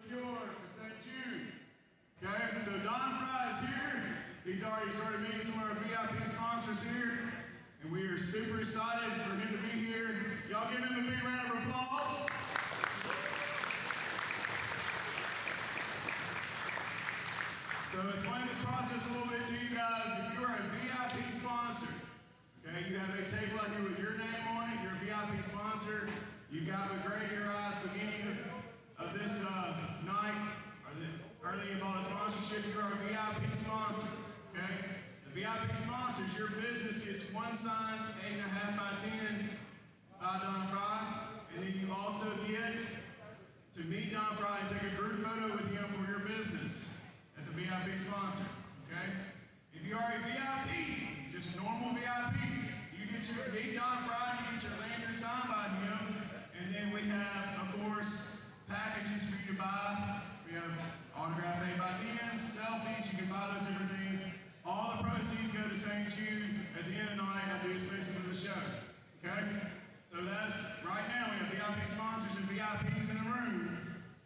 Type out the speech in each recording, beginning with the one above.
for St. Jude. Okay, so Don Frye is here. He's already started meeting some of our VIP sponsors here, and we are super excited for him to be here. Y'all give him a big round of applause. So explain this process a little bit to you guys. If you are a VIP sponsor, okay, you have a table out here with your name on it, you're a VIP sponsor, you got with Greg here at the beginning of this night, or the involved sponsorship, you are a VIP sponsor, okay? The VIP sponsors, your business gets one sign, 8.5 by 10 by Don Frye, and then you also get to meet Don Frye and take a group photo with him for your business as a VIP sponsor, okay? If you are a VIP, just normal VIP, you get your meet Don Frye, you get your lanyard signed by him, and then we have, of course, packages for you to buy. We have autographed 8x10s, selfies, you can buy those different things. All the proceeds go to St. Jude at the end of the night after the expenses of the show, okay? So that's, right now we have VIP sponsors and VIPs in the room.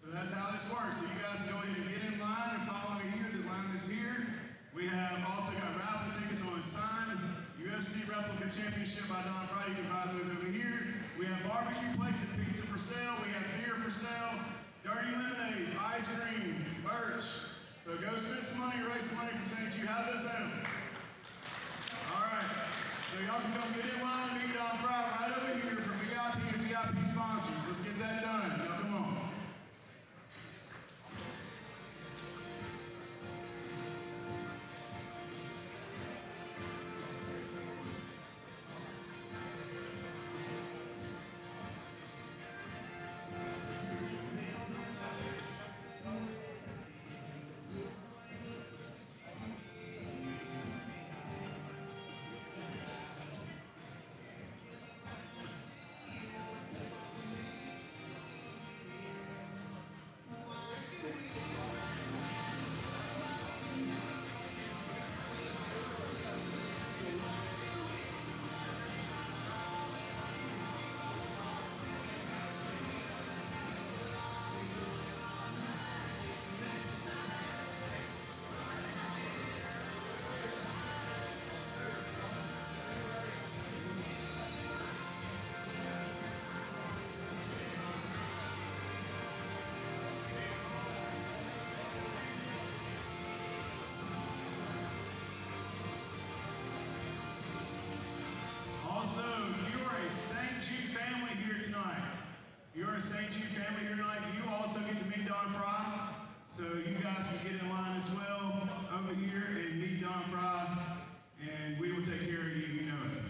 So that's how this works. So you guys can go ahead and get in line and follow me here. The line is here. We have also got raffle tickets on the sign. UFC Replica Championship by Don Frye. You can buy those over here. We have barbecue plates and pizza for sale. We have beer for sale. Dirty lemonades, ice cream, merch. So go spend some money, raise some money for St. Jude. How's that sound? All right. So y'all can come get in line and meet Don Frye right over here for VIP and VIP sponsors. Let's get that done. Y'all come on. You also get to meet Don Frye, so you guys can get in line as well over here and meet Don Frye, and we will take care of you, you know it.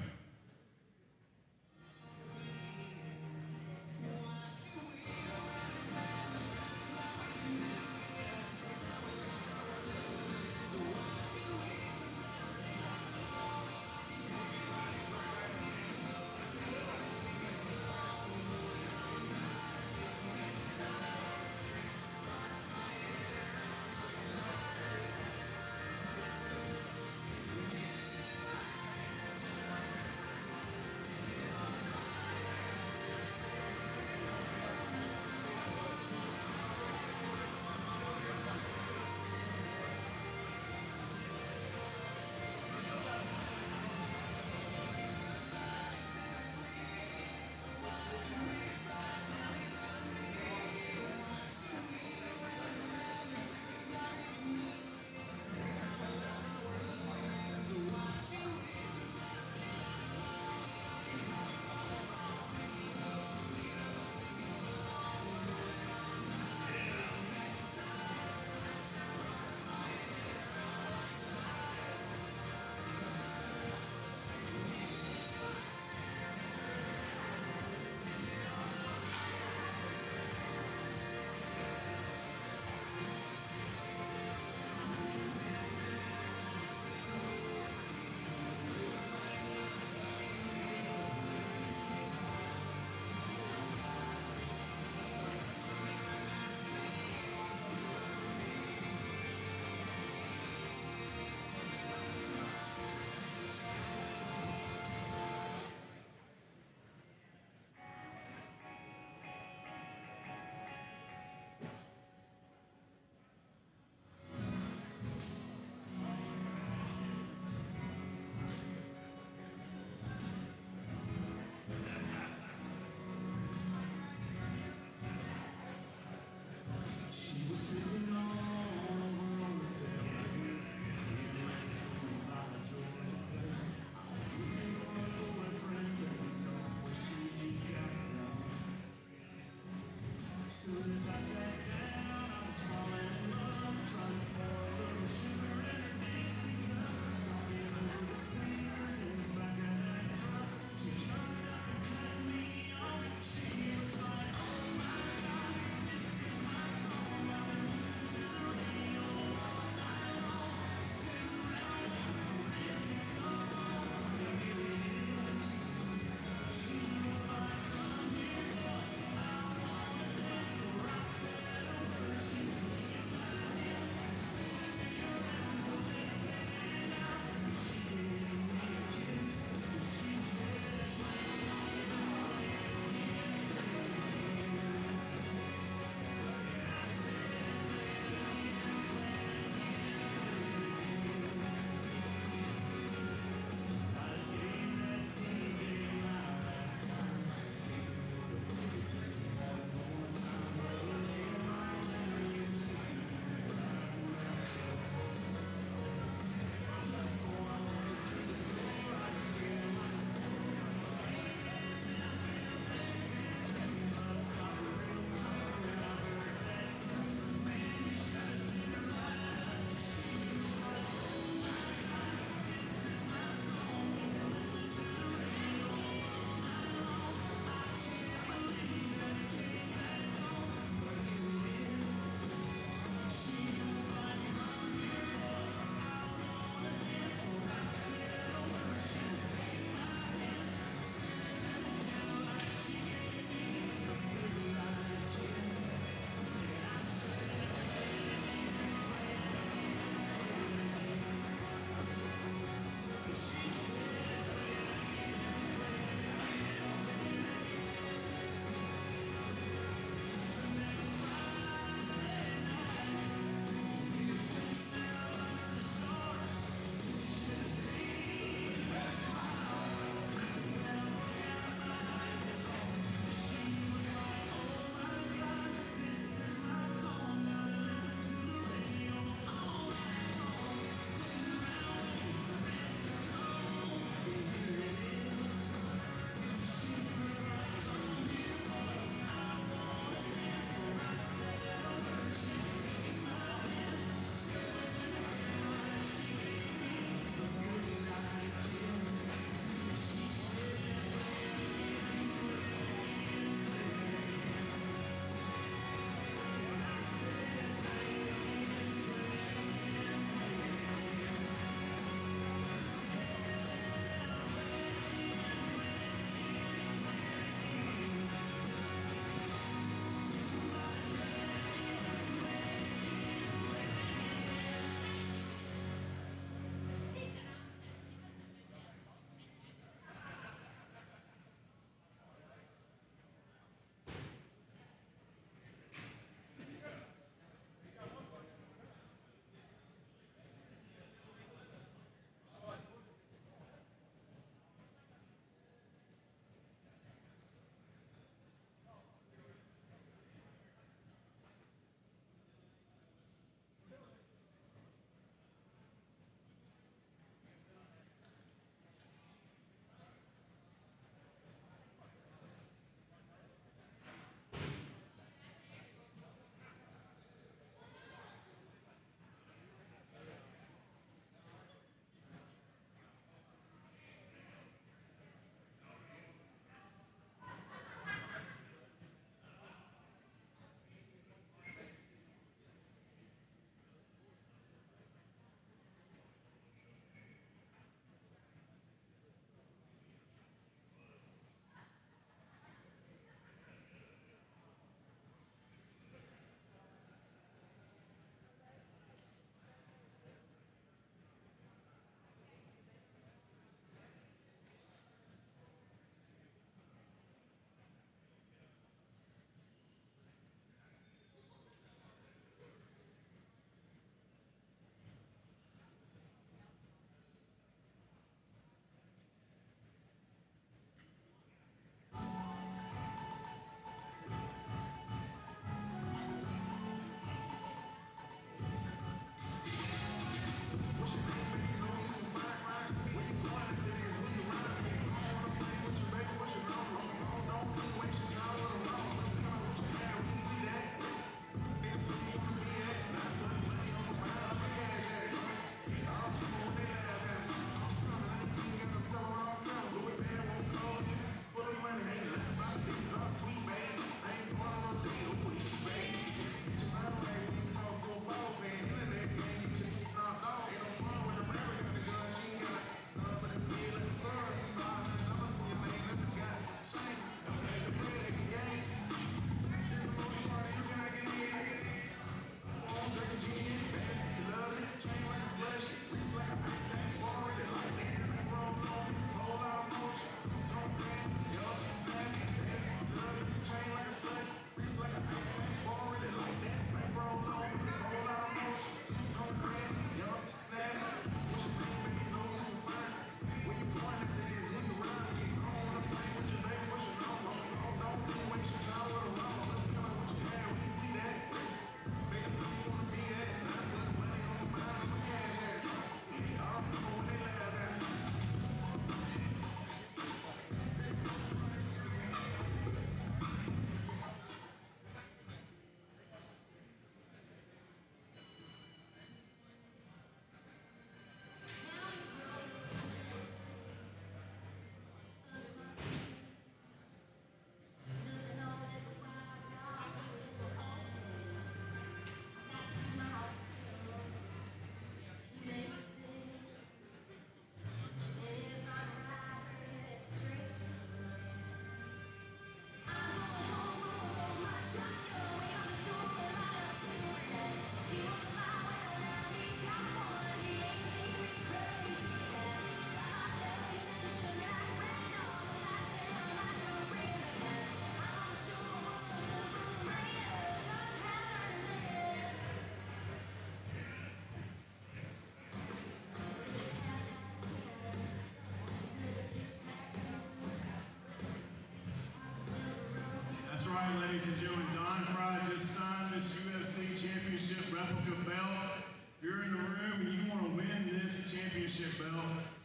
right, ladies and gentlemen. Frye just signed this UFC Championship replica belt. If you're in the room and you want to win this championship belt,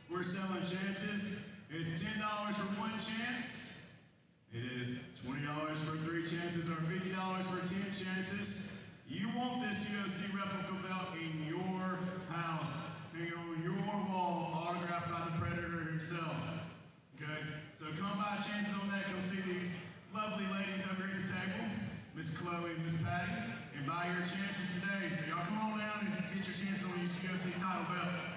we're selling chances. It's $10 for one chance. It is $20 for 3 chances or $50 for 10 chances. You want this UFC replica belt in your house, hanging on your wall, autographed by the Predator himself. Okay? So come buy chances on that. Come see these lovely ladies over at the table, Miss Chloe and Miss Patty, and buy your chances today. So y'all come on down and get your chances on this UFC title belt.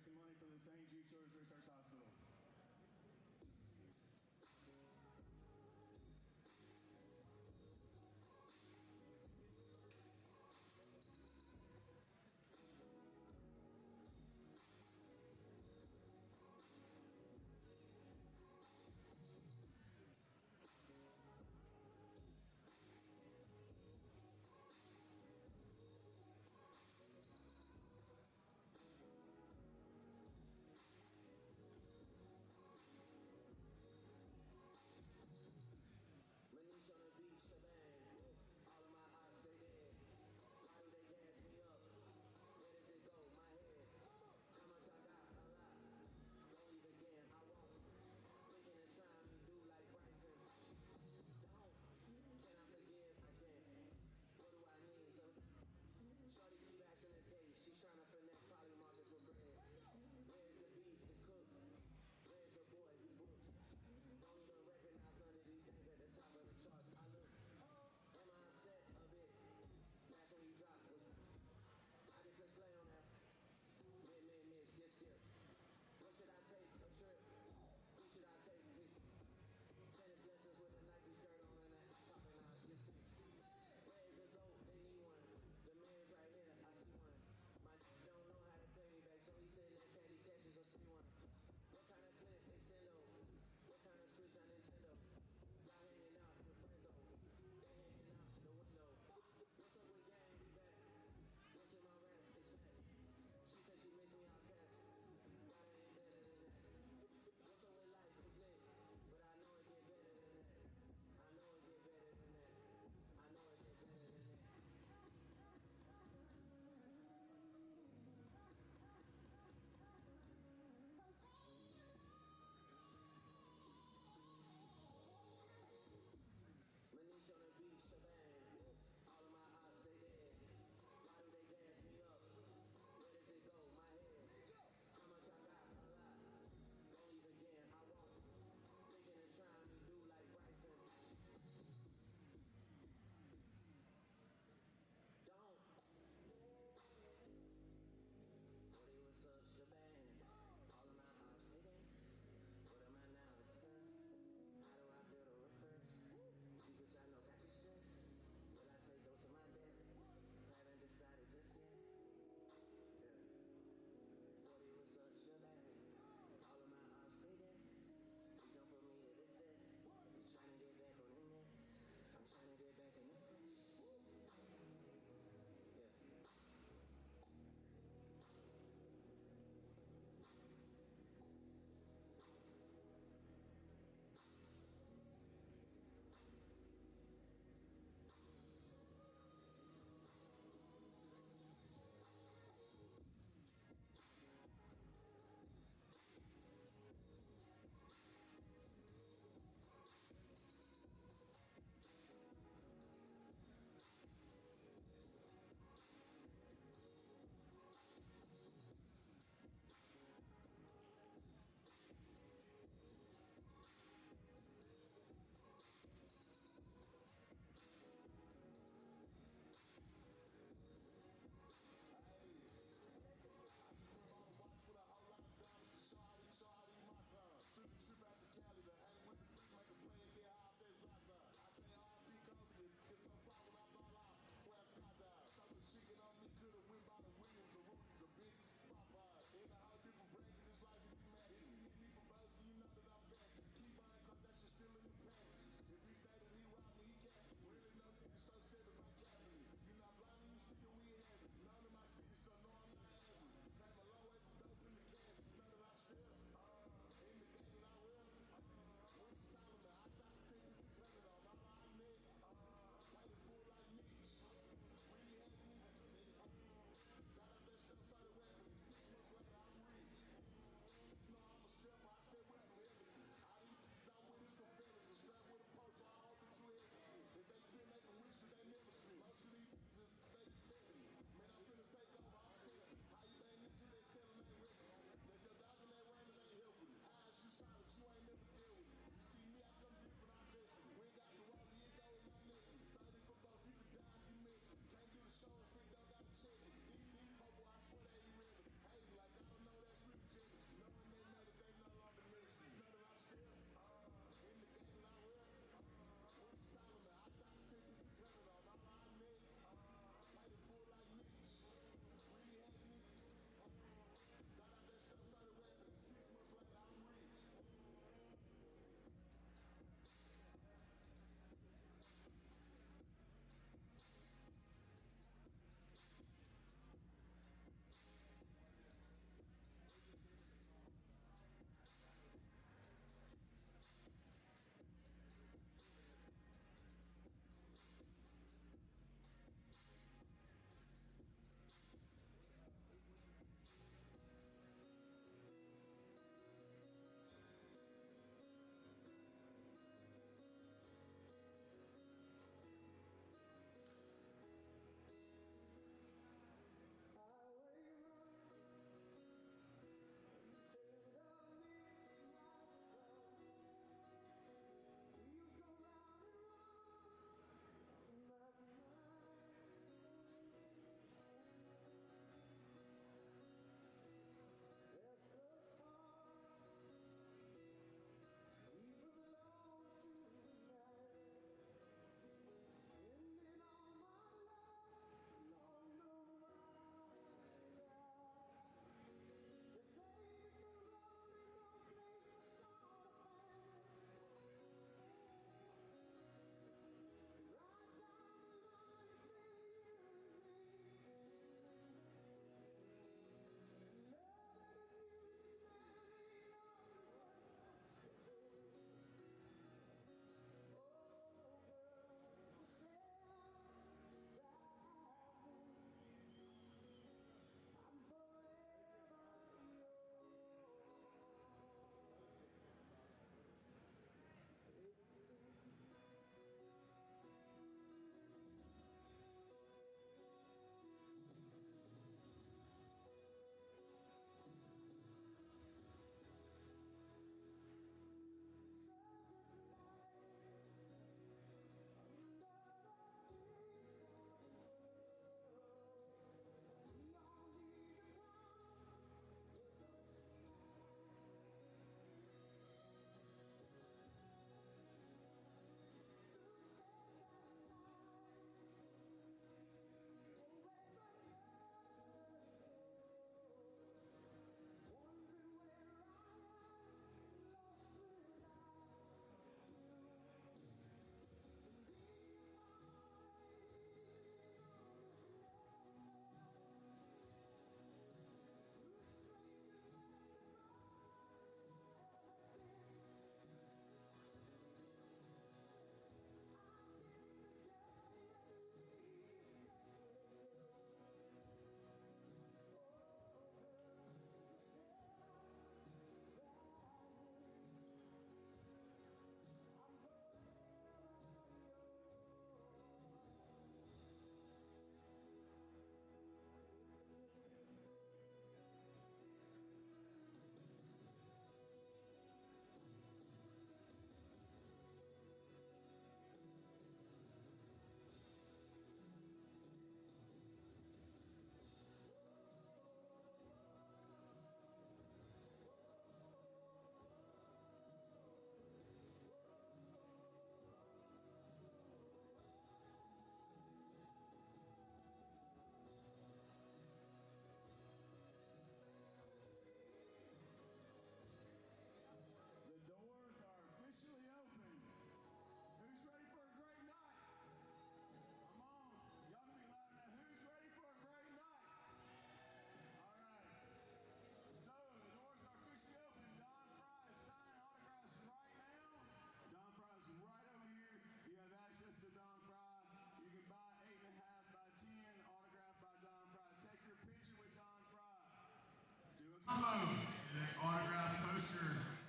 raise some money for the St. Jude Children's Research Hospital.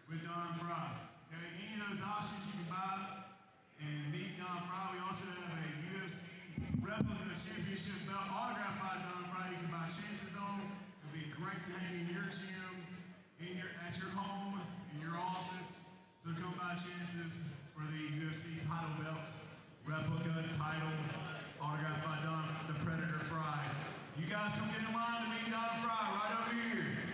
with Don Frye. Okay, any of those options you can buy and meet Don Frye. We also have a UFC replica championship belt autographed by Don Frye. You can buy chances on. It'd be great to hang in your gym, at your home, in your office. So come buy chances for the UFC title belts, replica title, autographed by Don the Predator Frye. You guys come get in line to meet Don Frye right over here.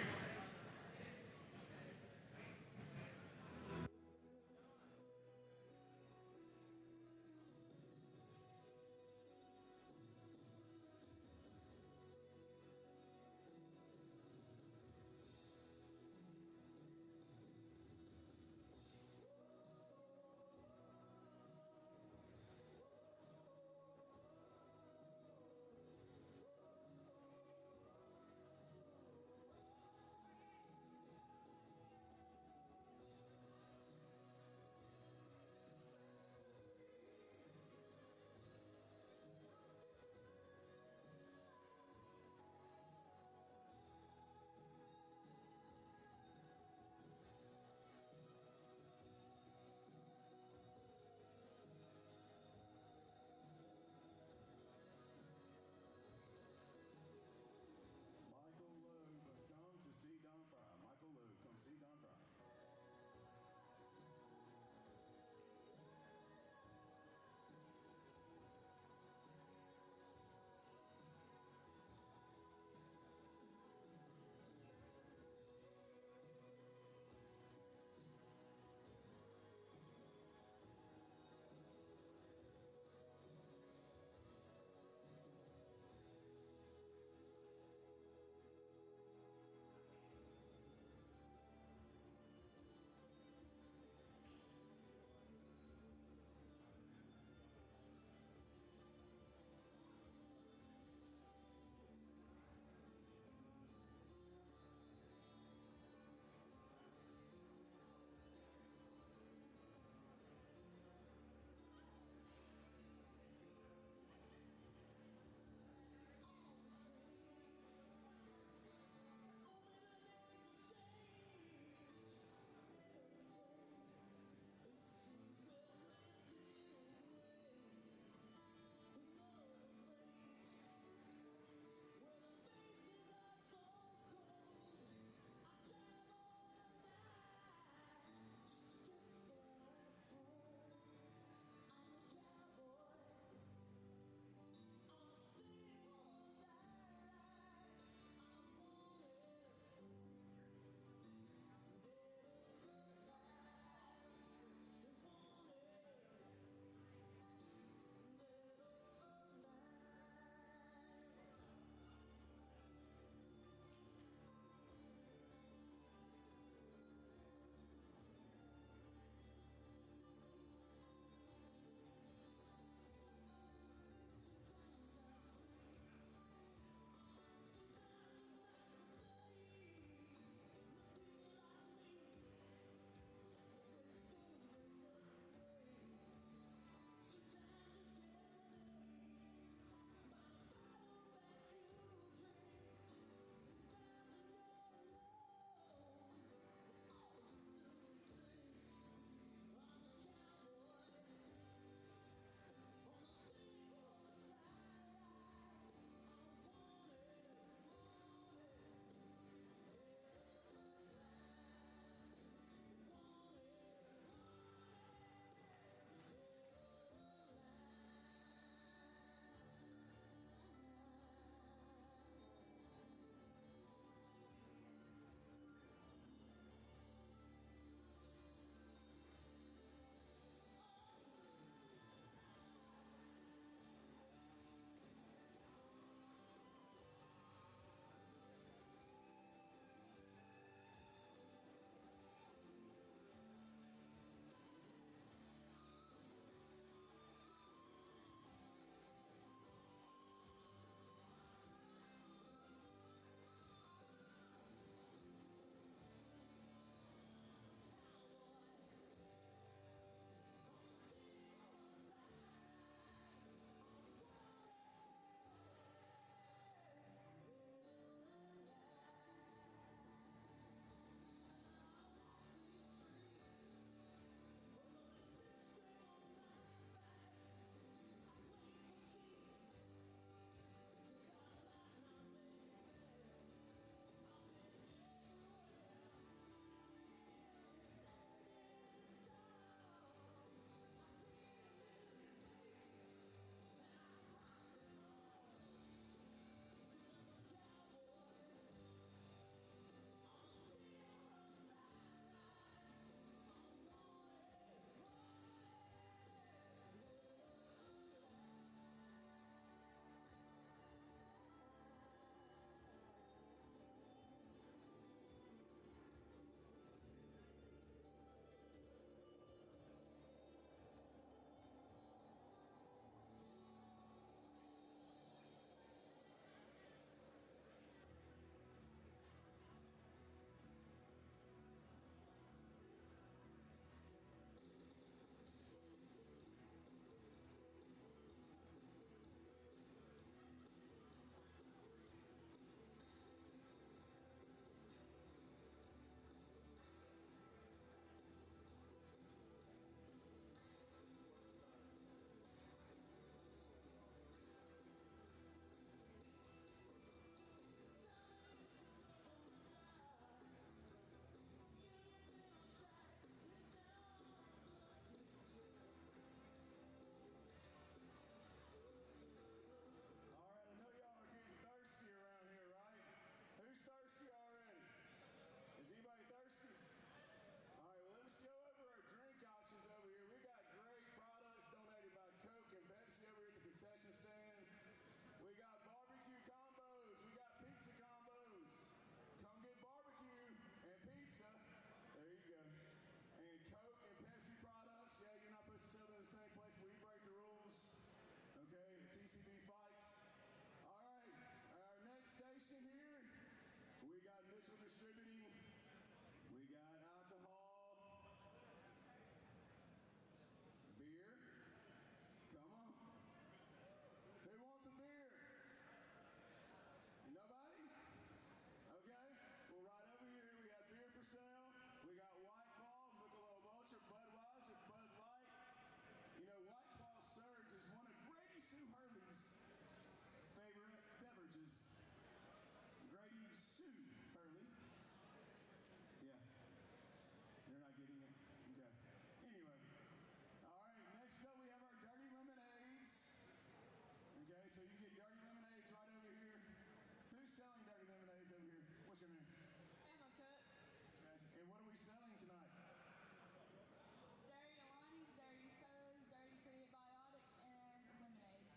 section here. We got Mitchell distributing. We got alcohol. Beer. Come on. Who wants a beer? Nobody? Okay. Well, right over here we got beer for sale. We got White Claw, Michelob Ultra, Budweiser, Bud Light. You know, White Claw Surge is one of Grady Sue Hurley's favorite beverages. Grady Sue Hurley. Yeah. They're not getting it. Okay. Anyway. All right, next up we have our dirty lemonades. Okay, so you get dirty lemonades right over here. Who's selling dirty lemonades over here? What's your name? Emma Cook. Okay, and what are we selling tonight? Dirty Alani's, dirty sodas, dirty prebiotics, and lemonades.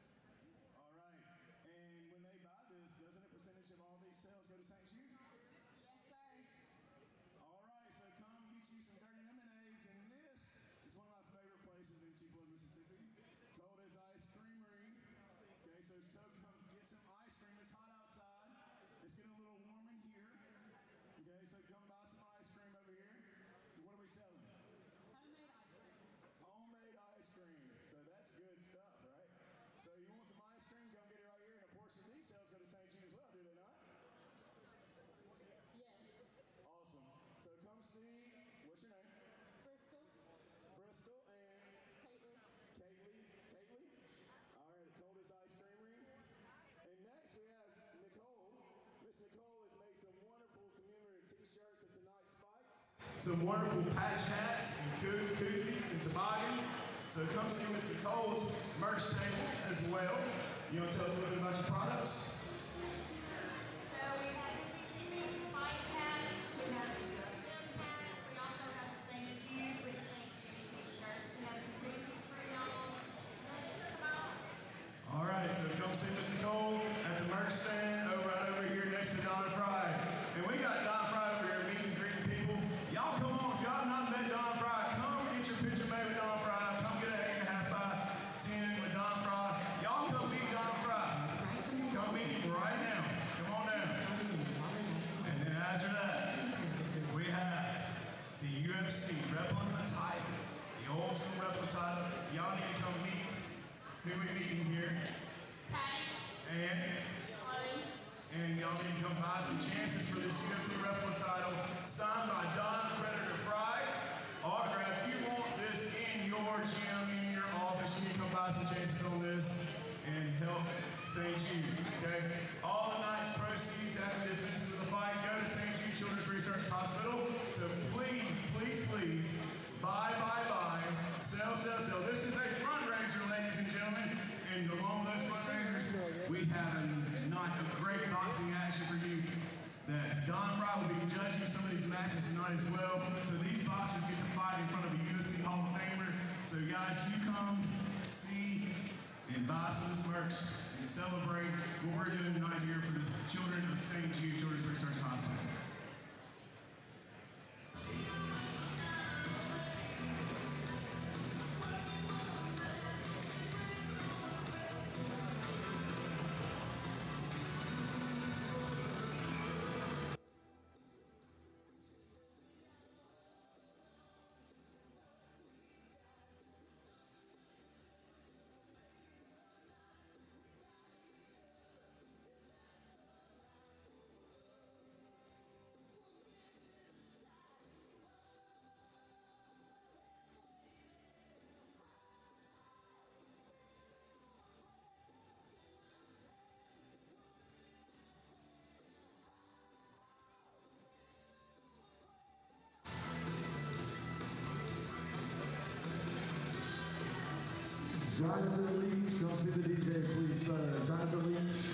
All right, and when they buy this, doesn't a percentage of all these sales go to St. Jude? Yes, sir. All right, so come get you some dirty lemonades, and this is one of my favorite places in Tupelo, Mississippi. Cold as Ice Creamery. Okay, so come get some ice cream. It's hot outside. It's getting a little warm in here. Okay, so come buy some ice cream over here. What are we selling? Homemade ice cream. Homemade ice cream. So that's good stuff, right? So you want some ice cream? Come get it right here. And a portion of these sales go to St. Jude as well, do they not? Yes. Awesome. So come see, what's your name? Bristol. Bristol and Caitlin. Caitlin? All right, Cold as Ice Creamery. And next we have Nicole. Miss Nicole has made some wonderful commemorative t-shirts of tonight's fights. Some wonderful patch hats and koozies and toboggans. So come see Miss Nicole's merch table as well. You want to tell us a little bit about your products? So we have the TCB fight hats, we have the UFM hats, we also have the St. Jude with St. Jude t-shirts. We have some koozies for y'all. All right, so come see Miss Nicole at the merch stand right over here next to Don Frye. And we got Don Frye over here meeting and greeting people. Y'all come on, if y'all have not met Don Frye, come get your picture made with Don Frye. Come get an 8.5 by 10 with Don Frye. Y'all come meet Don Frye. Come meet him right now. Come on down. And then after that, we have the UFC replica title. The old school replica title. Y'all need to come meet. Who are we meeting here? Patty. And y'all need to come buy some chances for this UFC replica title signed by Don Predator Frye. Autograph. If you want this in your gym, in your office, you need to come buy some chances on this and help St. Jude. Okay? All the night's proceeds after the expenses of the fight go to St. Jude Children's Research Hospital. So please, please, please, buy, sell. This is a fundraiser, ladies and gentlemen. And along with those fundraisers, we have a night of great boxing action for you. That Don Frye will be judging some of these matches tonight as well. So these boxers get to fight in front of a UFC Hall of Famer. So guys, you come, see, and buy some of this merch and celebrate what we're doing tonight here for the children of St. Jude Children's Research Hospital. Jonathan Leach, come see the DJ, please, sir. Jonathan Leach.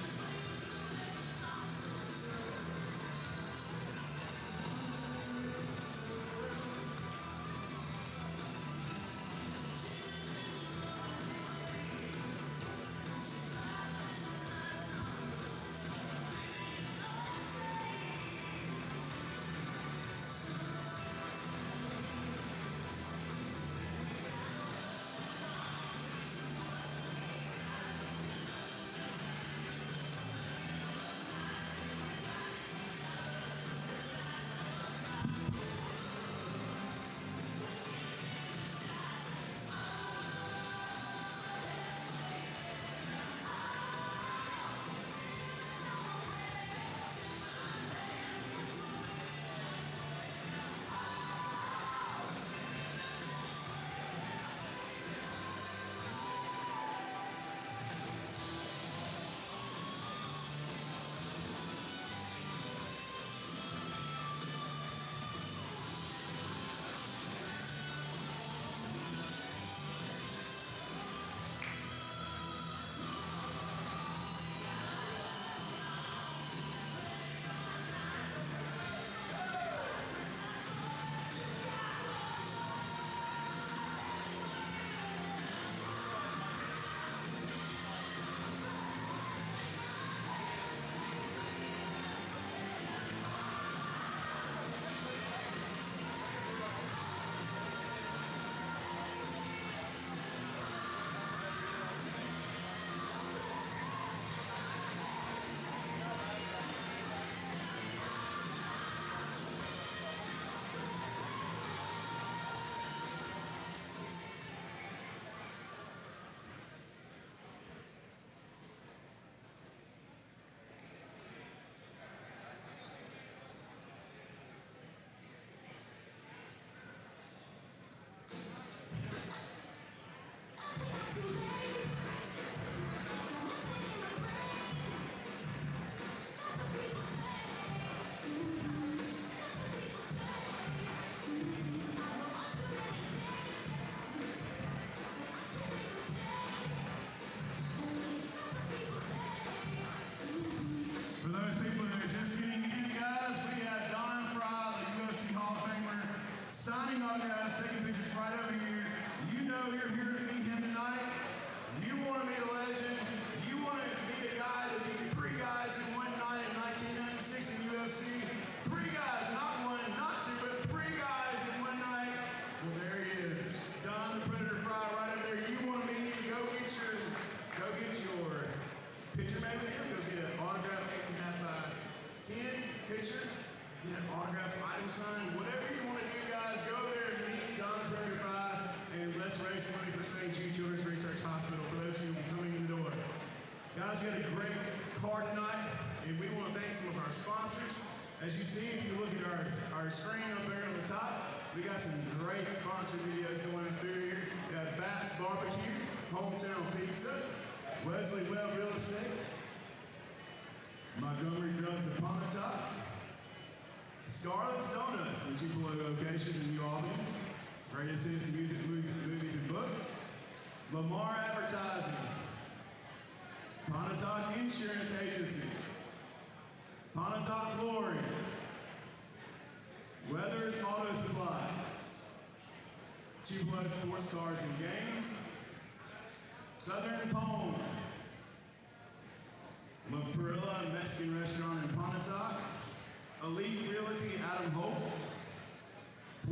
let's raise some money for St. Jude Children's Research Hospital for those of you who are coming in the door. Guys, we had a great card tonight, and we want to thank some of our sponsors. As you see, if you look at our screen up there on the top, we got some great sponsor videos going through here. We have Bass Barbecue, Hometown Pizza, Wesley Webb Real Estate, Montgomery Drugs of Pontotoc, Scarlett's Donuts, the Tupelo location in New Albany, Greatest Hits Music, Movies, and Books, Lamar Advertising, Pontotoc Insurance Agency, Pontotoc Flooring, Weathers Auto Supply, Tupelo Sports Cards and Games, Southern Pone, La Perilla Mexican Restaurant in Pontotoc, Elite Realty Adam Hope,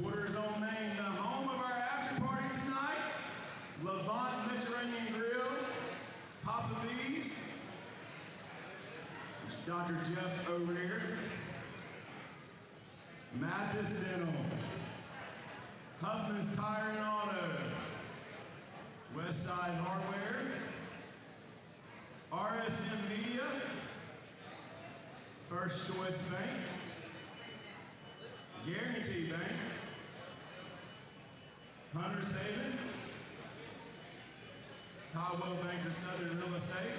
Porter's on Main, the home of our after party tonight, Levant Mediterranean Grill, Papa B's, Dr. Jeff O'Rear, Mathis Dental, Huffman's Tire and Auto, Westside Hardware, RSM Media, First Choice Bank, Guarantee Bank, Hunter's Haven, Caldwell Banker Southern Real Estate,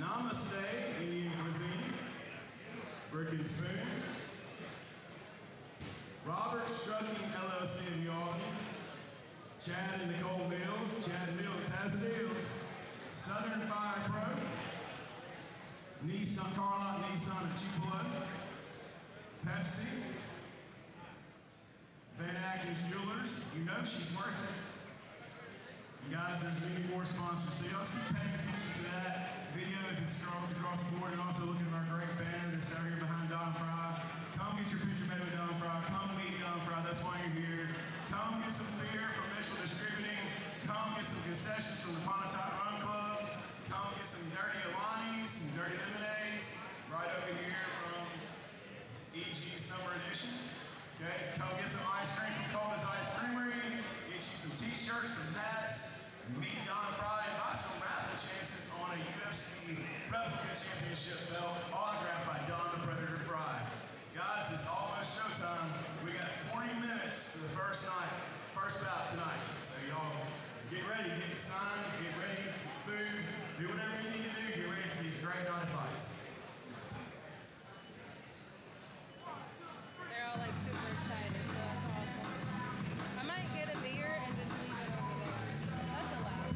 Namaste Indian Cuisine, Brick and Spoon, Robert Strucking LLC in New Albany, Chad and Nicole Mills, Chad Mills has the deals, Southern Fire Pro, Nissan, Carlock Nissan of Tupelo, Pepsi, Van Atkins Jewelers, you know she's worth it. You guys, there's many more sponsors, so y'all just keep paying attention to that video as it scrolls across the board, and also look at our great banner that's out here behind Don Frye. Come get your picture made with Don Frye. Come meet Don Frye. That's why you're here. Come get some beer from Mitchell Distributing. Come get some concessions from the Pontotoc Run Club. Come get some dirty Alani's, some dirty lemonades right over here from EG Summer Edition. Okay, come get some ice cream from Coda's Ice Creamery. Get you some t-shirts, some hats. Meet Don Frye and buy some raffle chances on a UFC Replica Championship belt autographed by Don the Predator Frye. Guys, it's almost showtime. We got 40 minutes to the first bout tonight. So y'all get ready, get signed, get ready, food, do whatever you need to do. Get ready for these great night fights. They're all like super excited, so that's awesome. I might get a beer and just leave it over there. That's allowed.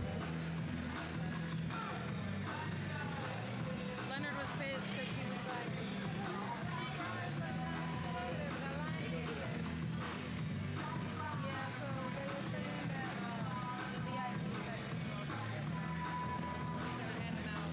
Leonard was pissed because he was like, yeah, so they were saying that the VIP section, he's gonna hand them out.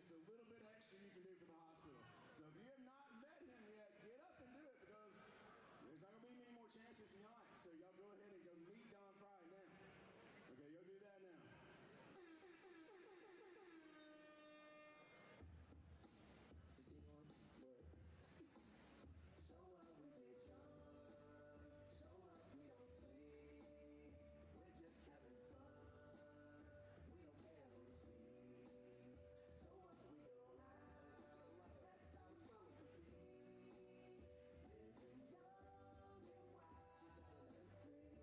just a little bit extra you can do for the hospital. So if you have not met him yet, get up and do it because there's not going to be many more chances tonight. So y'all go ahead and go meet Don Frye now. Okay, go do that now. So what we get young, so what we don't sleep, we're just having fun, we don't care who sees, so what we go out, that's how it's supposed to be, living young and wild and free.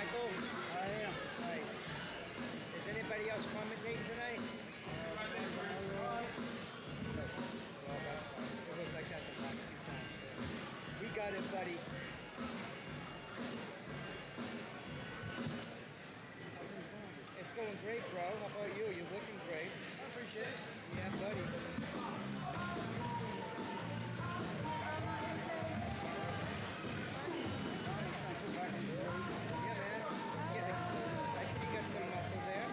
Michael? I am. Right. Is anybody else commentating tonight? Well, that's fine. It was like that the last few times. So. We got it, buddy. How's things going? It's going great, bro. How about you? You're looking great. I appreciate it. Yeah, buddy. Yeah, man. Yeah, I see you got some muscle there.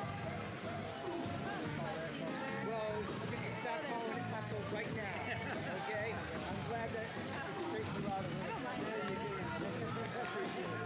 Well, you can start calling it muscle right now. Okay? I'm glad that it's straightened a lot of it. I don't mind it. I appreciate it.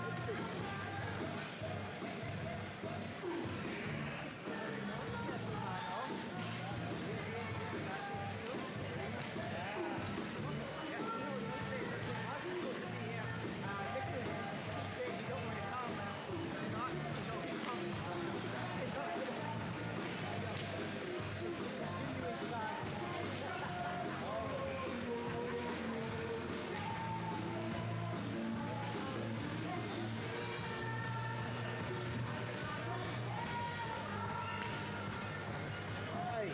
Hey,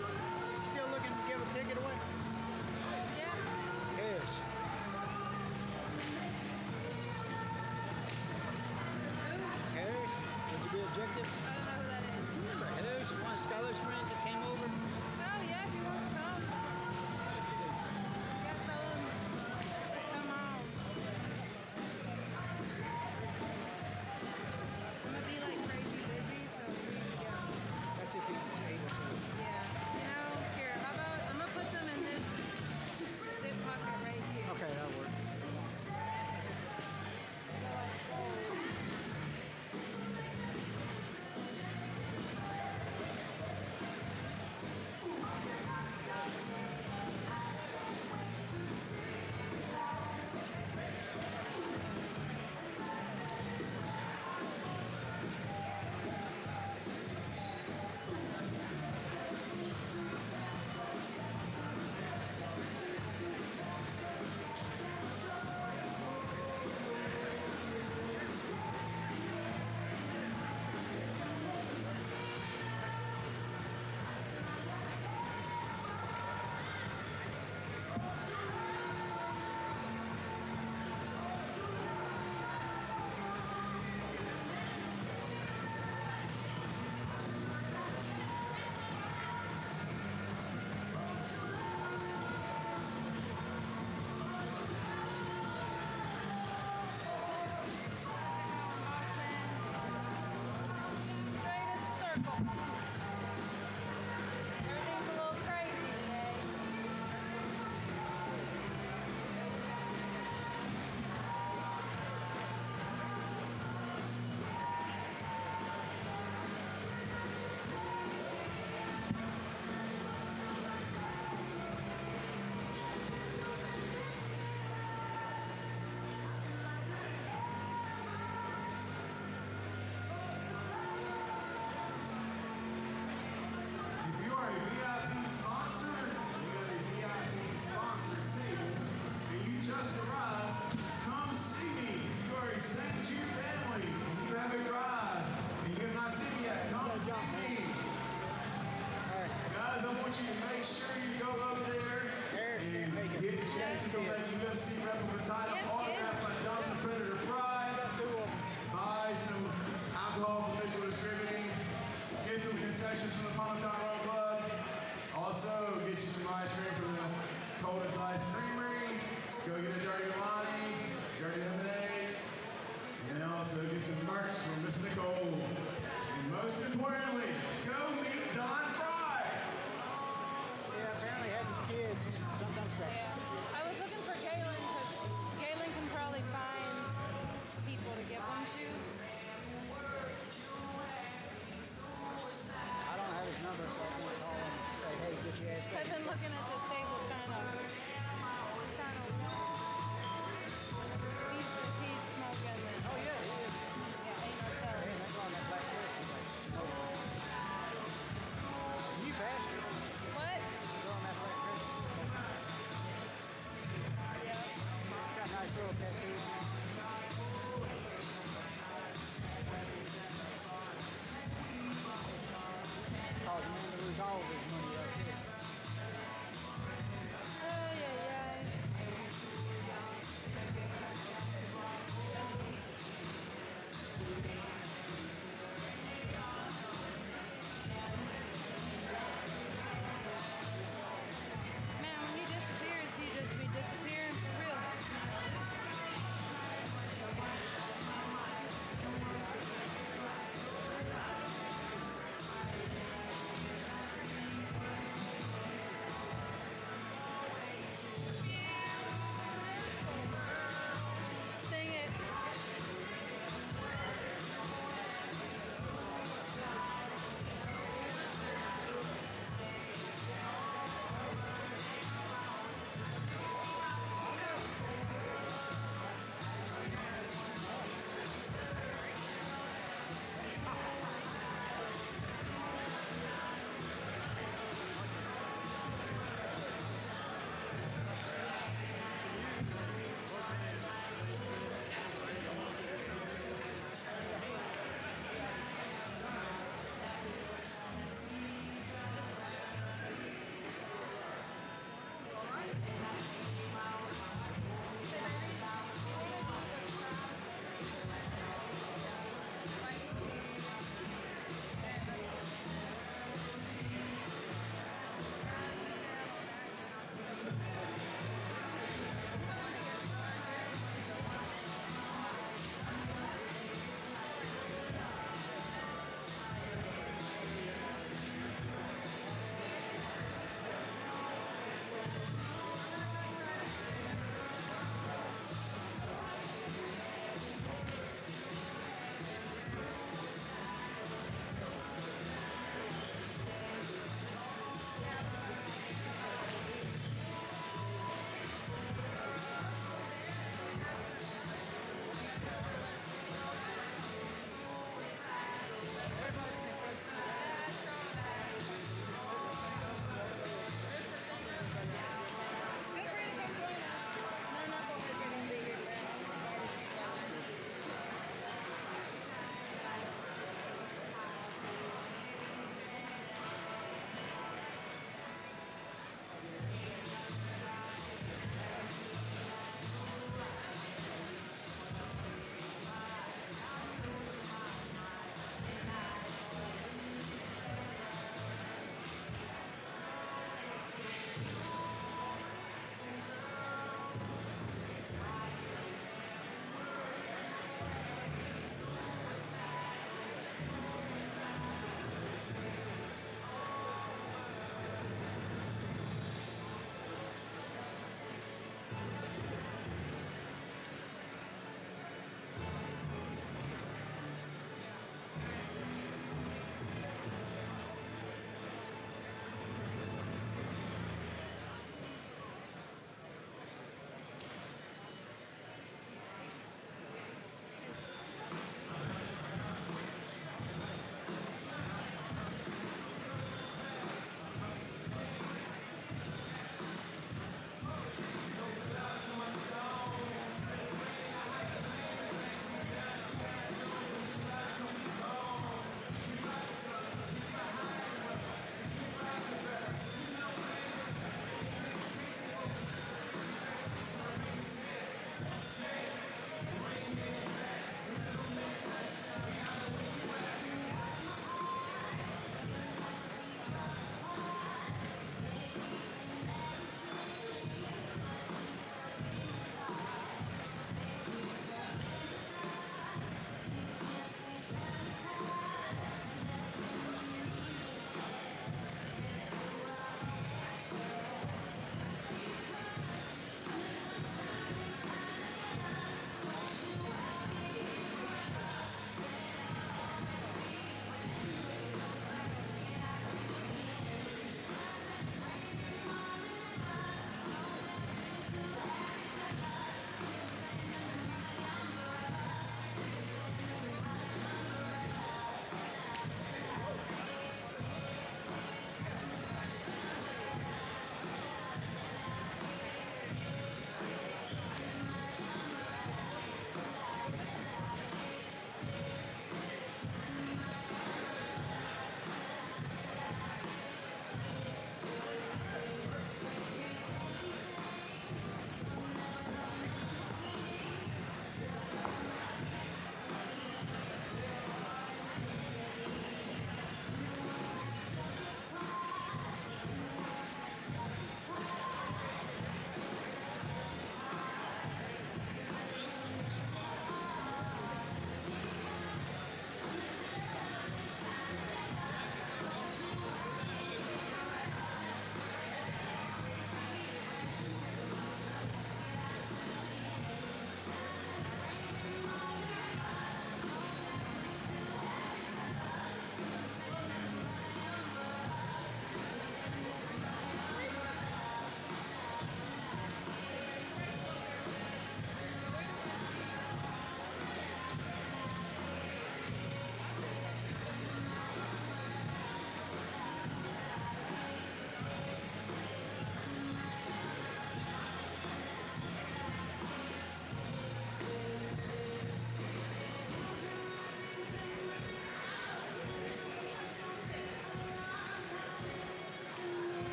still looking to give a ticket away? Yeah. Yes. Harris, would you be objective? I don't know who that is. Remember Harris, one of Skylar's friends that came over? Oh, yeah, if he wants to come. Yeah, tell him to come on. I'm gonna be like crazy busy, so we need to go. That's if he's able to. Yeah. You know, here, how about, I'm gonna put them in this zip pocket right here. Okay, that'll work. They're like gold. Straight as a circle. Everything's a little crazy today. If you are a VIP sponsor, we got a VIP sponsor table, and you just arrived, come see me. If you are a St. Jude family, and you have a drive, and you have not seen me yet, come see me. Guys, I want you to make sure you go over there and get a chance to let UFC replica title Yes, autograph by Dunk the Predator Frye. Buy some alcohol for visual distributing. Get some concessions from the Pompton Road Club. Also, get you some ice cream from the Coldest Ice Creamery. Go get a Dirty Lonnie, Dirty Lemonades. And then also get some merch from Mr. Nicole. And most importantly, go meet Don Frye. Yeah, apparently having kids sometimes sucks. Yeah. I was looking for Galen because Galen can probably find people to give them to. I don't have his number, so I can't call him and say, hey, get your ass back. I've been looking at the table trying to he's smoking and Oh, yeah, he is. yeah, ain't no telling. Man, that guy on that black horse is like smoking. You bastard. What? The girl on that black horse is smoking. Yeah. Got nice little tattoos.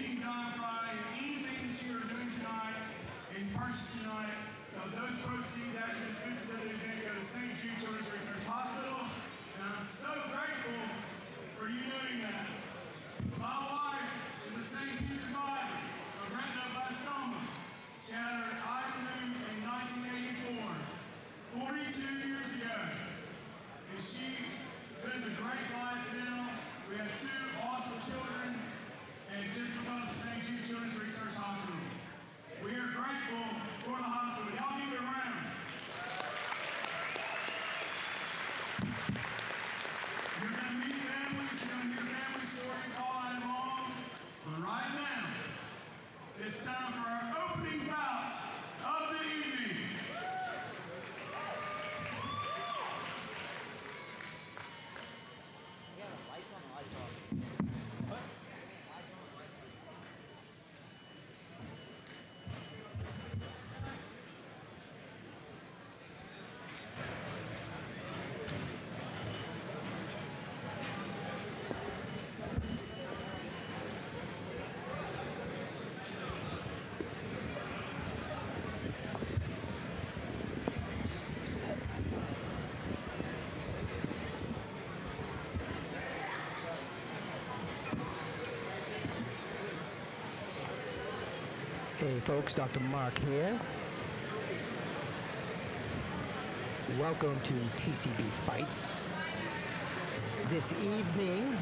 anything done Friday, anything that you are doing tonight and purchase tonight, because those proceeds after dismissal of the event go to St. Jude Children's Research Hospital, and I'm so grateful for you doing that. My wife is a St. Jude survivor of retinoblastoma. She had her eye removed in 1984, 42 years ago. And she lives a great life now. We have 2 awesome children, and just because of St. Jude Children's Research Hospital. We are grateful for the hospital. Y'all give it a round. You're going to meet families, you're going to hear family stories all night long. But right now, it's time for our opening bout of the evening. Hey folks, Dr. Mark here. Welcome to TCB Fights. This evening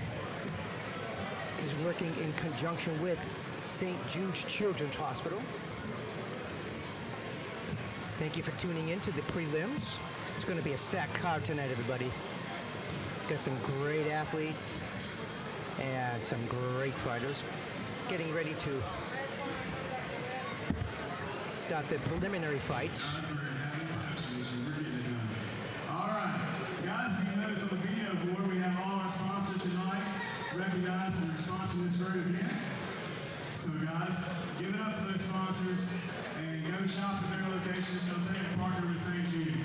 is working in conjunction with St. Jude Children's Hospital. Thank you for tuning in to the prelims. It's going to be a stacked card tonight, everybody. Got some great athletes and some great fighters. Getting ready to start the preliminary fights. All right, guys, if you notice on the video board, we have all our sponsors tonight recognized and sponsoring this great event. So guys, give it up for those sponsors and go shop at their locations. They'll take a partner with St. Jude.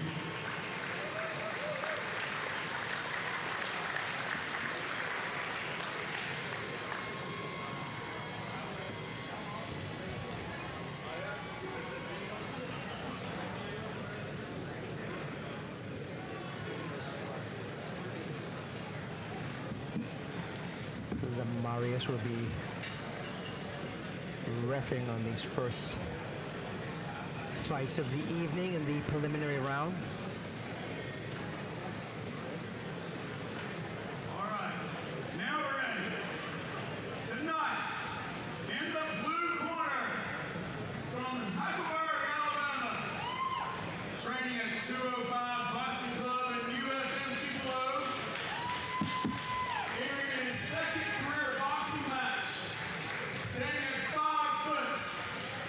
Marius will be reffing on these first fights of the evening in the preliminary round. All right, now we're ready. Tonight, in the blue corner, from Huckleberg, Alabama, training at 205 Boxing Club in UFM Tupelo, entering in his second career boxing match, standing at 5 foot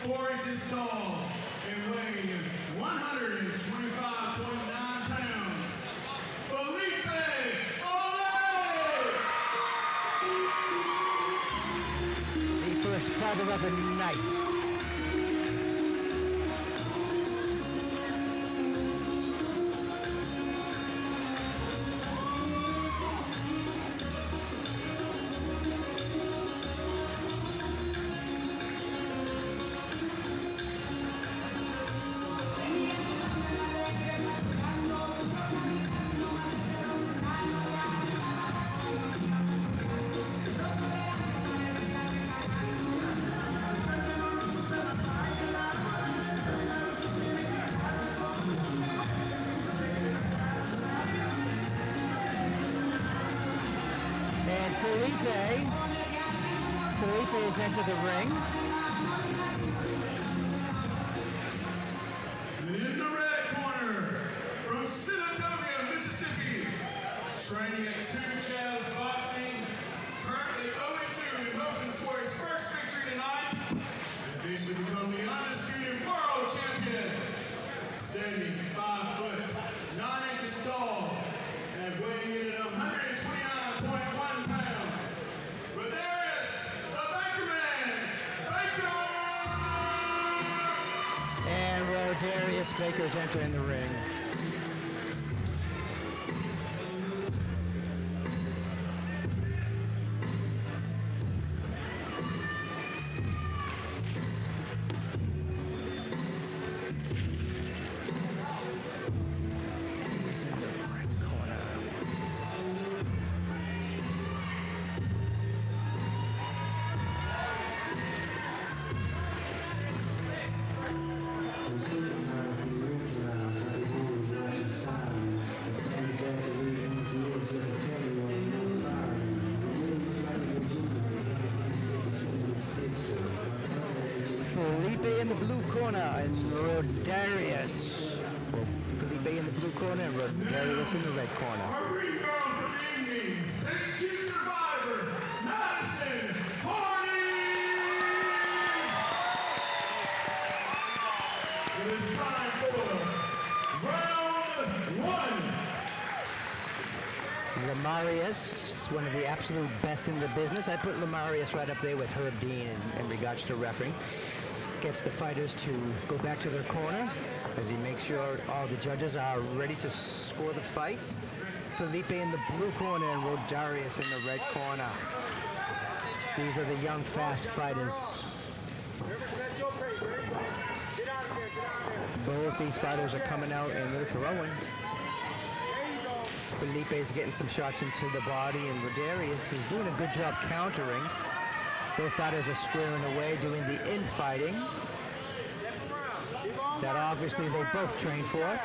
4 inches tall and weighing 125.9 pounds, Felipe Ole! The first fighter of the night. And Felipe has entered the ring. And in the red corner, from Senatobia, Mississippi, training at 2 Jazz Boxing, currently 0-2 and hoping for his first victory tonight, and eventually become the undisputed world champion, standing 5 foot 9 inches tall and weighing in at 129.1 pounds. But there is the Baker Man, Baker! And Rodarius Baker's entering the ring. in the blue corner and Rodarius. Well, Felipe in the blue corner and Rodarius in the red corner. Our green girl for the evening, St. Jude survivor, Madison Hardy! It is time for round one. Lamarius, one of the absolute best in the business. I put Lamarius right up there with Herb Dean in regards to refereeing. Gets the fighters to go back to their corner as he makes sure all the judges are ready to score the fight. Felipe in the blue corner and Rodarius in the red corner. These are the young, fast fighters. Both these fighters are coming out and they're throwing. Felipe is getting some shots into the body, and Rodarius is doing a good job countering. Both fighters are squaring away, doing the infighting that obviously they both trained for.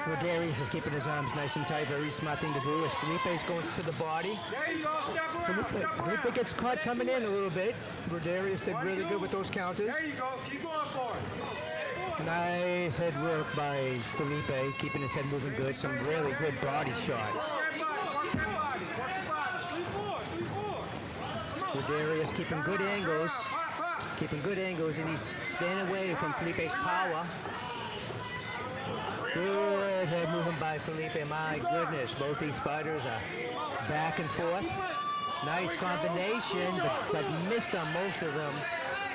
Rodarius is keeping his arms nice and tight, very smart thing to do as Felipe is going to the body. Felipe gets caught coming in a little bit. Rodarius did really good with those counters. There you go, keep going for it. Nice head work by Felipe, keeping his head moving good. Some really good body shots. Rodarius keeping good angles. Keeping good angles, and he's staying away from Felipe's power. Good head moving by Felipe. My goodness, both these fighters are back and forth. Nice combination, but missed on most of them.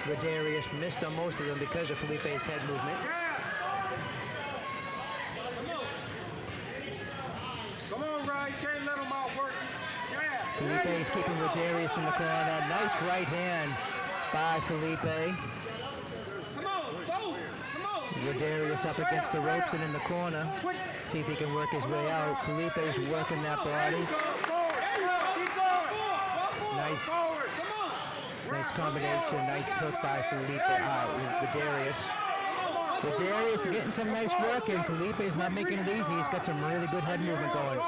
Rodarius missed on most of them because of Felipe's head movement. Come on, Ryan, you can't let him outwork you. Felipe is keeping Rodarius in the corner. Nice right hand by Felipe. Come on, go! Come on! Rodarius up against the ropes and in the corner. See if he can work his way out. Felipe is working that body. Nice combination, nice hook by Felipe, Rodarius. Rodarius getting some nice work, and Felipe is not making it easy. He's got some really good head movement going.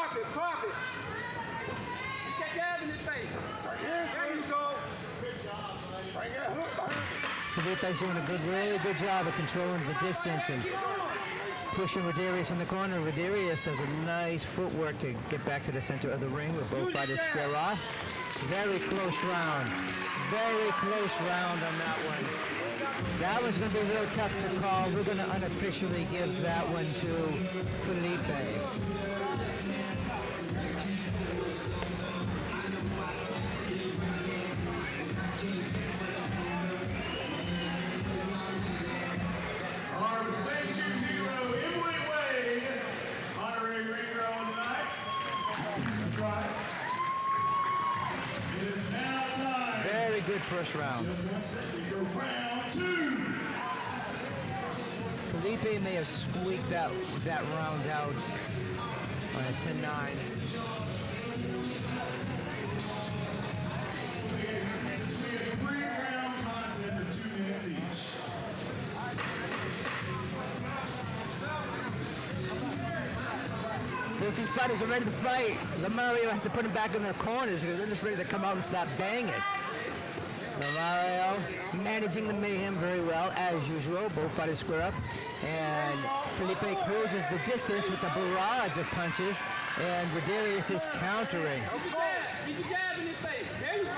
Felipe's doing a really good job of controlling the distance and pushing Rodarius in the corner. Rodarius does a nice footwork to get back to the center of the ring where both fighters square off. Very close round. Very close round on that one. That one's going to be real tough to call. We're going to unofficially give that one to Felipe. Our St. Jude hero, Emily Wade, honorary ring girl tonight. That's right. It is now time. Very good first round. Just 1 second for round two. Felipe may have squeaked that round out on a 10-9. This will be a 3-round contest of 2 minutes each. Both these fighters are ready to fight. Lamario has to put them back in their corners because they're just ready to come out and start banging. Lamario managing the mayhem very well, as usual. Both fighters square up. And Felipe closes the distance with a barrage of punches. And Rodarius is countering. Keep your jab in his face. There you go.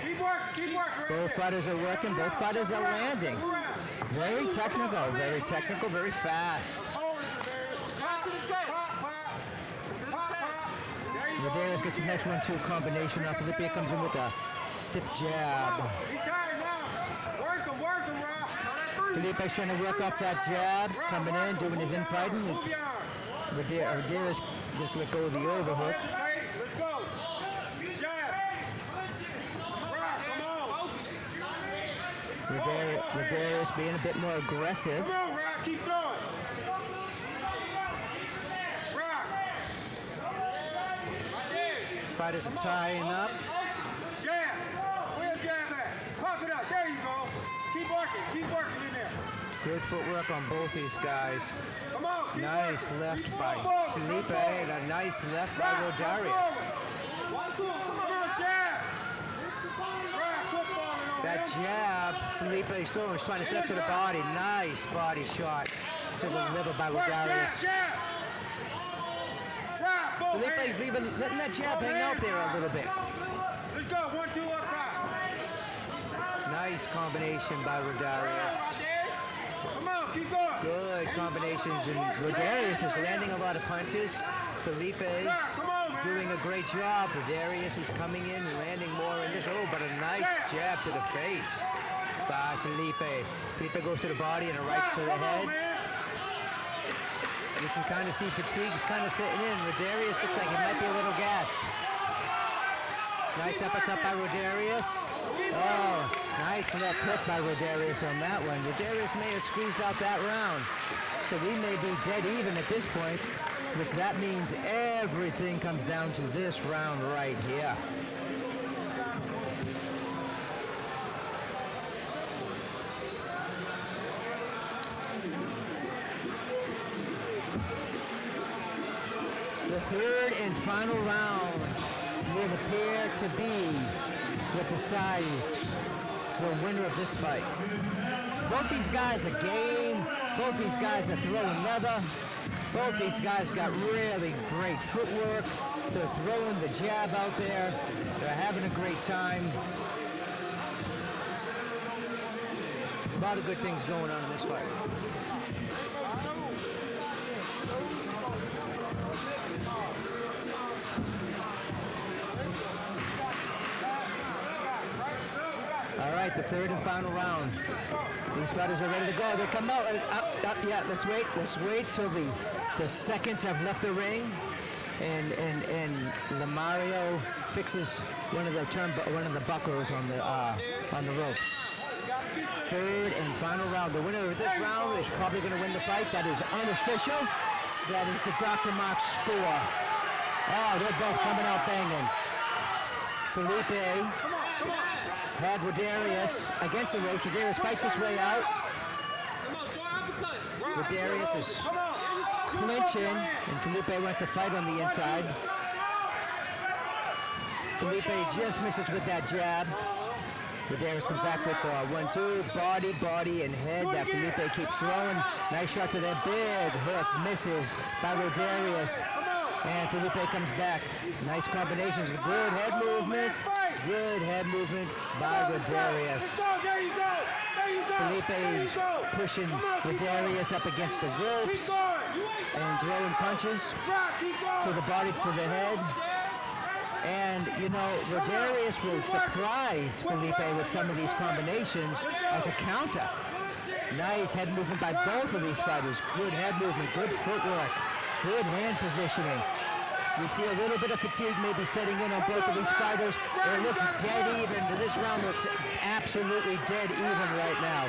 Keep working, Both fighters are working. Both fighters are landing. Very technical, very fast. Rodarius gets a nice 1-2 combination. Now Felipe comes in with a stiff jab. He's tired now. Work him, Rob. Felipe's trying to work off that jab, coming in, doing his infighting. Rodarius just let go of the overhook. Let's go. Jab. Come on. Rodarius being a bit more aggressive. Come on, Rob. Keep throwing. Fighters are tying up. Jab. Where's jab at? Pop it up. There you go. Keep working in there. Good footwork on both these guys. Come on. Nice left by Felipe and a nice left by Rodarius. Come on, jab. Right, quit falling That jab, Felipe's throwing, he's trying to step to the body. Nice body shot to the liver by Rodarius. Felipe's letting that jab hang out there a little bit. Let's go, 1-2 up top. Nice combination by Rodarius. Come on, keep going. Good combinations, and Rodarius is landing a lot of punches. Felipe doing a great job. Rodarius is coming in and landing more in this. Oh, but a nice jab to the face by Felipe. Felipe goes to the body and a right to the head. You can kind of see fatigue is kind of setting in. Rodarius looks like he might be a little gassed. Nice uppercut by Rodarius. Oh, nice left hook by Rodarius on that one. Rodarius may have squeezed out that round. So we may be dead even at this point, which that means everything comes down to this round right here. The third and final round will appear to be what decides the winner of this fight. Both these guys are game. Both these guys are throwing leather. Both these guys got really great footwork. They're throwing the jab out there. They're having a great time. A lot of good things going on in this fight. All right, the third and final round. These fighters are ready to go. They come out. Yeah, let's wait. Let's wait till the seconds have left the ring, and Lamario fixes one of the buckles on the ropes. Third and final round. The winner of this round is probably going to win the fight. That is unofficial. That is the Dr. Mark score. Oh, they're both coming out banging. Felipe had Rodarius against the ropes. Rodarius fights his way out. Rodarius is clinching, and Felipe wants to fight on the inside. Felipe just misses with that jab. Rodarius comes back with 1-2, body, and head that Felipe keeps throwing. Nice shot to that big hook, misses by Rodarius. And Felipe comes back. Nice combinations, good head movement. Good head movement by Rodarius. Felipe's pushing Rodarius up against the ropes and throwing punches to the body, to the head. And, you know, Rodarius will surprise Felipe with some of these combinations as a counter. Nice head movement by both of these fighters. Good head movement, good footwork, good hand positioning. We see a little bit of fatigue maybe setting in on both of these fighters. It looks dead even. This round looks absolutely dead even right now.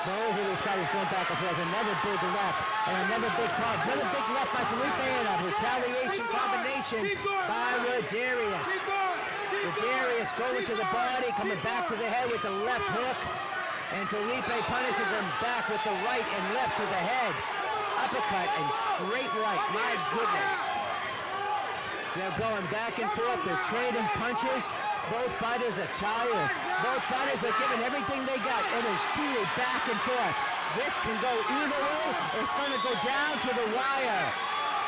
Both of these fighters going back and forth. Another big left and another big cross. Another big left by Felipe and a retaliation combination by Rodarius. Rodarius going to the body, coming back to the head with the left hook. And Felipe punishes him back with the right and left to the head. Uppercut and straight right. My goodness. They're going back and forth. They're trading punches. Both fighters are tired. Both fighters are giving everything they got. It is truly back and forth. This can go either way. It's going to go down to the wire.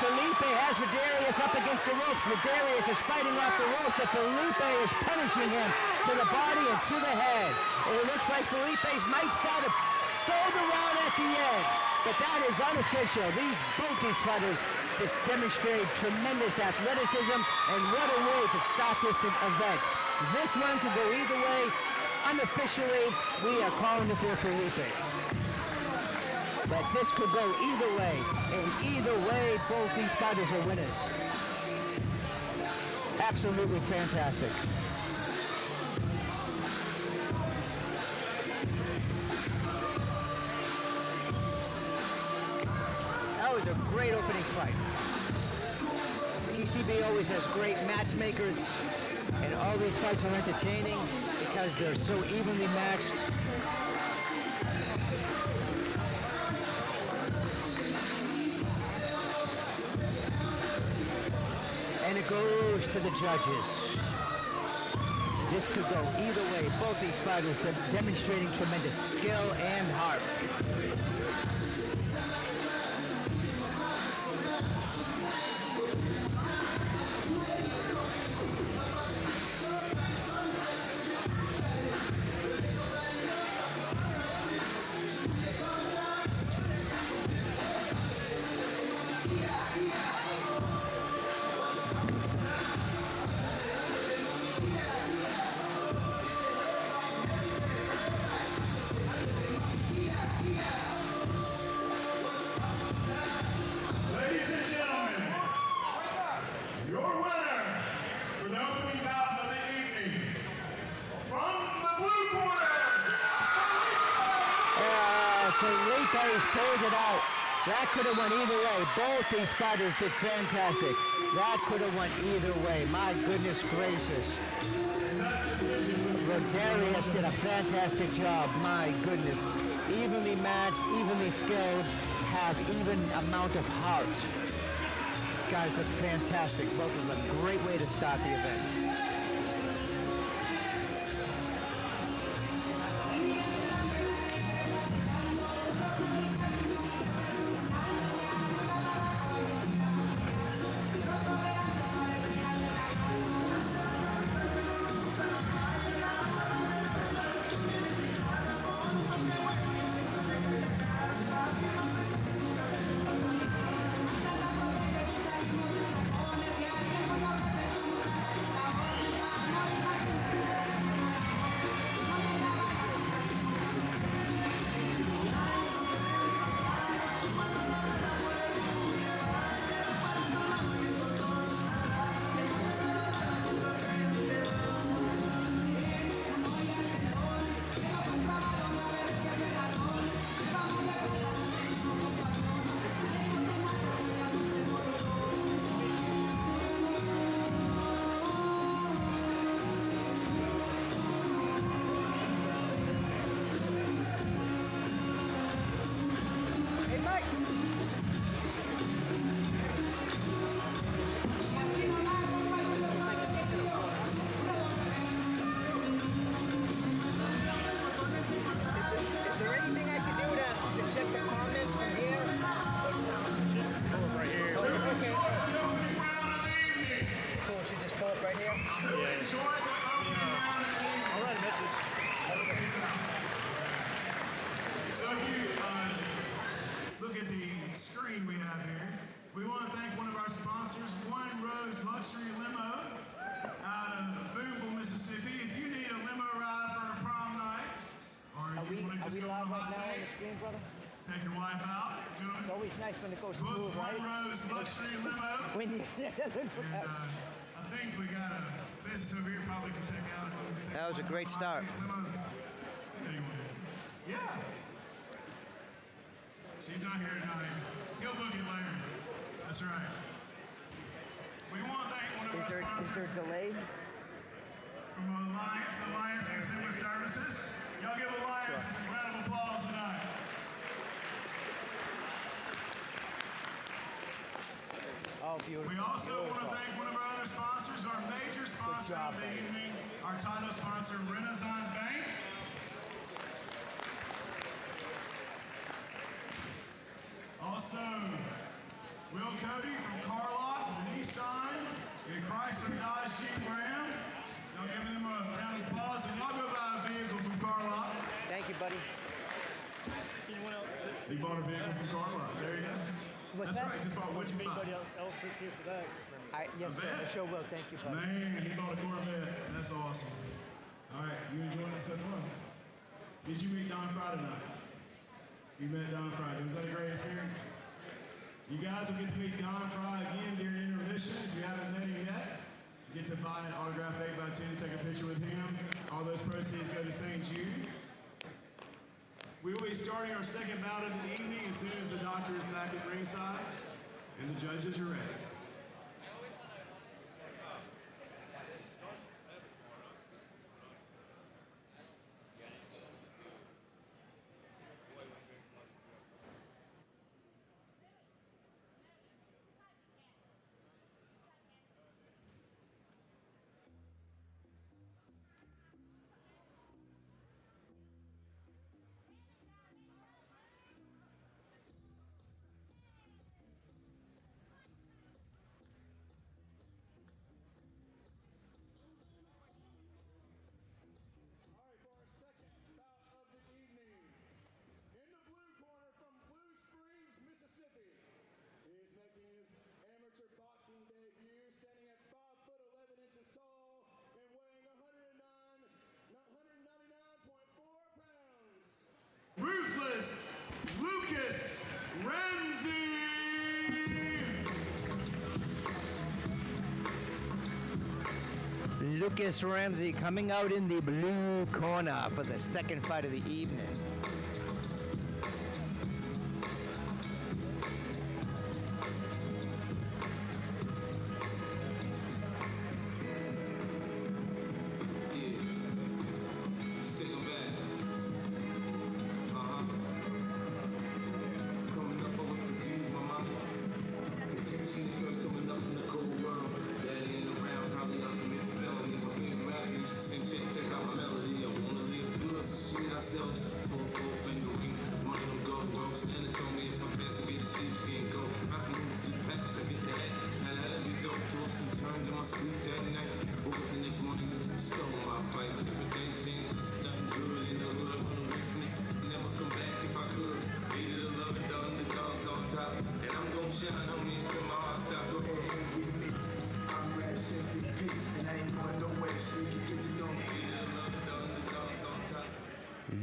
Felipe has Rodarius up against the ropes. Rodarius is fighting off the ropes, but Felipe is punishing him to the body and to the head. It looks like Felipe's might start to stole the round at the end, but that is unofficial. Both these fighters just demonstrate tremendous athleticism, and what a way to start this event. This one could go either way. Unofficially, we are calling it for Felipe. But this could go either way, and either way, both these fighters are winners. Absolutely fantastic. That was a great opening fight. TCB always has great matchmakers, and all these fights are entertaining because they're so evenly matched. And it goes to the judges. This could go either way. Both these fighters demonstrating tremendous skill and heart. Ladies and gentlemen, your winner for the opening bout of the evening, from the blue corner, Felipe's pulled it out. That could have went either way. Both these fighters did fantastic. That could have went either way. My goodness gracious. Rodarius did a fantastic job. My goodness. Evenly matched, evenly skilled, have even amount of heart. Guys look fantastic. Both of them. Great way to start the event. So if you look at the screen we have here, we want to thank one of our sponsors, One Rose Luxury Limo out of Boonville, Mississippi. If you need a limo ride for a prom night, or you want to just go on a hot date, take your wife out, do it. It's always nice when it goes Book smooth, right? One Rose Luxury Limo. When you, And I think we got a business over here probably can take out. That was a great start. Yeah. She's not here tonight. He'll book it later. That's right. We want to thank one of our is sponsors there delay? from Alliance Consumer Services. Y'all give Alliance a round of applause tonight. Oh, beautiful. We also want to thank one of our other sponsors, our major sponsor of the evening, our title sponsor, Renaissance Bank. Also, Will Cody from Carlock, Nissan, and Chrysler Dodge Jeep Ram. Y'all give them a round of applause, and y'all go buy a vehicle from Carlock. Thank you, buddy. Anyone else? You bought a vehicle from Carlock. There you go. What's That's that? right. Just bought what you Anybody bought. else that's here for that? Just remember. Yes, sir. I sure will. Thank you, buddy. Man, he bought a Corvette. That's awesome. All right, you enjoying it so far? Did you meet Don Frye tonight? You met Don Frye. Was that a great experience? You guys will get to meet Don Frye again during intermission. If you haven't met him yet, you get to buy an autograph 8x10, take a picture with him. All those proceeds go to St. Jude. We will be starting our second bout of the evening as soon as the doctor is back at ringside and the judges are ready. Lucas Ramsey. Lucas Ramsey coming out in the blue corner for the second fight of the evening.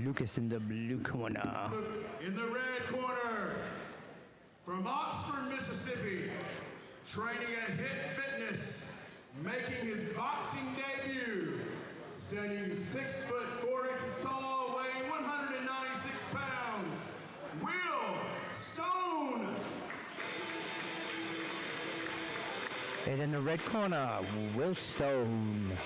Lucas in the blue corner. In the red corner, from Oxford, Mississippi, training at Hit Fitness, making his boxing debut, standing 6'4" tall, weighing 196 pounds, Will Stone. And in the red corner, Will Stone.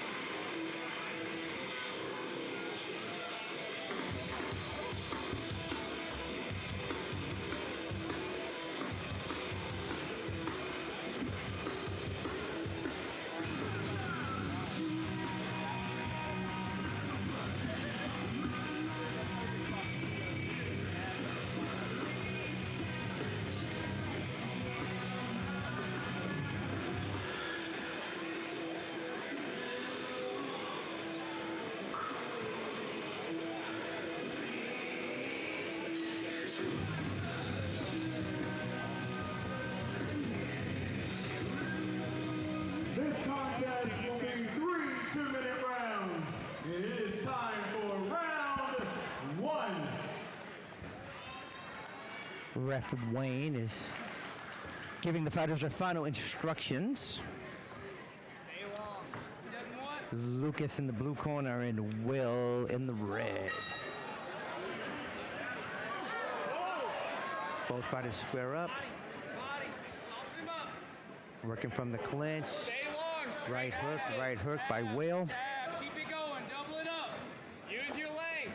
This contest will be 3 2-minute rounds. It is time for round 1. Ref Wayne is giving the fighters their final instructions. Lucas in the blue corner and Will in the red. Both fighters square up. Working from the clinch. Right hook by Will. Keep it going, double it up. Use your leg.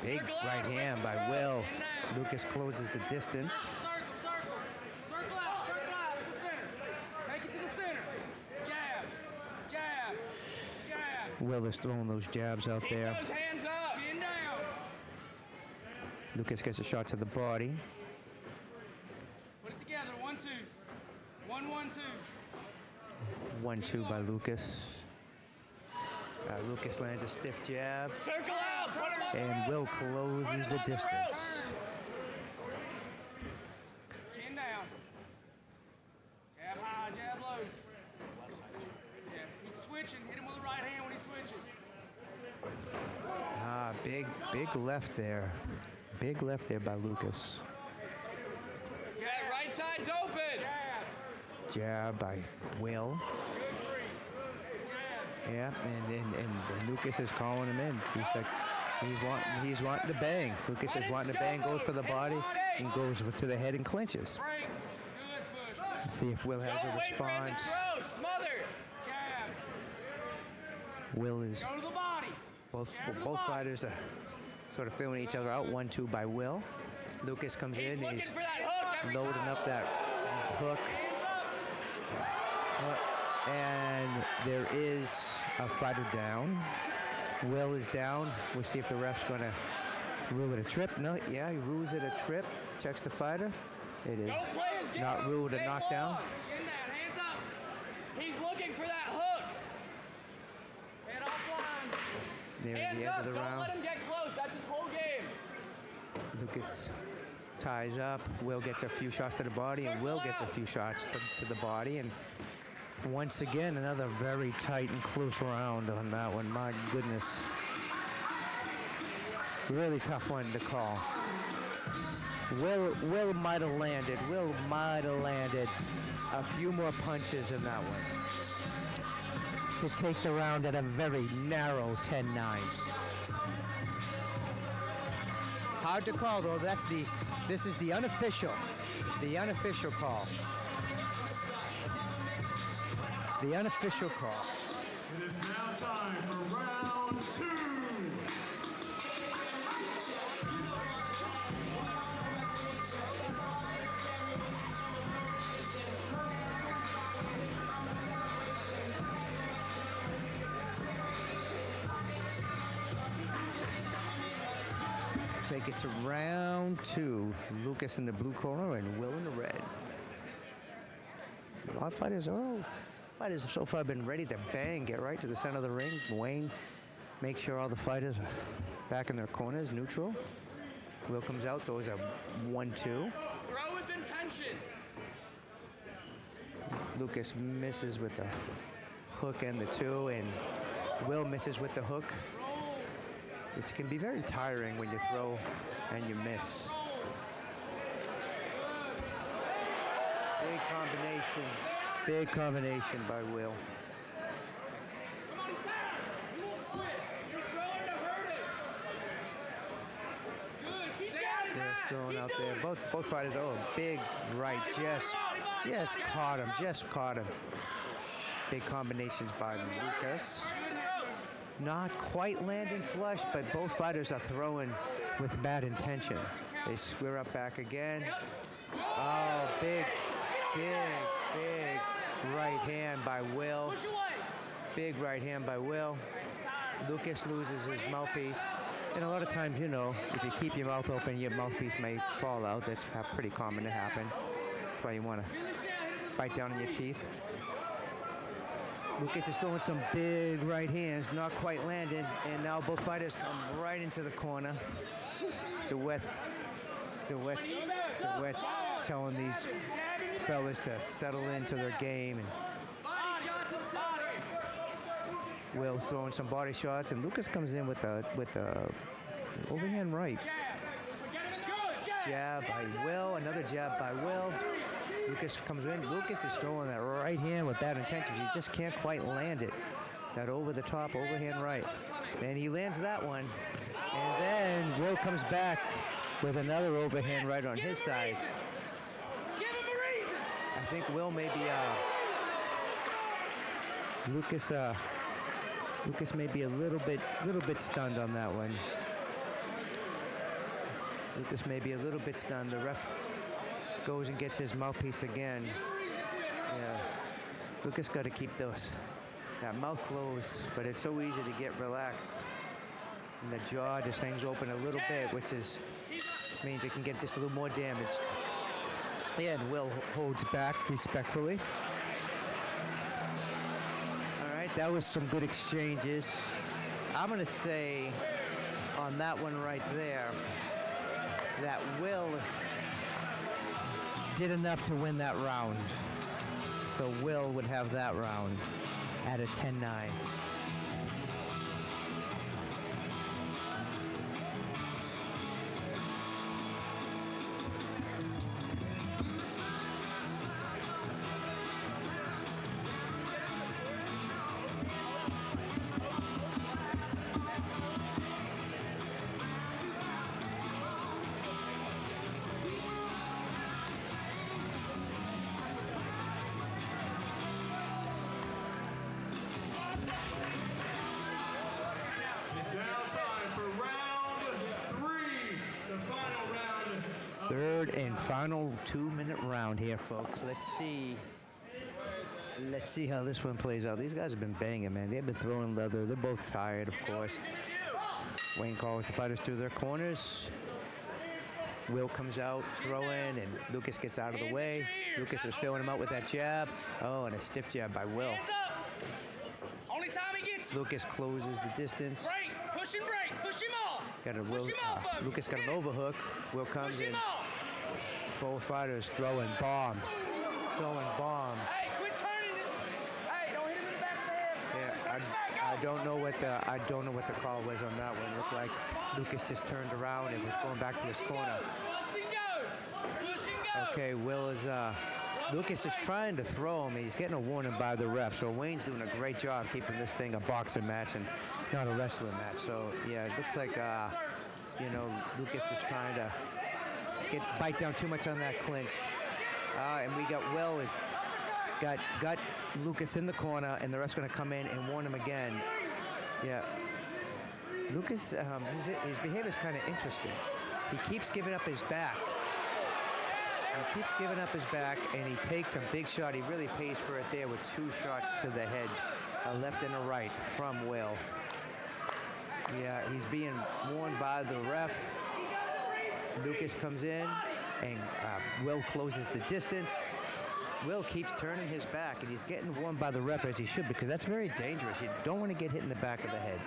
Big right hand by Will. Lucas closes the distance. Circle out to the center. Take it to the center. Jab. Will is throwing those jabs out there. Keep those hands up. Chin down. Lucas gets a shot to the body. Put it together, 1-2. 1-1-2. 1-2 by Lucas. Lucas lands a stiff jab. Circle out. Put him on the And Will closes the distance. Chin down. Jab high, jab low. Yeah, he's switching. Hit him with the right hand when he switches. Big left there. Big left there by Lucas. Yeah, right side's open. Jab by Will. Yeah, and Lucas is calling him in. He's like, he's wanting to bang. Lucas is wanting to bang, goes for the body, and goes to the head and clinches. See if Will has a response. Smother. Jab. Will is Go to the body. both fighters are sort of feeling each other out. 1-2 by Will. Lucas comes in. Looking He's for that hook every loading time. up that hook. And there is a fighter down. Will is down. We'll see if the ref's going to rule it a trip. No, yeah, he rules it a trip. Checks the fighter. It is not ruled a knockdown. Chin down, hands up. He's looking for that hook. Head offline. Near Hands the end up. of the Don't round. let him get close. That's his whole game. Lucas ties up. Will gets a few shots to the body, and Will gets a few shots to the body. And once again, another very tight and close round on that one. My goodness. Really tough one to call. Will might have landed. Will might have landed a few more punches in that one to take the round at a very narrow 10-9. Hard to call though. This is the unofficial call. The unofficial call. It is now time for round 2. Take it to round 2. Lucas in the blue corner and Will in the red. Our fighters have so far been ready to bang, get right to the center of the ring. Wayne, make sure all the fighters are back in their corners, neutral. Will comes out, throws a 1-2. Throw with intention. Lucas misses with the hook and the 2, and Will misses with the hook, which can be very tiring when you throw and you miss. Big combination by Will. Come on, he's down. You won't quit. You're throwing to hurt it. Good. Keep down his They're ass. throwing Keep out doing there. it. Both fighters. Oh, big right. Just caught him. Just caught him. Big combinations by Lucas. Not quite landing flush, but both fighters are throwing with bad intention. They square up back again. Oh, big right hand by Will. Push away. Big right hand by Will. Lucas loses his mouthpiece. And a lot of times, you know, if you keep your mouth open, your mouthpiece may fall out. That's pretty common to happen. That's why you want to bite down on your teeth. Lucas is throwing some big right hands, not quite landing, and now both fighters come right into the corner. The wet telling these fellas to settle into their game, and Will throwing some body shots, and Lucas comes in with a overhand right. Jab by Will, another jab by Will. Lucas comes in. Lucas is throwing that right hand with bad intentions. He just can't quite land it. That over-the-top overhand right. And he lands that one. And then Will comes back with another overhand right on his side. Give him a reason. I think Will may be Lucas may be a little bit stunned on that one. Lucas may be a little bit stunned. The ref goes and gets his mouthpiece again. Yeah, Lucas got to keep that mouth closed, but it's so easy to get relaxed. And the jaw just hangs open a little bit, which means it can get just a little more damaged. Yeah, and Will holds back respectfully. All right, that was some good exchanges. I'm gonna say on that one right there that Will did enough to win that round. So Will would have that round at a 10-9. It's now time for round 3, the final round of Third and final 2-minute round here, folks. Let's see how this one plays out. These guys have been banging, man. They've been throwing leather. They're both tired, of course. Wayne calls the fighters to their corners. Will comes out throwing, and Lucas gets out of the way. Lucas is filling him out with that jab. Oh, and a stiff jab by Will. Hands up. Only time he gets you. Lucas closes the distance. Break. Push and break. Push him off. Lucas got an overhook. Will comes Push in. him off. Both fighters throwing bombs. Hey, quit turning it. Hey, don't hit him in the back of the head. Yeah, Turn it back. Go. I don't know what the call was on that one. It looked like Lucas just turned around and was going back to his corner. Okay, Lucas is trying to throw him. He's getting a warning by the ref. So Wayne's doing a great job keeping this thing a boxing match and not a wrestling match. So yeah, it looks like Lucas is trying to bite down too much on that clinch. And we got Will is got Lucas in the corner, and the ref's going to come in and warn him again. Yeah, Lucas, his behavior is kind of interesting. He keeps giving up his back. And he takes a big shot. He really pays for it there with 2 shots to the head, a left and a right from Will. Yeah, he's being warned by the ref. Lucas comes in, and Will closes the distance. Will keeps turning his back, and he's getting warned by the ref as he should, because that's very dangerous. You don't want to get hit in the back of the head.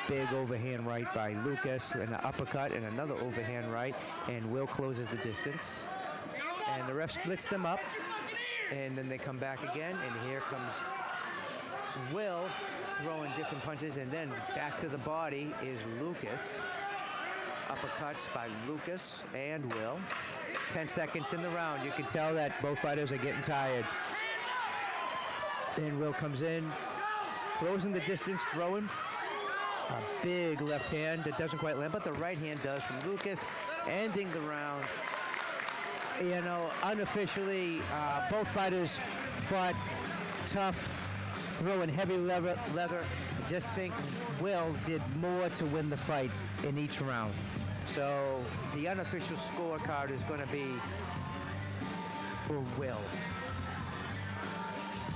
Big overhand right by Lucas, and an uppercut, and another overhand right, and Will closes the distance. And the ref splits them up, and then they come back again, and here comes Will throwing different punches, and then back to the body is Lucas. Uppercuts by Lucas and Will. 10 seconds in the round. You can tell that both fighters are getting tired. Then Will comes in, closing the distance, throwing a big left hand that doesn't quite land, but the right hand does from Lucas, ending the round. You know, unofficially, both fighters fought tough, throwing heavy leather. I just think Will did more to win the fight in each round. So the unofficial scorecard is going to be for Will.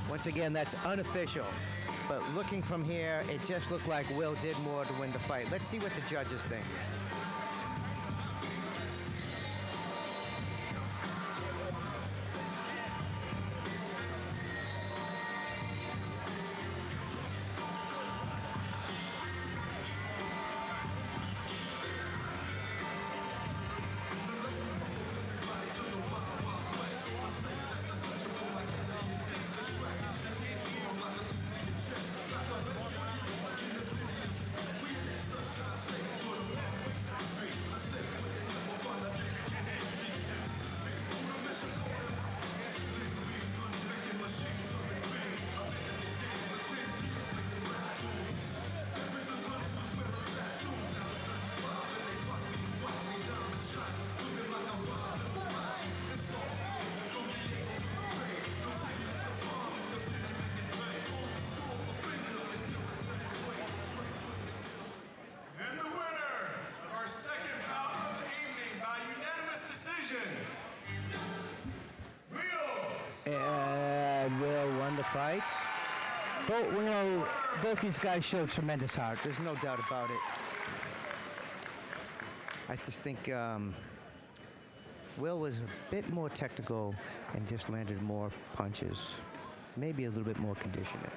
Once again, that's unofficial. But looking from here, it just looked like Will did more to win the fight. Let's see what the judges think. And Will won the fight. Both these guys showed tremendous heart. There's no doubt about it. I just think Will was a bit more technical and just landed more punches. Maybe a little bit more conditioning.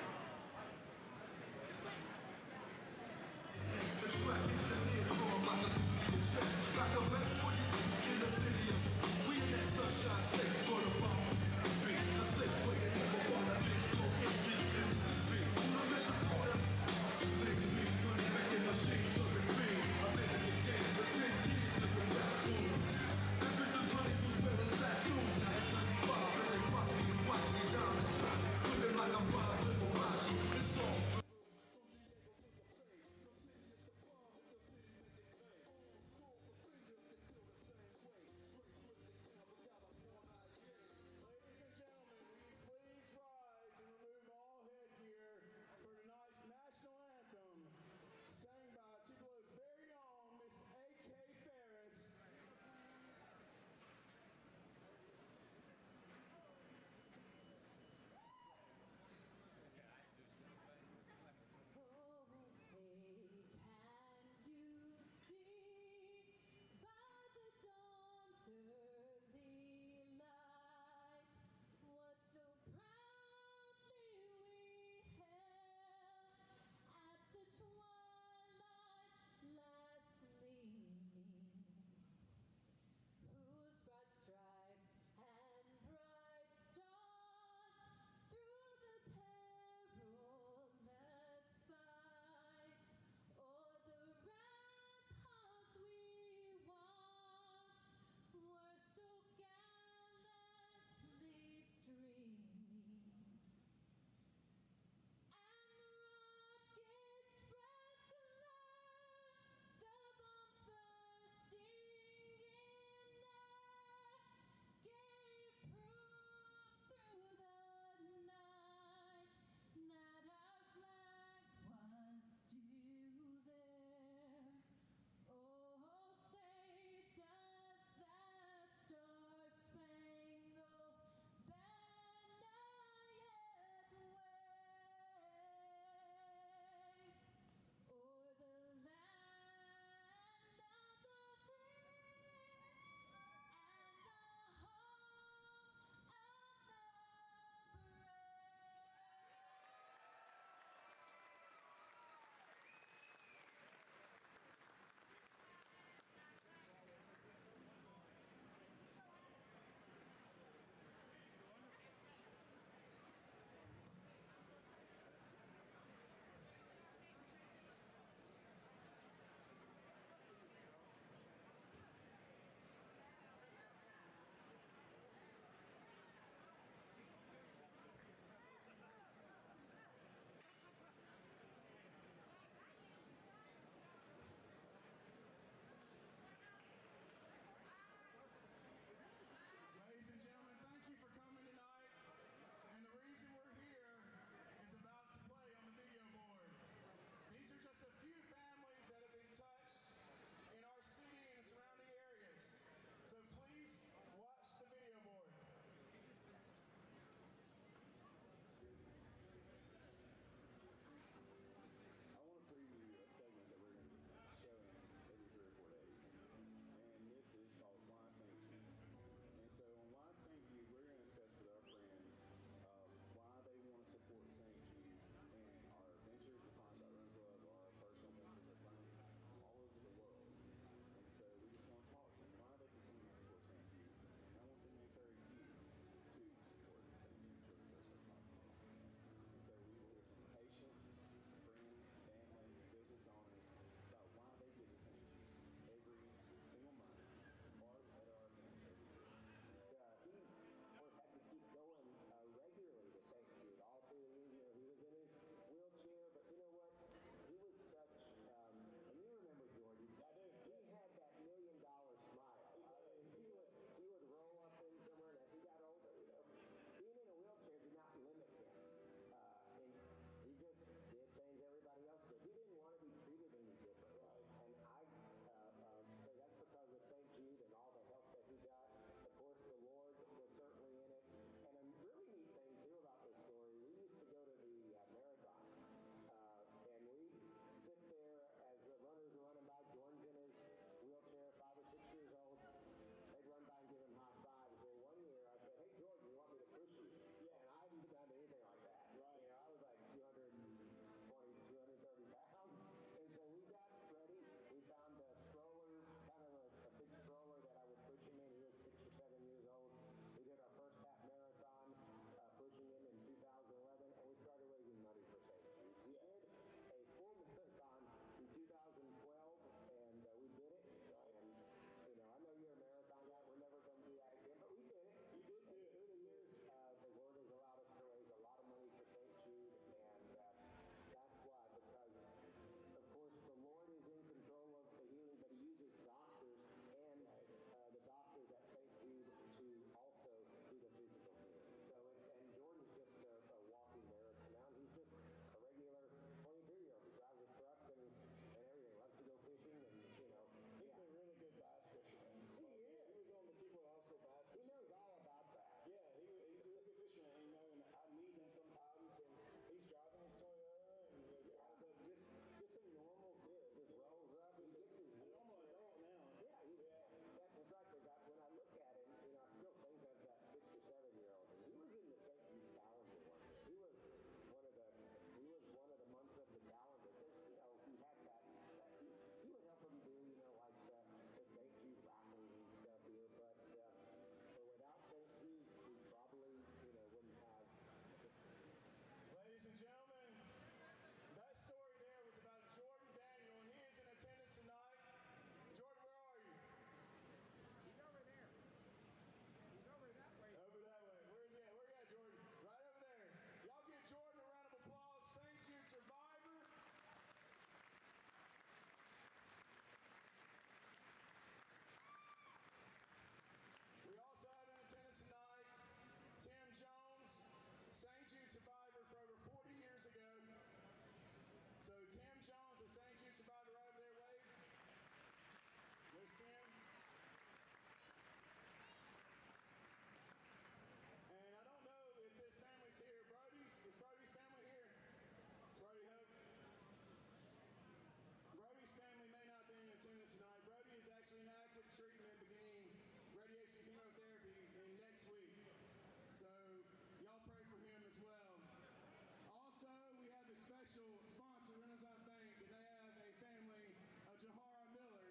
special sponsor, Renaissance Bank, and they have a family of Jahara Miller.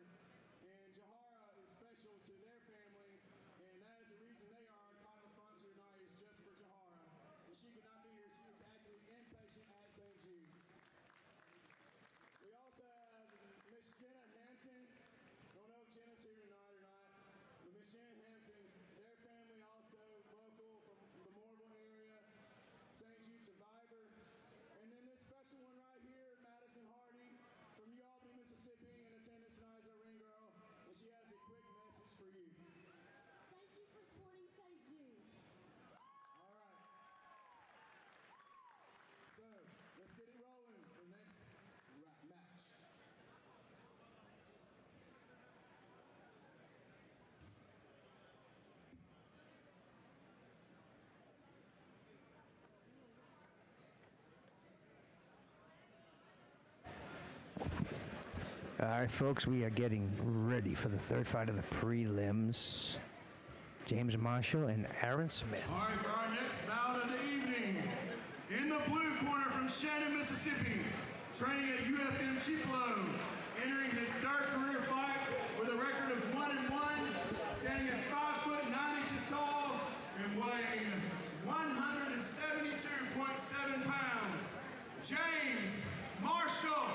And Jahara is special to their family, and that is the reason they are our title sponsor tonight, is just for Jahara. And she could not be here. She is actually inpatient at St. Jude. We also have Miss Jenna Hanson. Don't know if Jenna's here tonight or not. But Miss Jenna Hanson, their family also local from the Morville area, St. Jude survivor. And then this special one right here, Madison Hardy from UAlbany, Mississippi, in attendance tonight as our ring girl. And she has a quick message for you. Thank you for supporting St. Jude. All right. So let's get it rolling for the next match. All right, folks, we are getting ready for the third fight of the prelims. James Marshall and Aaron Smith. All right, for our next bout of the evening, in the blue corner from Shannon, Mississippi, training at UFM Tupelo, entering his third career fight with a record of 1-1, standing at 5 foot 9 inches tall and weighing 172.7 pounds, James Marshall.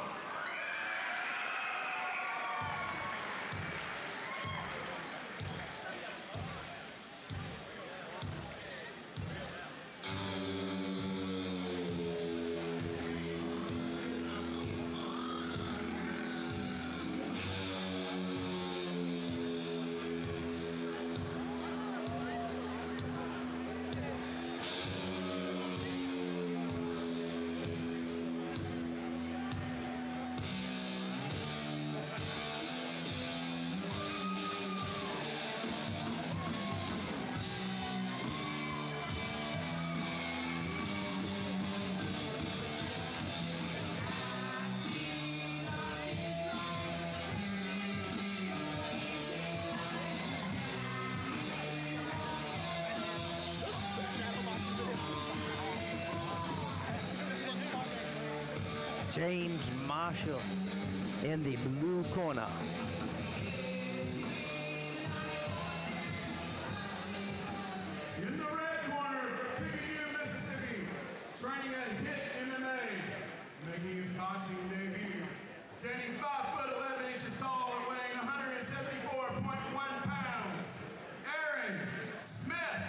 James Marshall in the blue corner. In the red corner from Picayune, Mississippi, training at HIT MMA, making his boxing debut, standing 5 foot 11 inches tall and weighing 174.1 pounds, Aaron Smith.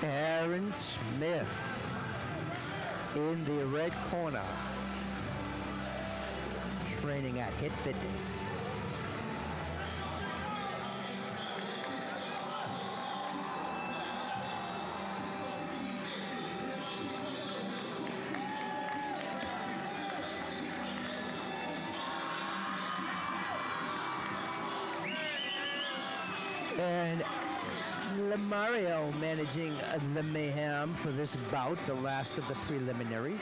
Aaron Smith in the red corner, training at HIT Fitness. And Mario managing the mayhem for this bout, the last of the preliminaries.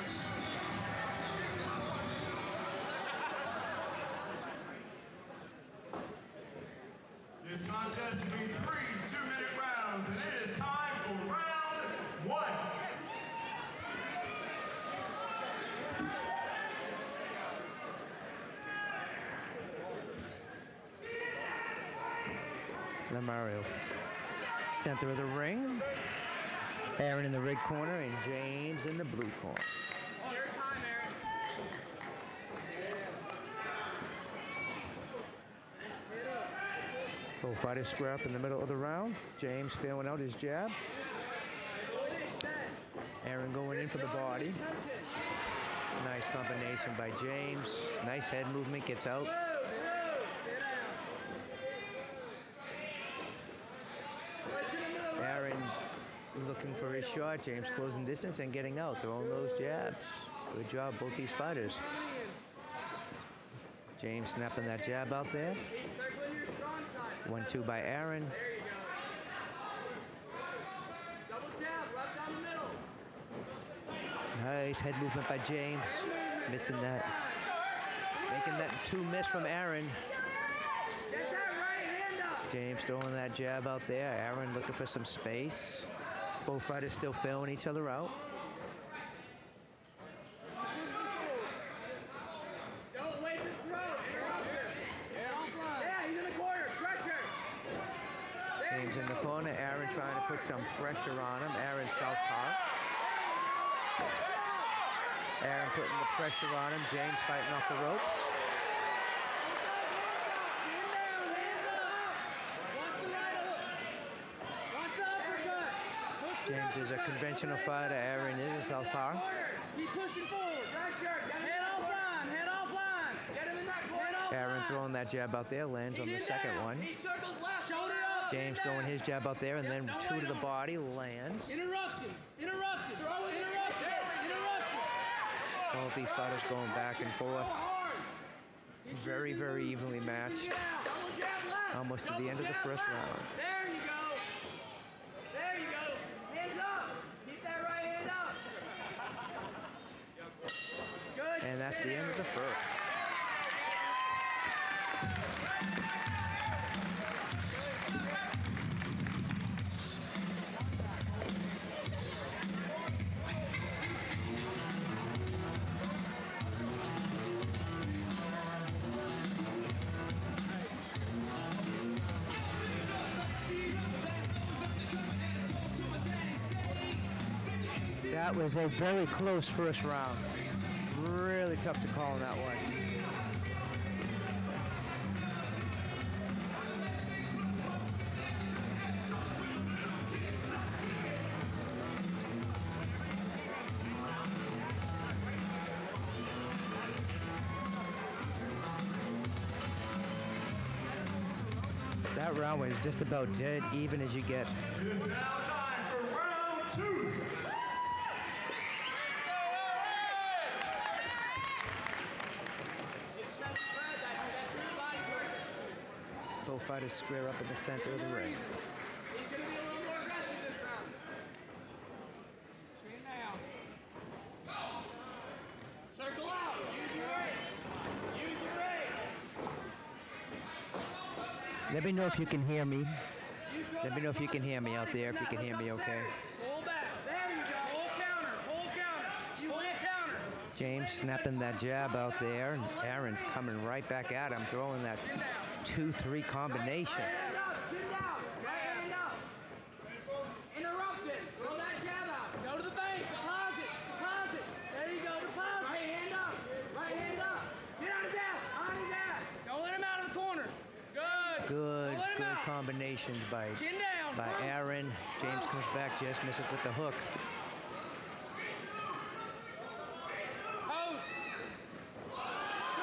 This contest will be 3 2-minute rounds, and it is time for round 1. Mario, center of the ring. Aaron in the red corner and James in the blue corner. Your time, Aaron. Both fighters square up in the middle of the round. James feeling out his jab. Aaron going in for the body. Nice combination by James. Nice head movement, gets out. Aaron looking for his shot. James closing distance and getting out, throwing those jabs. Good job, both these fighters. James snapping that jab out there. Keep circling your strong side. 1-2 by Aaron. There you go. Double jab, left down the middle. Nice head movement by James. Missing that. Making that 2 miss from Aaron. Get that right hand up. James throwing that jab out there. Aaron looking for some space. Both fighters still filling each other out. Don't wait to throw. Interrupt him. Yeah, he's in the corner. Pressure. James in the corner. Aaron trying to put some pressure on him. Aaron southpaw. Aaron putting the pressure on him. James fighting off the ropes. James is a conventional fighter. Aaron is a southpaw. Keep pushing forward. Pressure. Head offline. Head offline. Get him in that corner. Aaron throwing that jab out there. Lands on the second one. He circles left. Shoulder up. James throwing his jab out there and then 2 to the body. Lands. Interrupt him. Interrupt him. Interrupt him. Interrupt him. Both these fighters going back and forth. Very, very evenly matched. Almost to the end of the first round. There you go. There you go. Hands up. Keep that right hand up. Good. And that's the end of the first. That was a very close first round. Really tough to call in that one. That round was just about dead even as you get. It is now time for round 2. Both fighters square up in the center of the ring. He's going to be a little more aggressive this round. Chin down. Circle out. Use your ring. Use your ring. Let me know if you can hear me. Let me know if you can hear me out there, if you can hear me okay. Pull back. There you go. Hold counter. Hold counter. You hold counter. James snapping that jab out there, and Aaron's coming right back at him, throwing that 2-3 combination. Right hand up. Chin down. Right hand up. Interrupt it. Throw that jab out. Go to the bank. Deposits. Deposits. There you go. Deposits. Right hand up. Right hand up. Get on his ass. On his ass. Don't let him out of the corner. Good. Good, Don't let him good out. combinations by Chin down. Aaron. James comes back, just misses with the hook. Post.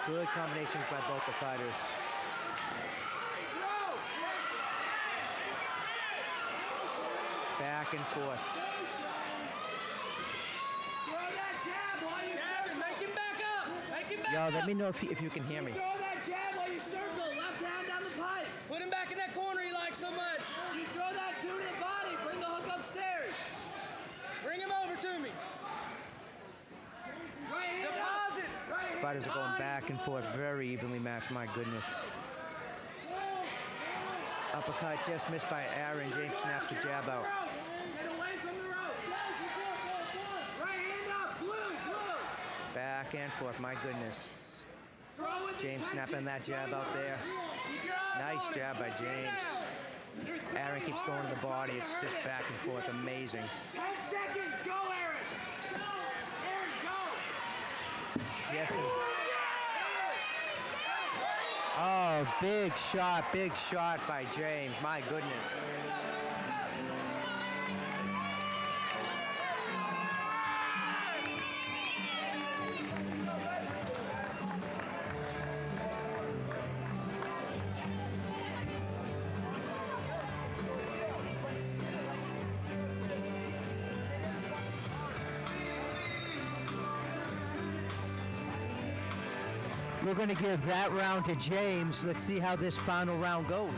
Good combinations by both the fighters. Throw. Back and forth. Throw that jab while you circle. Make him back up. Make him back Yo, up. let me know if you can hear me. Throw that jab while you circle. Left hand down the pipe. Put him back in that corner he likes so much. You throw that 2 to the body. Bring the hook upstairs. Bring him over to me. Right hand Deposits. Right hand Fighters are going back and forth, very evenly matched, my goodness. Uppercut just missed by Aaron. James snaps the jab out. Get away from the rope. Right hand up. Blue. Back and forth, my goodness. Throw with James intention. snapping that jab out there. Keep your eyes Nice on it. jab by James. Aaron keeps going to the body. It's just back and forth, amazing. 10 seconds. Go, Aaron. Aaron, go. Just oh, big shot by James. My goodness. we're going to give that round to James. Let's see how this final round goes.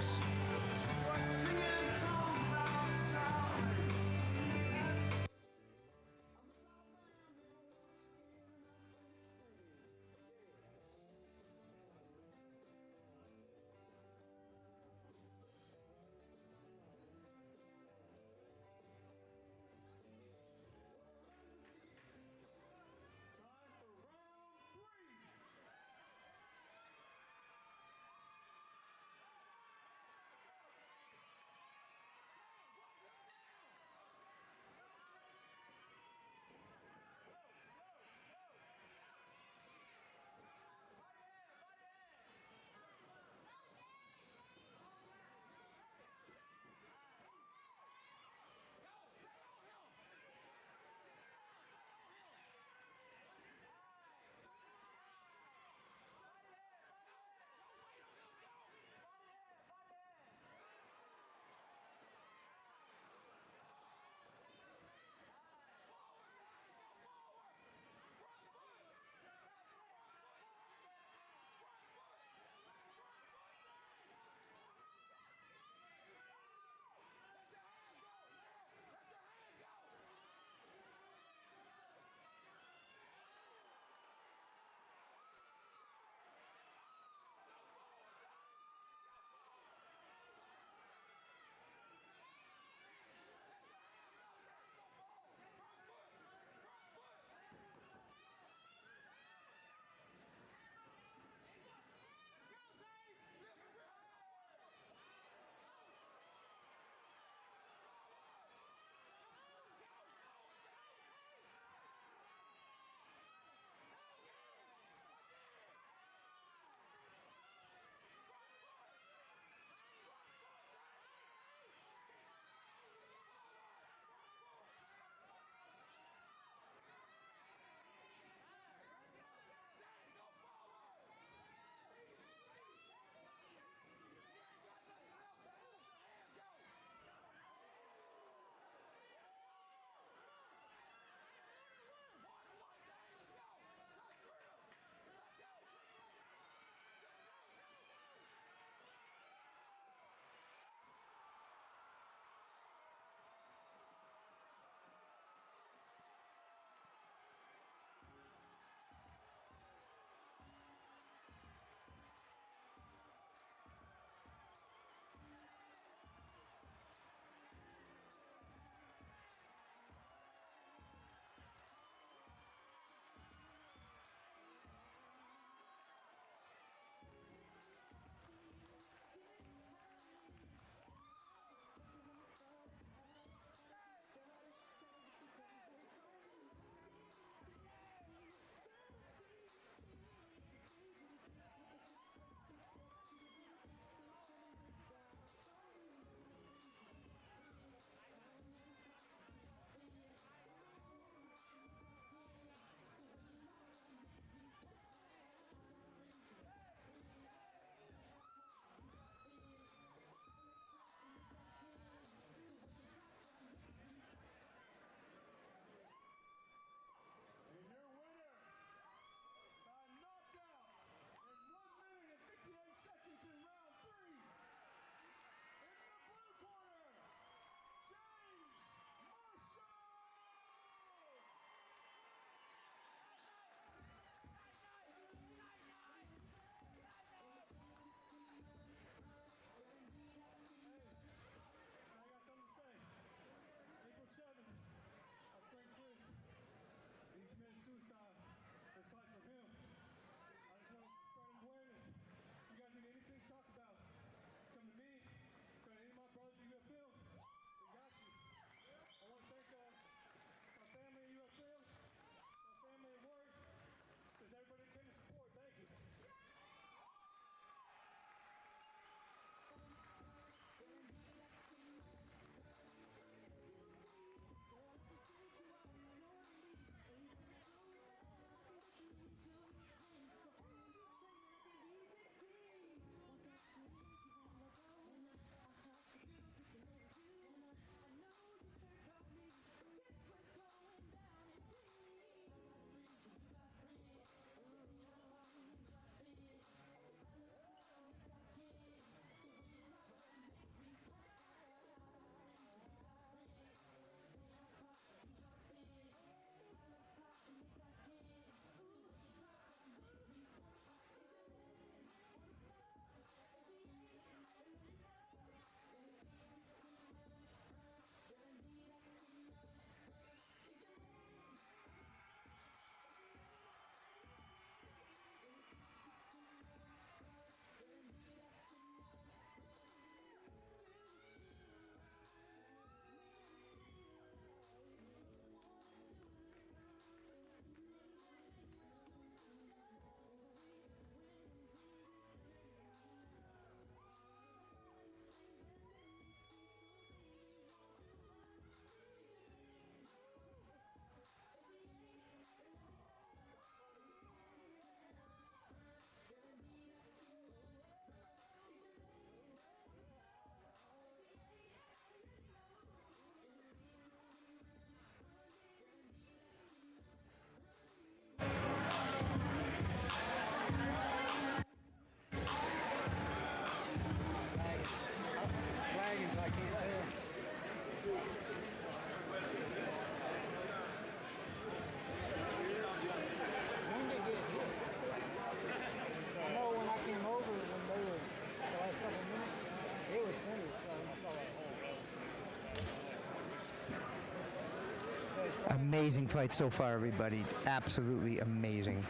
Amazing fight so far, everybody. Absolutely amazing.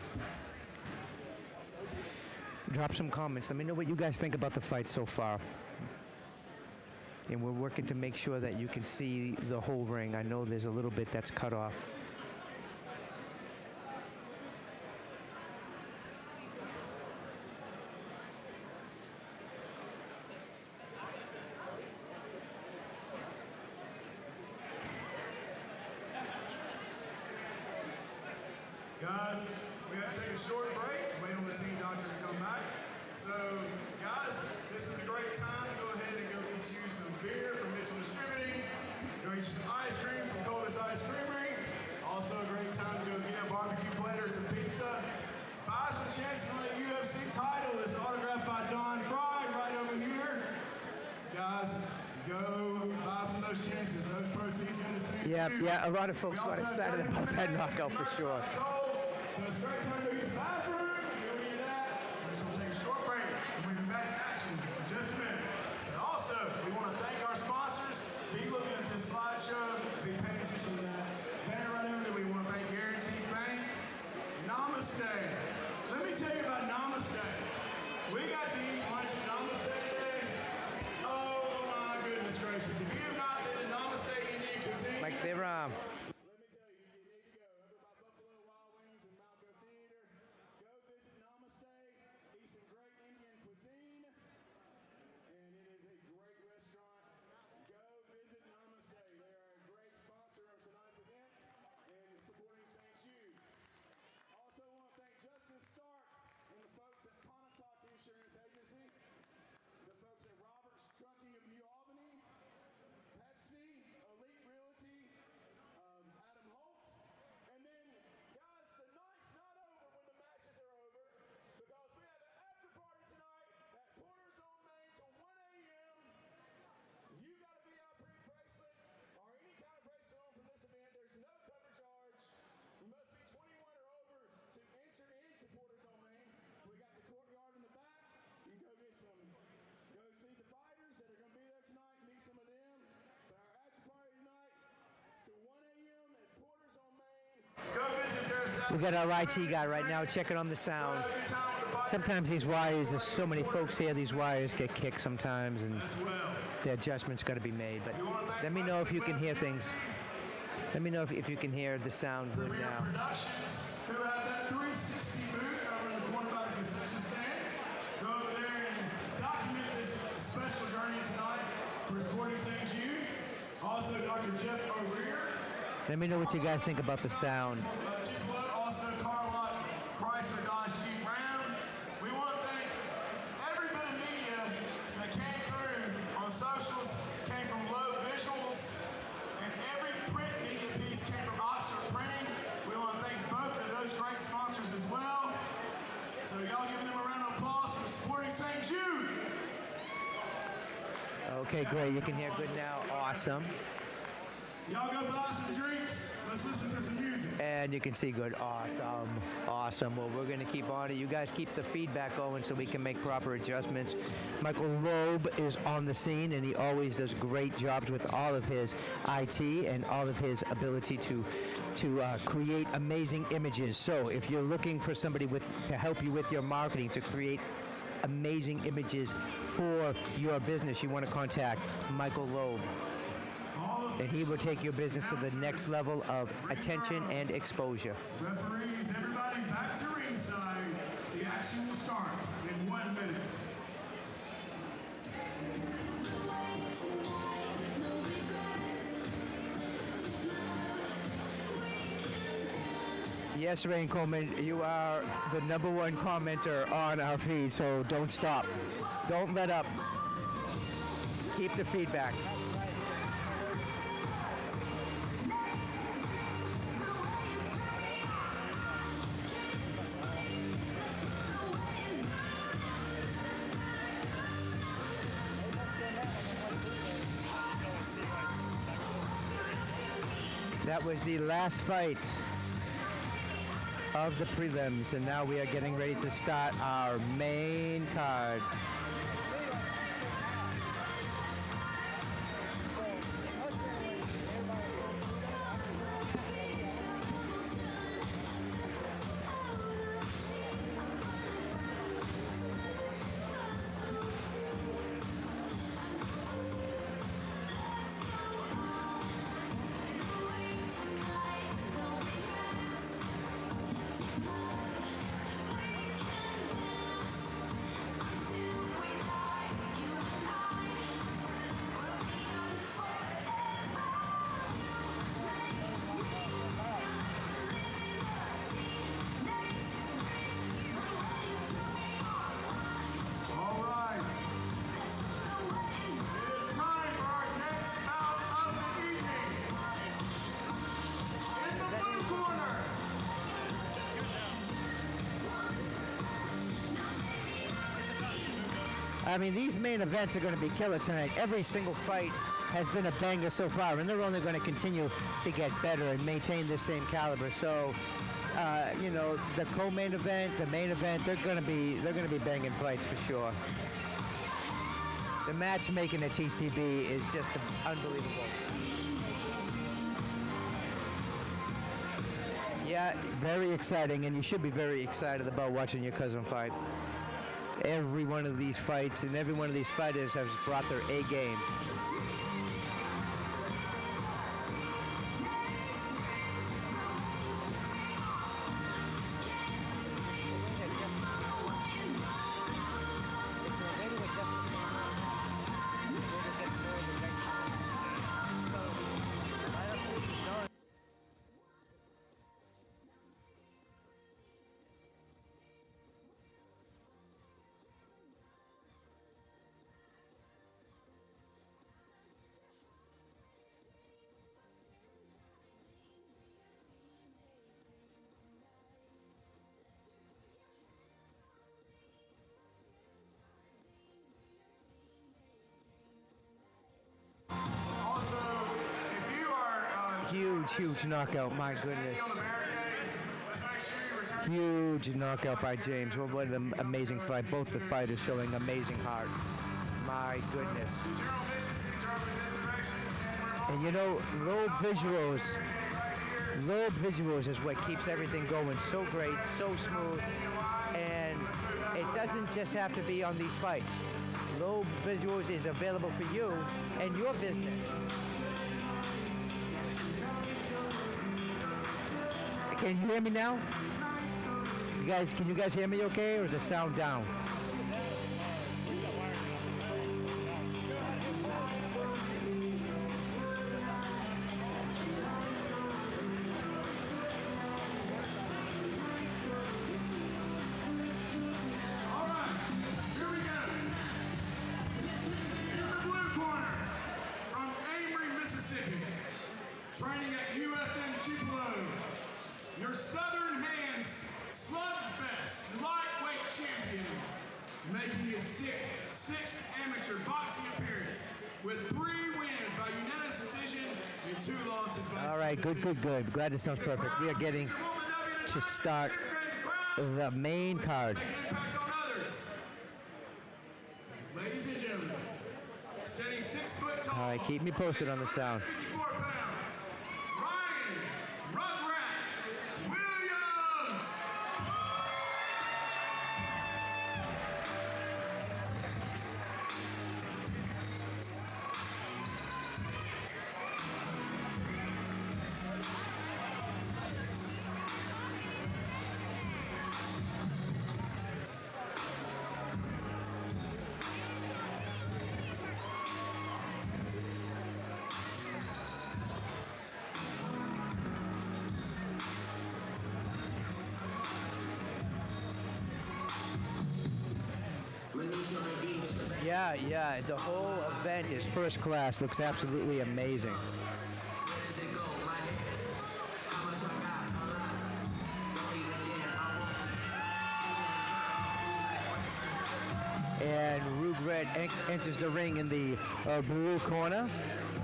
Drop some comments. Let me know what you guys think about the fight so far. And we're working to make sure that you can see the whole ring. I know there's a little bit that's cut off. Guys, we have to take a short break, wait on the team doctor to come back. So, guys, this is a great time to go ahead and go get you some beer from Mitchell Distributing, go get you some ice cream from Coldest Ice Creamery. Also a great time to go get a barbecue plate or some pizza. Buy some chances on the UFC title. It's autographed by Frye right over here. Guys, go buy some of those chances. Those proceeds going to see Yeah, a lot of folks got excited about that knockout for sure. So it's a great time to use the bathroom. Go do that. We're just going to take a short break and we'll be back to action in just a minute. And also, we want to thank our sponsors. Be looking at this slideshow. Be paying attention to that banner right over there. We want to thank Guaranteed Bank. Namaste. Let me tell you about Namaste. We got to eat lunch at Namaste today. Oh my goodness gracious. If you have not been to Namaste Indian cuisine, Like they're let me tell you, you need to go. Over by Buffalo Wild Wings and Malco Theater. Go visit Namaste, eat some great Indian cuisine, and it is a great restaurant. Go visit Namaste. They are a great sponsor of tonight's event and supporting St. Jude. Also want to thank Justice Stark and the folks at Pontotoc Insurance Agency, the folks at Roberts Trucking of New Albany, Pepsi, Elite Realty, Adam Holt, and then, guys, the night's not over when the matches are over, because we have an after party tonight at Porter's on Main till 1 a.m. You got a VIP bracelet or any kind of bracelet on from this event. There's no cover charge. You must be 21 or over to enter into Porter's on Main. We got the courtyard in the back. You can go see the fighters that are going to be there tonight, meet some of them. But our after party tonight till 1 a.m. at Porter's on Main. Go visit their staff. We got our IT guy right now checking on the sound. Sometimes these wires, there's so many folks here, these wires get kicked sometimes and the adjustments got to be made. But let me know if you can hear things. Let me know if you can hear the sound good now. Productions, who have that 360 booth over in the corner by the concession stand. Go over there and document this special journey tonight for supporting St. Jude. Also, Dr. Jeff O'Rear. Let me know what you guys think about the sound. Tupelo, also Carlott, Chrysler, Dodge, Jeep, Ram. We want to thank every bit of media that came through on socials, came from Low Visuals, and every print media piece came from Oxford Printing. We want to thank both of those great sponsors as well. So y'all giving them a round of applause for supporting St. Jude. Okay, great. You can hear good now. Awesome. Y'all go buy some drinks. Let's listen to some music. And you can see good. Awesome. Awesome. Well, we're going to keep on it. You guys keep the feedback going so we can make proper adjustments. Michael Loeb is on the scene, and he always does great jobs with all of his IT and all of his ability to create amazing images. So if you're looking for somebody to help you with your marketing, to create amazing images for your business, you want to contact Michael Loeb. And he will take your business to the next level of attention and exposure. Referees, everybody back to ringside. The action will start in 1 minute. Yes, Rain Coleman, you are the #1 commenter on our feed, so don't stop. Don't let up. Keep the feedback. That was the last fight of the prelims, and now we are getting ready to start our main card. I mean, these main events are going to be killer tonight. Every single fight has been a banger so far, and they're only going to continue to get better and maintain this same caliber. So, you know, the co-main event, the main event, they're going to be banging fights for sure. The matchmaking at TCB is just unbelievable. Yeah, very exciting, and you should be very excited about watching your cousin fight. Every one of these fights and every one of these fighters has brought their A game. Huge knockout, my goodness. Huge knockout by James. What an amazing fight. Both the fighters showing amazing heart. My goodness. And you know, low visuals is what keeps everything going so great, so smooth, and it doesn't just have to be on these fights. Low visuals is available for you and your business. Can you hear me now? Can you guys hear me okay, or is the sound down? Training at UFC Tupelo, your Southern Hands Slugfest lightweight champion, making his sixth amateur boxing appearance with 3 wins by unanimous decision and 2 losses by All right, good. Glad it sounds perfect. We are getting to start the main card. Impact on others. Ladies and gentlemen, standing 6 foot tall. All right, keep me posted on the sound. 54 pounds, Ryan Rugrat Williams. Yeah, the whole event is first class. Looks absolutely amazing. And Rugrat enters the ring in the blue corner,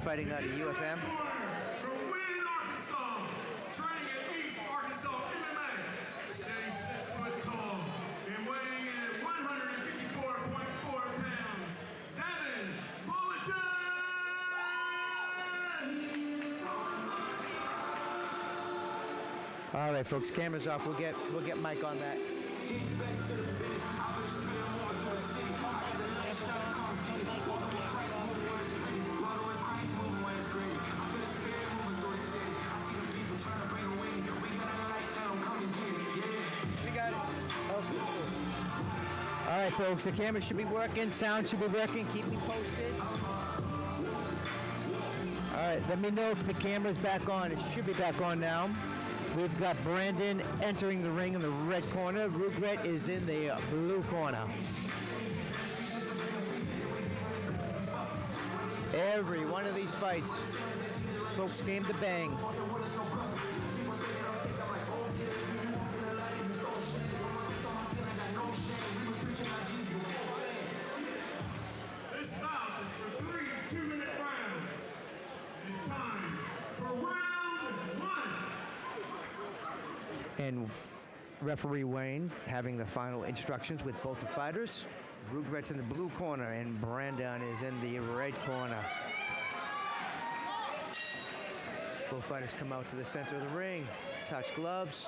fighting out of UFM. All right, folks, cameras off. We'll get Mike on that. We got it. Okay. All right, folks, the camera should be working. Sound should be working. Keep me posted. All right, let me know if the camera's back on. It should be back on now. We've got Brandon entering the ring in the red corner. Rugrat is in the blue corner. Every one of these fights, folks, came to bang. And referee Wayne having the final instructions with both the fighters. Rugret's in the blue corner and Brandon is in the red corner. Both fighters come out to the center of the ring, touch gloves.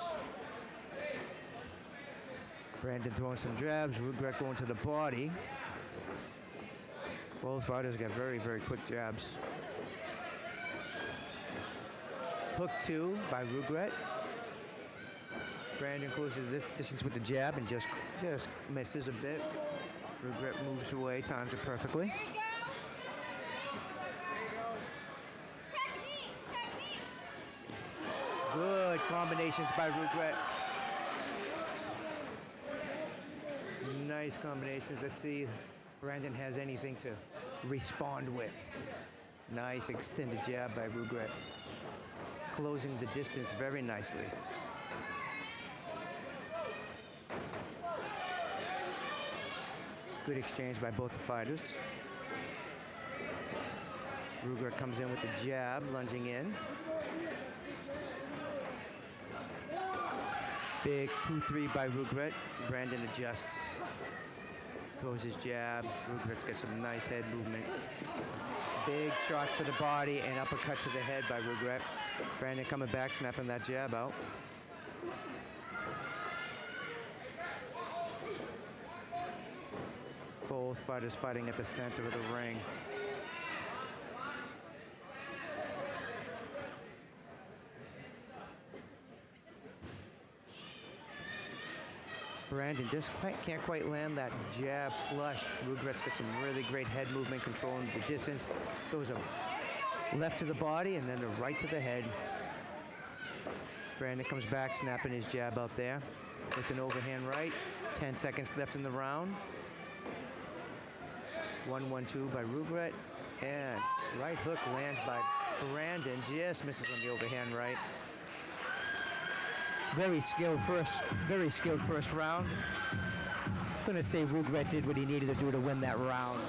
Brandon throwing some jabs, Rugret going to the body. Both fighters got very, very quick jabs. Hook 2 by Rugret. Brandon closes this distance with the jab and just misses a bit. Rugret moves away, times it perfectly. Good combinations by Rugret. Nice combinations. Let's see if Brandon has anything to respond with. Nice extended jab by Rugret. Closing the distance very nicely. Good exchange by both the fighters. Rugret comes in with the jab, lunging in. Big 2-3 by Rugret. Brandon adjusts. Throws his jab. Rugret's got some nice head movement. Big shots to the body and uppercut to the head by Rugret. Brandon coming back, snapping that jab out. Both fighters fighting at the center of the ring. Brandon just can't quite land that jab flush. Rugret's got some really great head movement, controlling the distance. Goes a left to the body and then a right to the head. Brandon comes back, snapping his jab out there with an overhand right. 10 seconds left in the round. 1-1-2 by Rugret. And right hook lands by Brandon. Just misses on the overhand right. Very skilled first round. I'm gonna say Rugret did what he needed to do to win that round.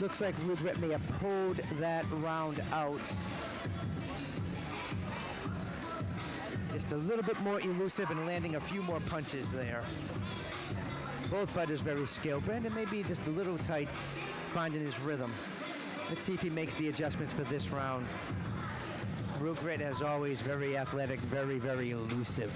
Looks like Rugret may have pulled that round out. Just a little bit more elusive and landing a few more punches there. Both fighters very skilled. Brandon may be just a little tight, finding his rhythm. Let's see if he makes the adjustments for this round. Rugret, as always, very athletic, very, very elusive.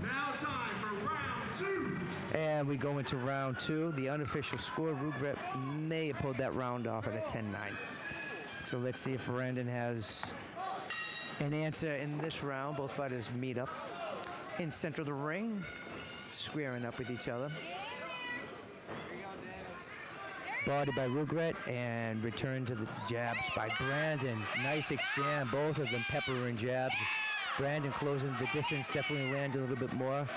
Now time for round 2. And we go into round 2. The unofficial score, Rugret may have pulled that round off at a 10-9. So let's see if Brandon has an answer in this round. Both fighters meet up in center of the ring, squaring up with each other. Body by Rugret and return to the jabs by Brandon. Nice exchange, both of them peppering jabs. Brandon closing the distance, definitely landed a little bit more.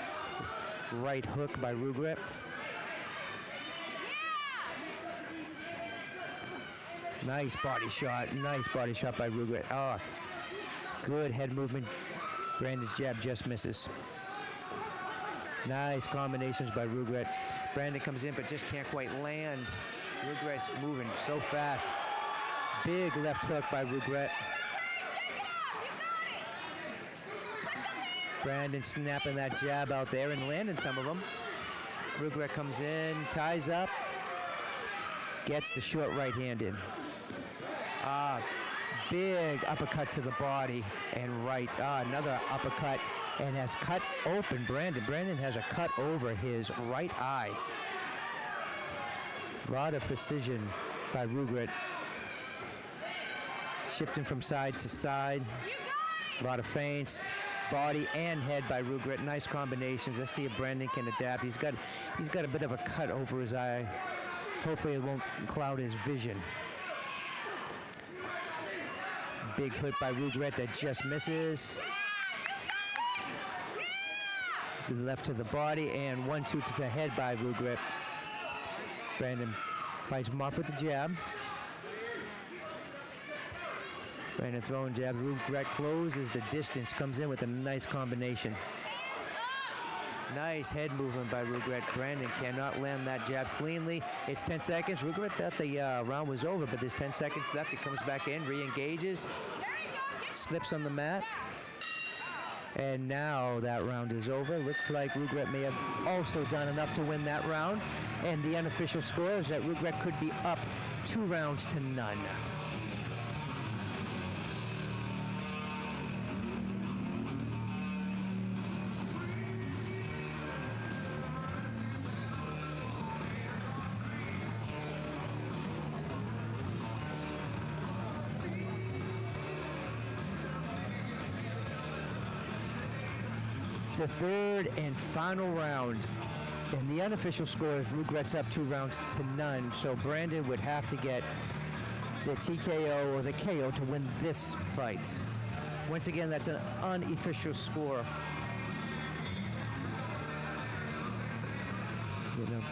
Right hook by Rugret. Nice body shot by Rugret. Oh, good head movement. Brandon's jab just misses. Nice combinations by Rugret. Brandon comes in but just can't quite land. Rugret's moving so fast. Big left hook by Rugret. Brandon snapping that jab out there and landing some of them. Rugret comes in, ties up, gets the short right hand in. Big uppercut to the body and right. Another uppercut and has cut open Brandon. Brandon has a cut over his right eye. A lot of precision by Rugret. Shifting from side to side. A lot of feints. Body and head by Rugret. Nice combinations. Let's see if Brandon can adapt. He's got a bit of a cut over his eye. Hopefully it won't cloud his vision. Big hook by Rugret that just misses. Left to the body and 1-2 to the head by Rugret. Brandon fights him off with the jab. Brandon throwing jab. Rugret closes the distance, comes in with a nice combination. Nice head movement by Rugret. Brandon cannot land that jab cleanly. It's 10 seconds. Rugret thought the round was over, but there's 10 seconds left. He comes back in, re-engages, slips on the mat. And now that round is over. Looks like Rugret may have also done enough to win that round. And the unofficial score is that Rugret could be up 2 rounds to none. The third and final round, and the unofficial score is Rugret's up 2 rounds to none, so Brandon would have to get the TKO or the KO to win this fight. Once again, that's an unofficial score. You know,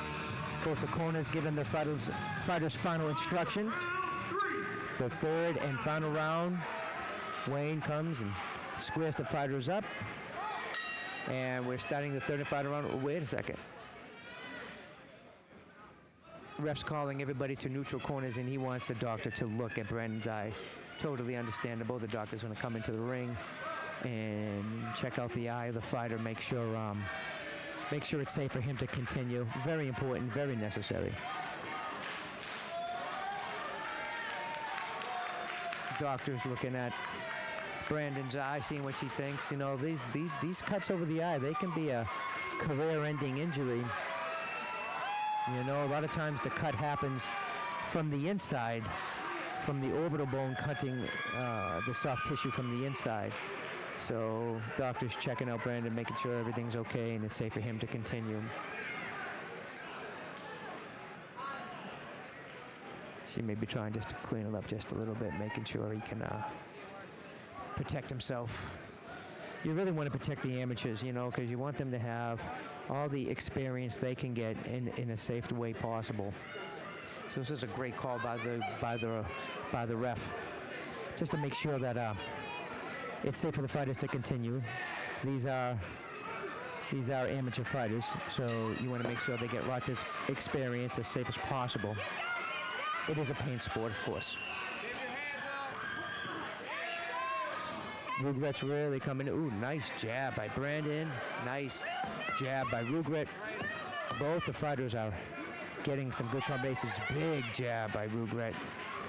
both the corners giving their fighters final instructions. The third and final round, Wayne comes and squares the fighters up. And we're starting the third and final round. Wait a second. Ref's calling everybody to neutral corners, and he wants the doctor to look at Brandon's eye. Totally understandable. The doctor's going to come into the ring and check out the eye of the fighter, make sure it's safe for him to continue. Very important, very necessary. Doctor's looking at Brandon's eye, seeing what she thinks. You know, these cuts over the eye, they can be a career-ending injury. You know, a lot of times the cut happens from the inside, from the orbital bone cutting the soft tissue from the inside. So doctor's checking out Brandon, making sure everything's okay and it's safe for him to continue. She may be trying just to clean it up just a little bit, making sure he can protect himself. You really want to protect the amateurs, you know, because you want them to have all the experience they can get in a safe way possible. So this is a great call by the ref, just to make sure that it's safe for the fighters to continue. These are amateur fighters, so you want to make sure they get lots of experience as safe as possible. It is a pain sport, of course. Rugret's really coming in. Ooh, nice jab by Brandon. Nice jab by Rugret. Both the fighters are getting some good combinations. Big jab by Rugret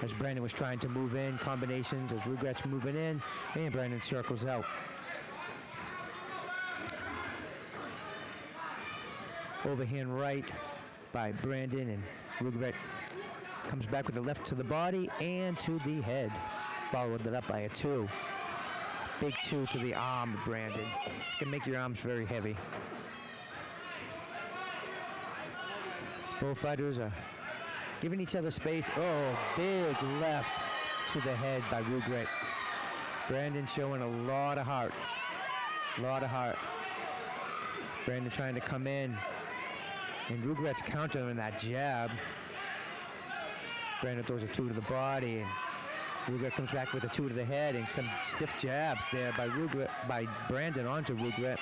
as Brandon was trying to move in. Combinations as Rugret's moving in, and Brandon circles out. Overhand right by Brandon, and Rugret comes back with the left to the body and to the head. Followed it up by a 2. Big 2 to the arm, Brandon. It's gonna make your arms very heavy. Both fighters are giving each other space. Oh, big left to the head by Rugret. Brandon showing a lot of heart. Brandon trying to come in, and Rugret's countering that jab. Brandon throws a 2 to the body, and Rugret comes back with a 2 to the head, and some stiff jabs there by Brandon onto Rugret.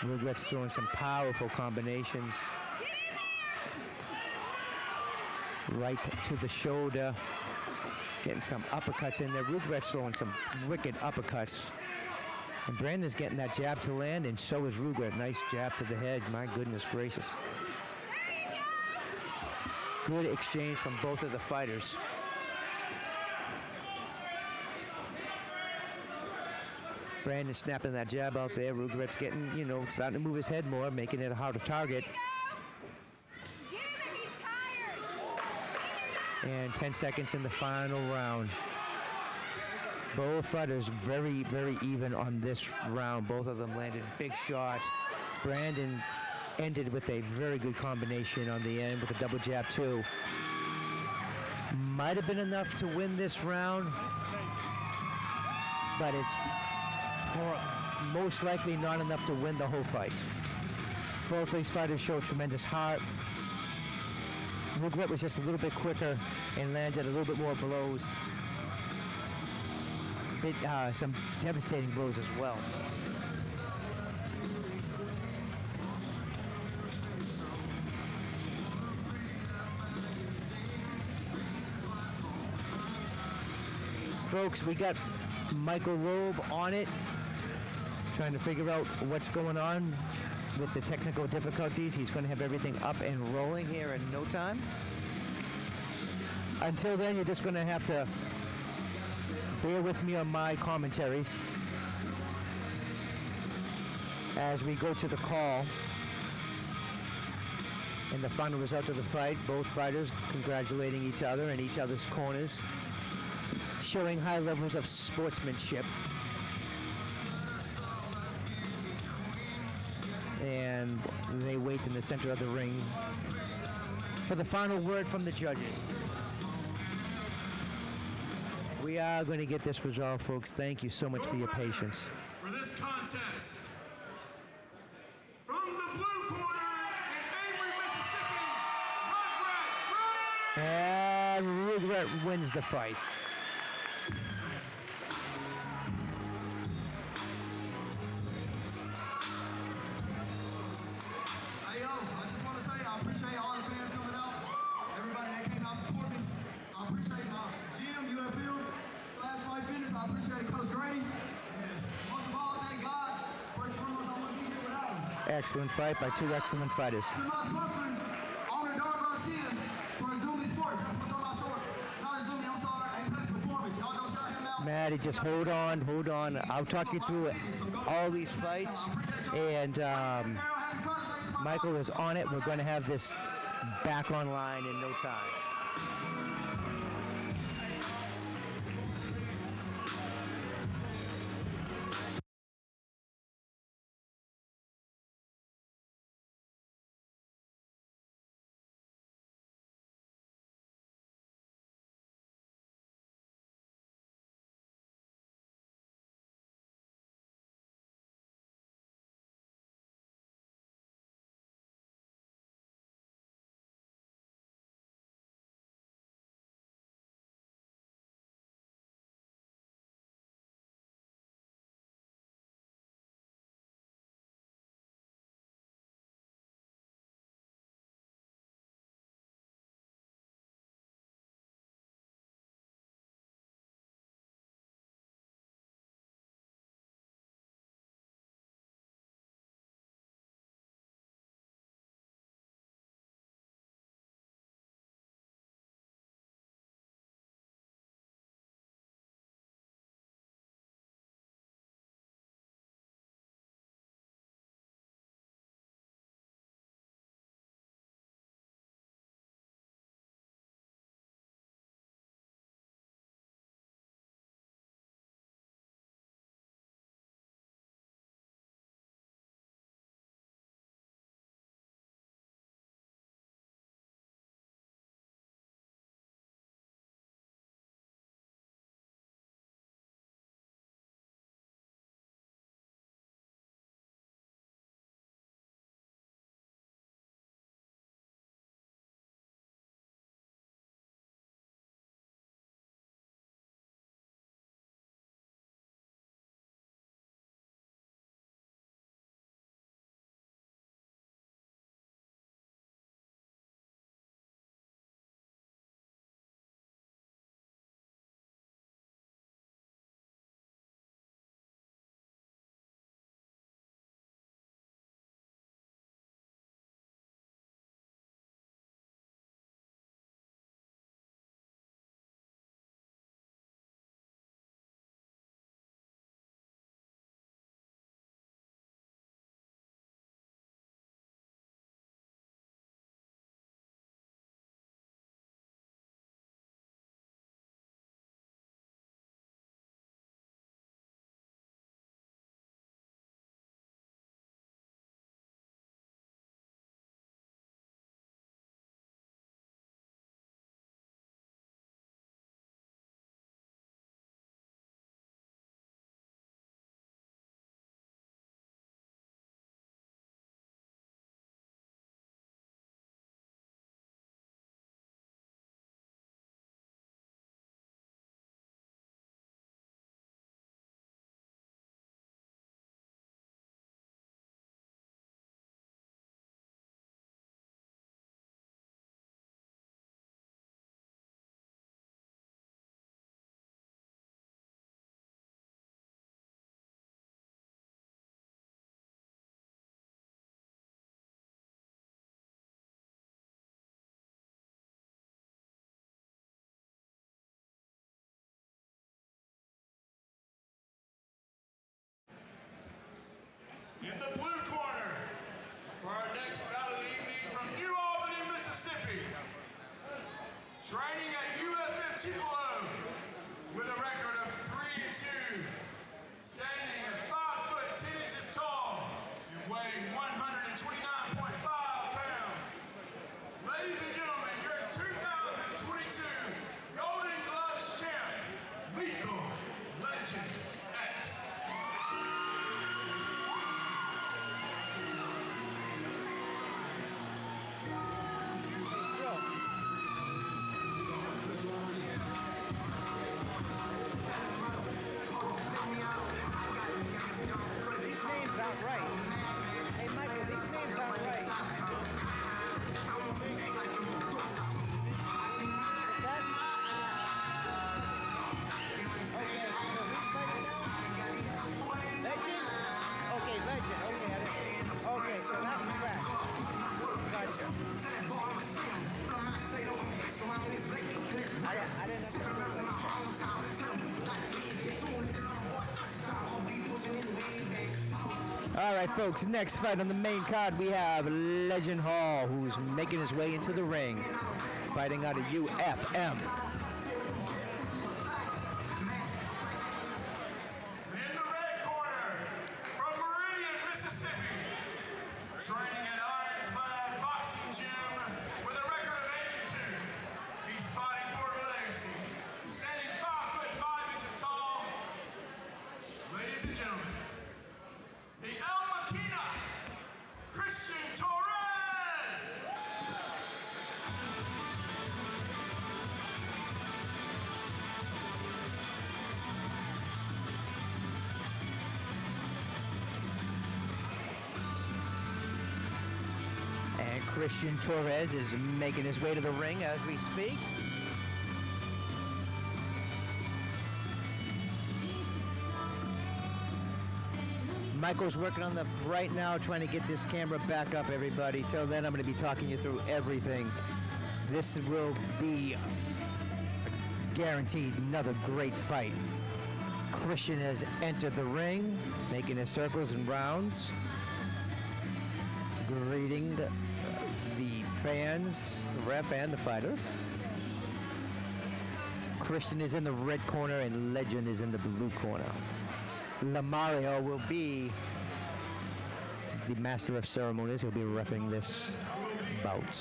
Rugret's throwing some powerful combinations. Right to the shoulder, getting some uppercuts in there. Rugret's throwing some wicked uppercuts. And Brandon's getting that jab to land, and so is Rugret. Nice jab to the head, my goodness gracious. Good exchange from both of the fighters. Brandon snapping that jab out there. Rugret's getting, you know, starting to move his head more, making it a harder target. And 10 seconds in the final round. Both fighters very, very even on this round. Both of them landed big shots. Brandon ended with a very good combination on the end with a double jab too. Might have been enough to win this round, but it's most likely not enough to win the whole fight. Both these fighters show tremendous heart. Rugret was just a little bit quicker and landed a little bit more blows. Some devastating blows as well. Folks, we got Michael Loeb on it, trying to figure out what's going on with the technical difficulties. He's going to have everything up and rolling here in no time. Until then, you're just going to have to bear with me on my commentaries as we go to the call and the final result of the fight. Both fighters congratulating each other in each other's corners, showing high levels of sportsmanship. And they wait in the center of the ring for the final word from the judges. We are going to get this resolved, folks. Thank you so much for your patience. For this contest, from the blue corner in Avery, Mississippi, Rugrat Jude! And Rugrat wins the fight. Hey, yo, I just want to say I appreciate all the fans coming out. Everybody that came out to support me. I appreciate Jim, UFL, Fight Fitness. I appreciate Coach Grady. And most of all, thank God. First and foremost, I wouldn't be here without him. Excellent fight by two excellent fighters. To my sponsor, Owner Dar Garcia, for Zoomy Sports. That's what's on my short. Not Zoomy, I'm sorry. Apex Performance. Y'all go shout him out. Maddie, just hold on. I'll talk you through all these fights. And Michael is on it. We're going to have this back online in no time. In the blue corner, for our next bout of the evening from New Albany, Mississippi, training at UFC Tupelo with a record of 3-2, standing at 5 foot 10 inches tall and weighing 129.5 pounds. Ladies and gentlemen, your 2022 Golden Gloves champ, Lethal Legend X. These names aren't right. Hey, Michael, these names aren't right. That? Okay, so who's fighting now? Legend? Okay, Legend. Okay, I didn't. Okay, so that's correct. Gotcha. I didn't understand. All right, folks, next fight on the main card, we have Legend Hall, who's making his way into the ring, fighting out of UFM. In the red corner, from Meridian, Mississippi, training at Ironclad Boxing Gym with a record of 8-2. He's fighting for legacy, standing 5 foot 5 inches tall. Ladies and gentlemen, the El Maquina, Christian Torres. And Christian Torres is making his way to the ring as we speak. Michael's working on the right now, trying to get this camera back up, everybody. Till then, I'm going to be talking you through everything. This will be guaranteed another great fight. Christian has entered the ring, making his circles and rounds, greeting the fans, the ref and the fighter. Christian is in the red corner and Legend is in the blue corner. Lamario will be the master of ceremonies. He'll be reffing this bout. 3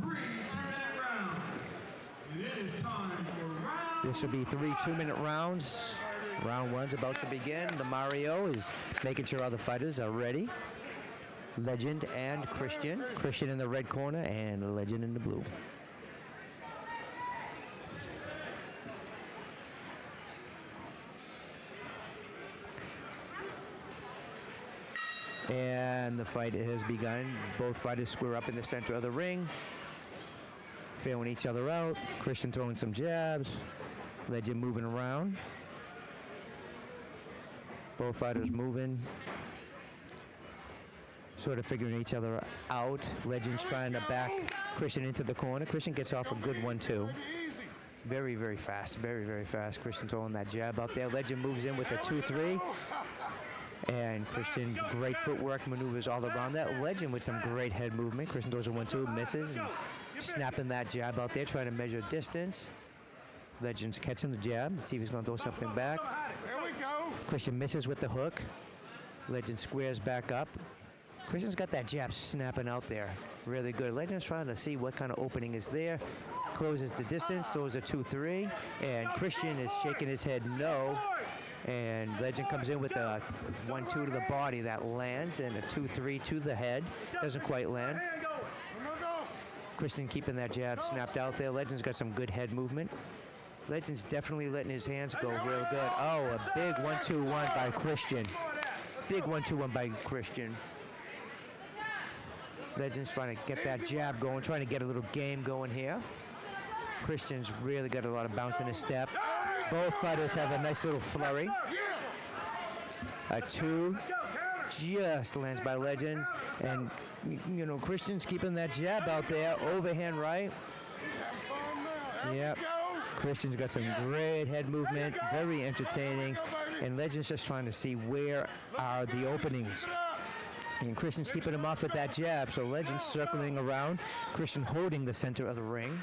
2-minute rounds. And it is time for round. This will be 3 2-minute rounds. Round one's about to begin. Lamario is making sure all the fighters are ready. Legend and Christian. Christian in the red corner and Legend in the blue. And the fight has begun. Both fighters square up in the center of the ring, feeling each other out. Christian throwing some jabs. Legend moving around. Both fighters moving, sort of figuring each other out. Legend's trying to back Christian into the corner. Christian gets off a good 1-2. Very, very fast. Very, very fast. Christian throwing that jab out there. Legend moves in with a 2-3. And Christian, great footwork, maneuvers all around that. Legend with some great head movement. Christian throws a 1-2, misses, and snapping that jab out there, trying to measure distance. Legend's catching the jab. Let's see if he's going to throw something back. There we go. Christian misses with the hook. Legend squares back up. Christian's got that jab snapping out there. Really good. Legend's trying to see what kind of opening is there. Closes the distance, throws a 2-3, and Christian is shaking his head no. And Legend comes in with a 1-2 to the body that lands, and a 2-3 to the head. Doesn't quite land. Christian keeping that jab snapped out there. Legend's got some good head movement. Legend's definitely letting his hands go real good. Oh, a big 1-2-1 by Christian. Big 1-2-1 by Christian. Legend's trying to get that jab going, trying to get a little game going here. Christian's really got a lot of bounce in his step. Both fighters have a nice little flurry. A 2 just lands by Legend. And, you know, Christian's keeping that jab out there. Overhand right. Yep. Christian's got some great head movement. Very entertaining. And Legend's just trying to see where are the openings. And Christian's keeping him off with that jab, so Legend's circling around. Christian holding the center of the ring.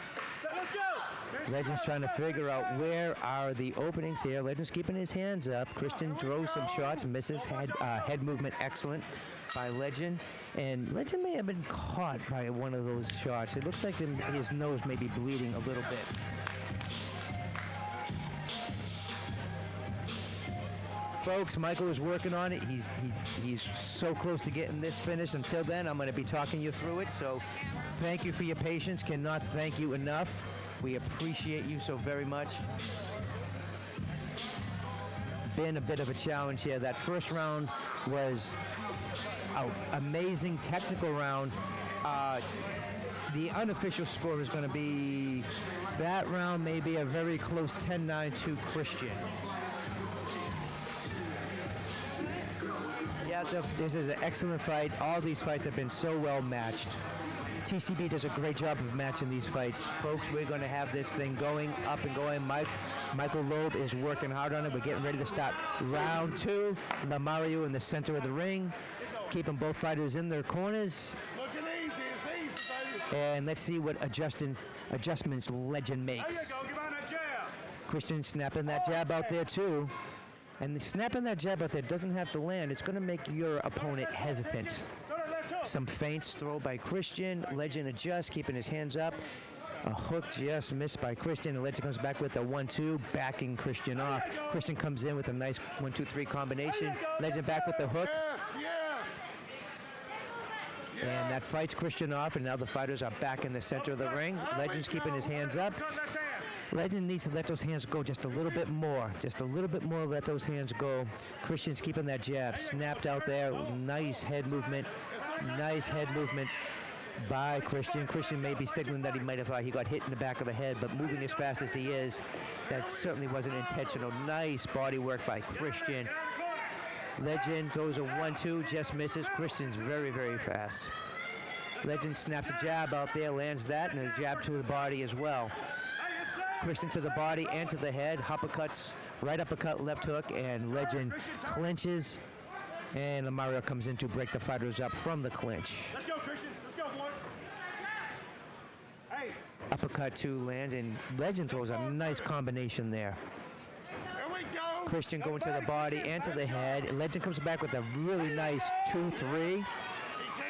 Legend's trying to figure out where are the openings here. Legend's keeping his hands up. Christian throws some shots, misses. Head movement excellent by Legend. And Legend may have been caught by one of those shots. It looks like his nose may be bleeding a little bit. Folks, Michael is working on it. He's so close to getting this finished. Until then, I'm going to be talking you through it. So thank you for your patience. Cannot thank you enough. We appreciate you so very much. Been a bit of a challenge here. That first round was an amazing technical round. The unofficial score is going to be, that round may be a very close 10-9 to Christian. Yeah, this is an excellent fight. All these fights have been so well matched. TCB does a great job of matching these fights. Folks, we're going to have this thing going, up and going. Michael Loeb is working hard on it. We're getting ready to start round 2. Mario in the center of the ring, keeping both fighters in their corners. Looking easy, it's easy, baby. And let's see what adjustments Legend makes. There you go, give out that jab. Christian snapping that jab out there too. And snapping that jab out there doesn't have to land. It's going to make your opponent hesitant. Some feints throw by Christian. Legend adjusts, keeping his hands up. A hook just missed by Christian. And Legend comes back with a 1-2, backing Christian off. Christian comes in with a nice 1-2-3 combination. Legend back with the hook. And that fights Christian off, and now the fighters are back in the center of the ring. Legend's keeping his hands up. Legend needs to let those hands go just a little bit more. Just a little bit more, let those hands go. Christian's keeping that jab. Snapped out there. Nice head movement. Nice head movement by Christian. Christian may be signaling that he might have thought he got hit in the back of the head, but moving as fast as he is, that certainly wasn't intentional. Nice body work by Christian. Legend throws a 1-2, just misses. Christian's very, very fast. Legend snaps a jab out there, lands that, and a jab to the body as well. Christian to the body and to the head, uppercuts, right uppercut, left hook, and Legend clinches, and Mario comes in to break the fighters up from the clinch. Let's go, Christian. Let's go, boy. Hey. Uppercut 2 lands, and Legend throws a nice combination there. There we go. Christian going to the body and to the head. Legend comes back with a really nice 2-3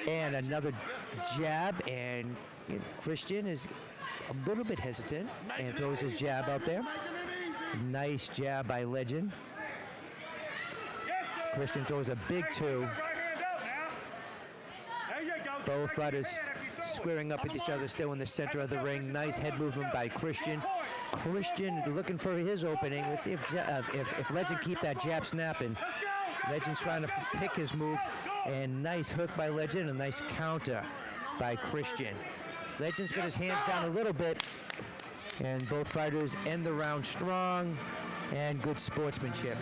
and another jab, and Christian is a little bit hesitant and throws his jab out there. Nice jab by Legend. Christian throws a big 2. Both fighters squaring up at each other, still in the center of the ring. Nice head movement by Christian. Christian looking for his opening. Let's see if Legend keep that jab snapping. Legend's trying to pick his move, and nice hook by Legend, a nice counter by Christian. Legend's got his hands down a little bit, and both fighters end the round strong and good sportsmanship.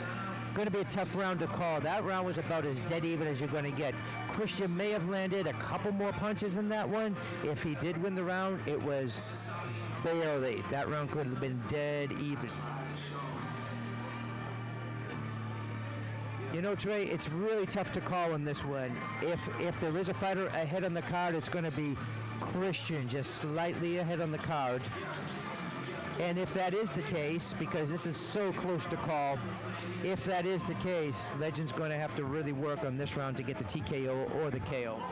Going to be a tough round to call. That round was about as dead even as you're going to get. Christian may have landed a couple more punches in that one. If he did win the round, it was barely. That round could have been dead even. You know, Trey, it's really tough to call in this one. If there is a fighter ahead on the card, it's going to be Christian, just slightly ahead on the card. And if that is the case, because this is so close to call, if that is the case, Legend's going to have to really work on this round to get the TKO or the KO.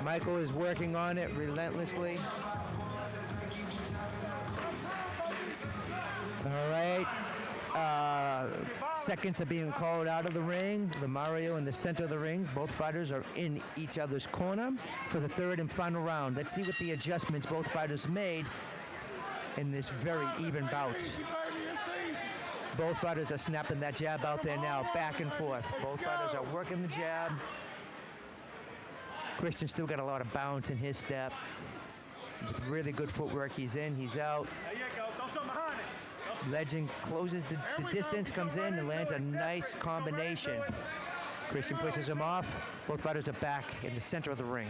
Michael is working on it relentlessly. All right. Seconds are being called out of the ring. The Mario in the center of the ring. Both fighters are in each other's corner for the third and final round. Let's see what the adjustments both fighters made in this very even bout. Both fighters are snapping that jab out there now, back and forth. Both fighters are working the jab. Christian's still got a lot of bounce in his step. With really good footwork, he's in, he's out. There you go. Throw something behind it. Legend closes the distance, comes in, and lands a nice combination. Christian pushes him off. Both fighters are back in the center of the ring.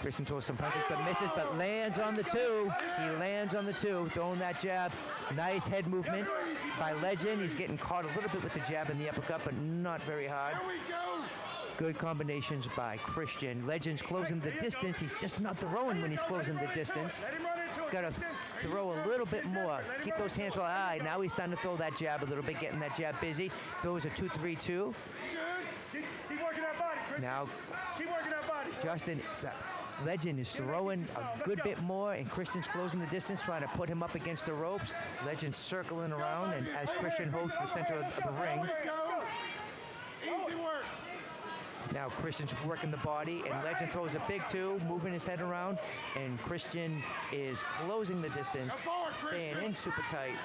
Christian throws some punches, but misses, but lands on the two. He lands on the two, throwing that jab. Nice head movement by Legend. He's getting caught a little bit with the jab and the uppercut, but not very hard. Good combinations by Christian. Legend's closing the distance. He's just not throwing when he's closing the distance. Got to throw a little bit more. Keep those hands high. Now he's starting to throw that jab a little bit, getting that jab busy. Throws a 2-3-2. Keep working that body, Chris. Now, Keep working that body. Justin, Legend is throwing a good bit more, and Christian's closing the distance, trying to put him up against the ropes. Legend circling around, and as Christian holds the center of the ring. Easy work. Now Christian's working the body, and Legend throws a big two, moving his head around, and Christian is closing the distance, staying in super tight.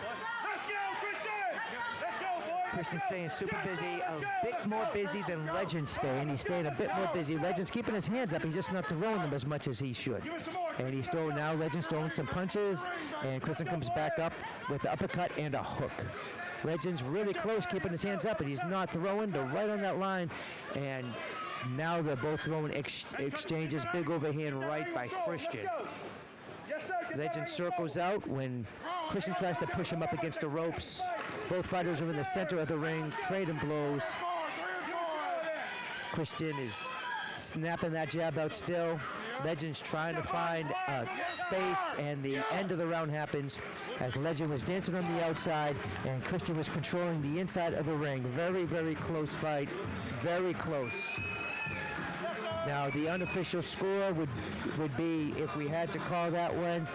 Let's go, Christian. Let's go, boy. Christian staying super busy, a bit more busy than Legend staying. He's staying a bit more busy. Legend's keeping his hands up. He's just not throwing them as much as he should. And he's throwing now. Legend's throwing some punches, and Christian comes back up with the uppercut and a hook. Legend's really close, keeping his hands up, and he's not throwing. They're right on that line, and now they're both throwing exchanges. Big overhand right by Christian. Legend circles out when Christian tries to push him up against the ropes. Both fighters are in the center of the ring, trading blows. Christian is snapping that jab out still. Legend's trying to find a space, and the end of the round happens as Legend was dancing on the outside and Christian was controlling the inside of the ring. Very, very close fight. Very close. Now, the unofficial score would be, if we had to call that one,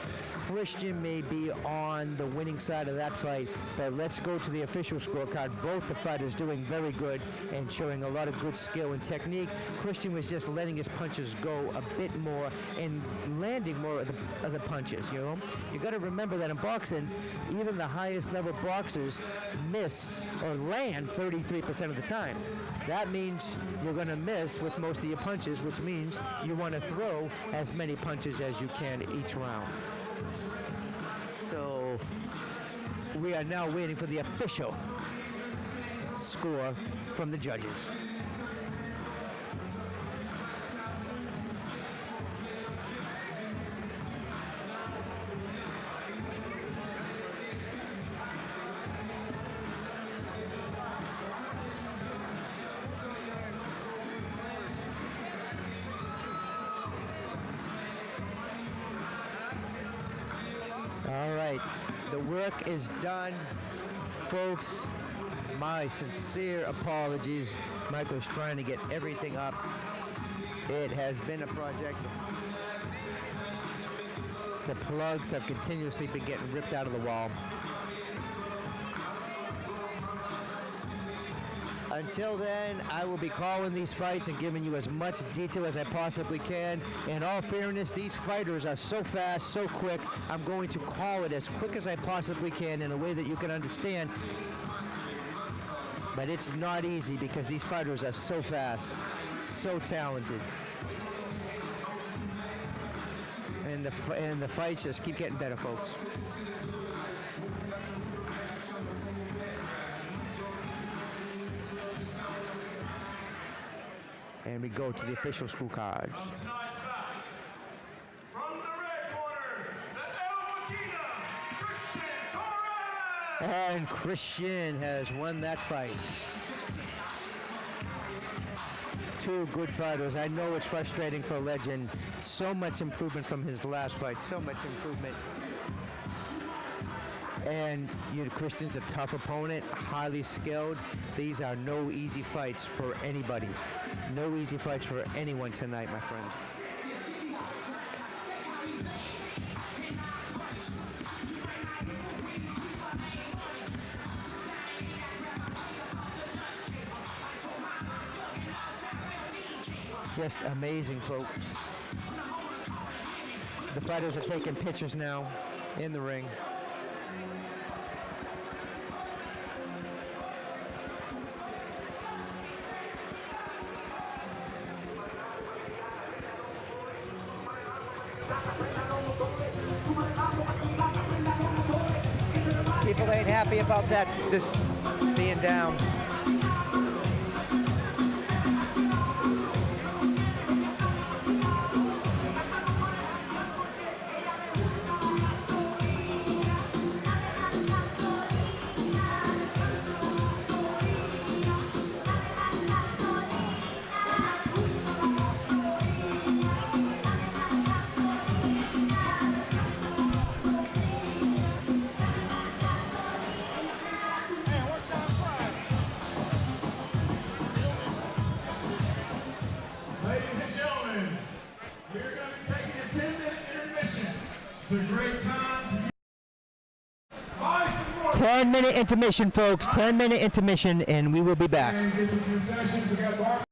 Christian may be on the winning side of that fight, but let's go to the official scorecard. Both the fighters doing very good and showing a lot of good skill and technique. Christian was just letting his punches go a bit more and landing more of the punches, you know? You got to remember that in boxing, even the highest level boxers miss or land 33% of the time. That means you're going to miss with most of your punches, which means you want to throw as many punches as you can each round. So we are now waiting for the official score from the judges. All right, the work is done, folks. My sincere apologies. Michael's trying to get everything up. It has been a project. The plugs have continuously been getting ripped out of the wall. Until then, I will be calling these fights and giving you as much detail as I possibly can. In all fairness, these fighters are so fast, so quick. I'm going to call it as quick as I possibly can in a way that you can understand. But it's not easy because these fighters are so fast, so talented. And the fights just keep getting better, folks. And we go to the official scorecards. From tonight's bout, from the red corner, the El Maquina, Christian Torres! And Christian has won that fight. Two good fighters. I know it's frustrating for Legend. So much improvement from his last fight. So much improvement. And Christian's a tough opponent, highly skilled. These are no easy fights for anybody. No easy fights for anyone tonight, my friends. Just amazing, folks. The fighters are taking pictures now in the ring. People ain't happy about this being down. 10-minute intermission, folks. 10-minute intermission, and we will be back. And get some concessions. We got bar.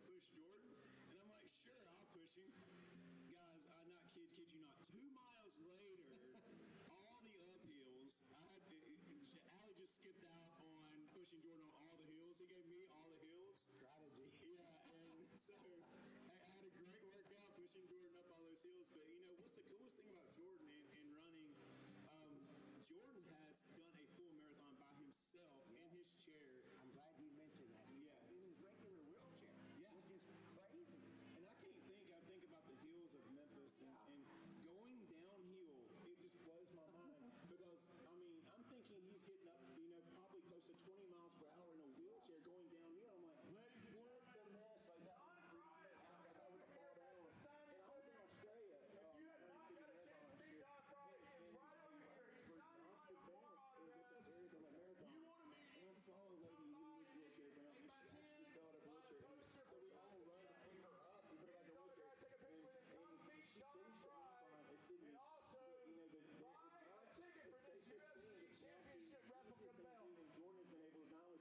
Push Jordan, and I'm like, sure, I'll push him. Guys, I not kid you not. 2 miles later, all the uphills, Allie just skipped out on pushing Jordan on all the hills. He gave me all the hills. Strategy. Yeah, and so I had a great workout pushing Jordan up all those hills. But you know, what's the coolest thing about Jordan and running? Jordan has done a full marathon by himself in his chair. I'm glad you mentioned that. Yeah. In his regular wheelchair. Yeah. Which is crazy. And I think about the hills of Memphis and going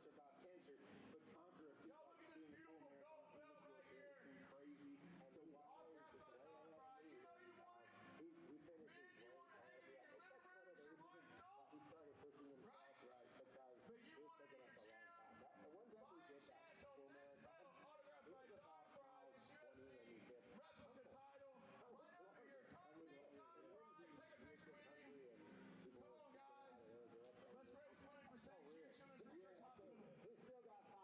nervous about cancer, but conquer a Y'all look at this beautiful gold belt right here. It's been crazy. So Autographed by Tom Frye. You know you want it. We finished Man, his you weight. want to pay for your liver and survive gold? He started pushing himself Right? because But you it was want it taking in us your a long gym? time. The one time we Buy a did that chance on full this marathon, belt autographed it by was Tom about Frye, this 12:20 when we UFC did that. replica title. Right under your company, Tom Frye. Take a picture with him. Come on, guys. Let's raise money for St. Jude's Children's Research Hospital. We still got 5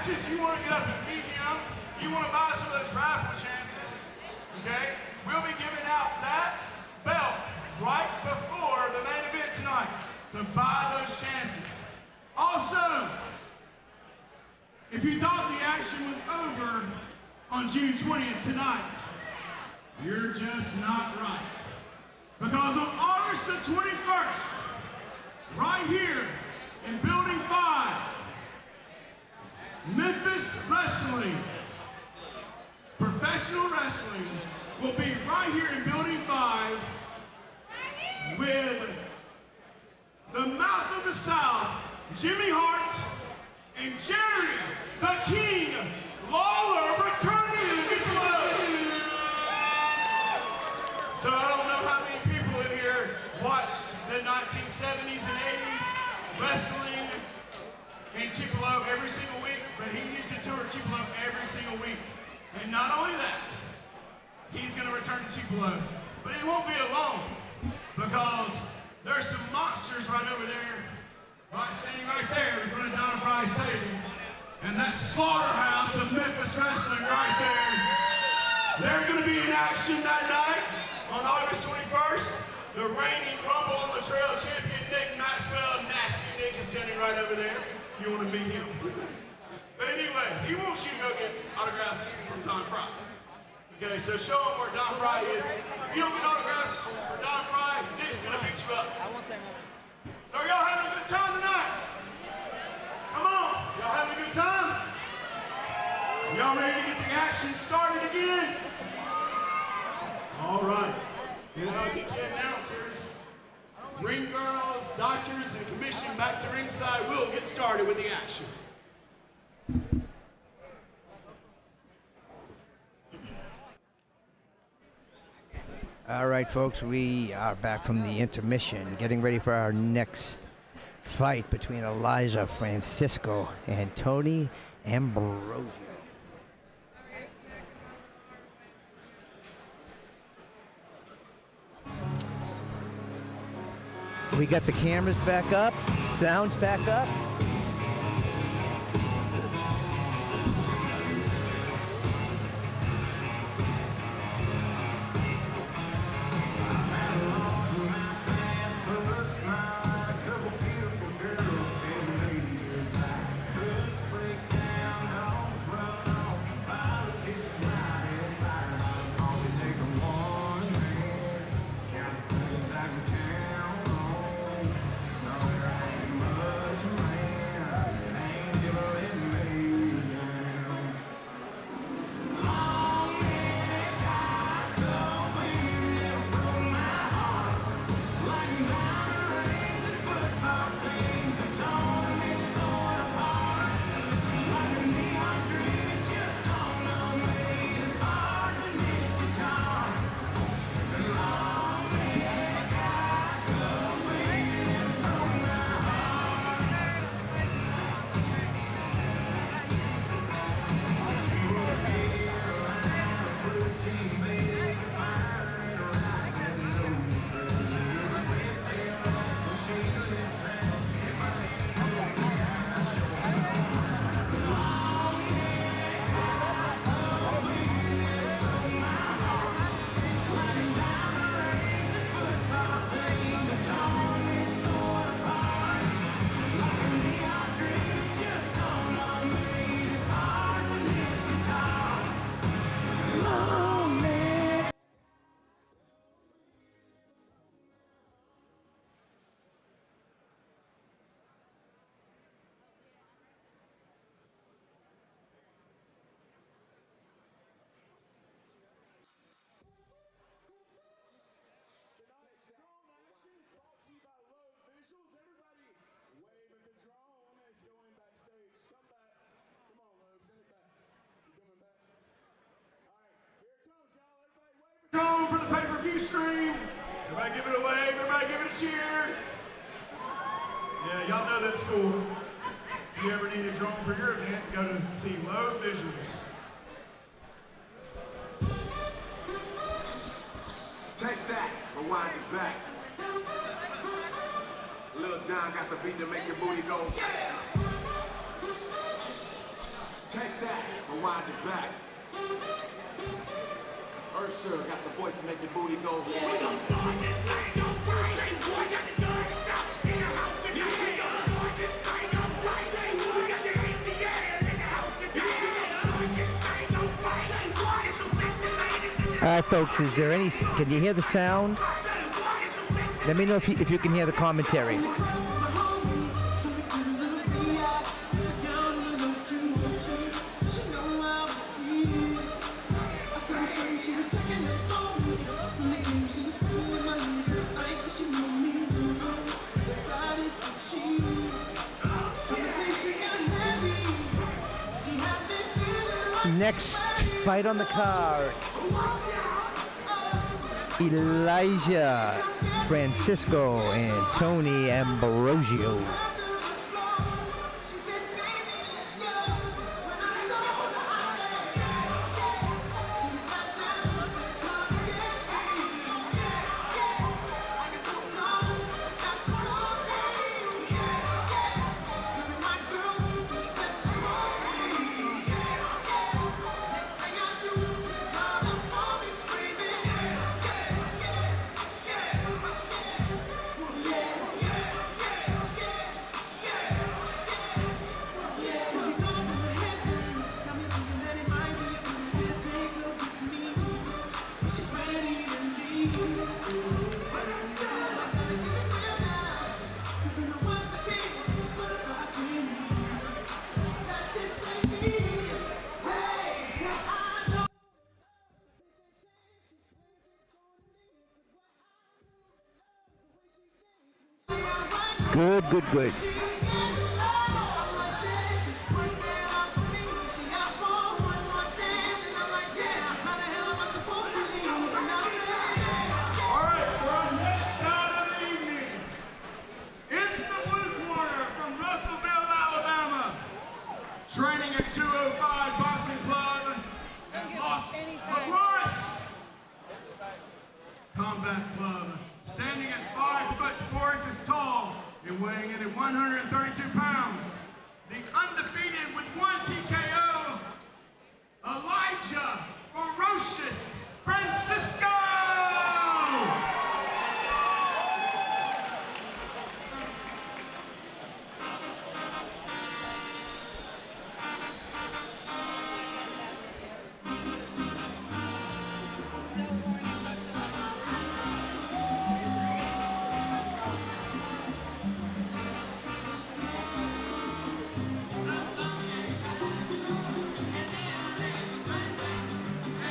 matches, you want to get up and beat him, you want to buy some of those raffle chances, okay? We'll be giving out that belt right before the main event tonight. So buy those chances. Also, if you thought the action was over on June 20th tonight, you're just not right. Because on August the 21st, right here in Building 5, Memphis Wrestling, professional wrestling, will be right here in Building 5 with the Mouth of the South, Jimmy Hart, and Jerry, the King Lawler, returning to Tupelo. So I don't know how many people in here watched the 1970s and 80s wrestling in Tupelo every single week, but he used to tour Tupelo every single week. And not only that, he's going to return to Tupelo, but he won't be alone because there's some monsters right over there, right, standing right there in front of Don Frye's table. And that slaughterhouse of Memphis wrestling right there. They're going to be in action that night on August 21st. The reigning Rumble on the Trail champion, Nick Maxwell. Nasty Nick is standing right over there if you want to meet him. But anyway, he wants you to go get autographs from Don Frye. Okay, so show him where Don Frye is. If you don't get autographs for Don Frye, Nick's going to beat you up. So are y'all having a good time tonight? Come on, y'all having a good time? Y'all ready to get the action started again? All right. Then I'll get the announcers, ring girls, doctors, and commission back to ringside. We'll get started with the action. All right, folks, we are back from the intermission, getting ready for our next fight between Elijah Francisco and Tony Ambrosio. We got the cameras back up, sounds back up. Drone for the pay-per-view stream. Everybody give it a wave, everybody give it a cheer. Yeah, y'all know that's cool. If you ever need a drone for your event, go to see Low Visuals. Take that, rewind it back. Lil John got the beat to make your booty go. that, rewind it back. Ursula got the voice to make your booty go. All right, folks, is there any, can you hear the sound? Let me know if you can hear the commentary. Next fight on the card, Elijah Francisco and Tony Ambrosio. Good. Training at 205 Boxing Club and Los Lagos Combat Club, standing at 5 foot 4 inches tall and weighing in at 132 pounds. The undefeated with 1 TKO, Elijah Ferocious Francisco!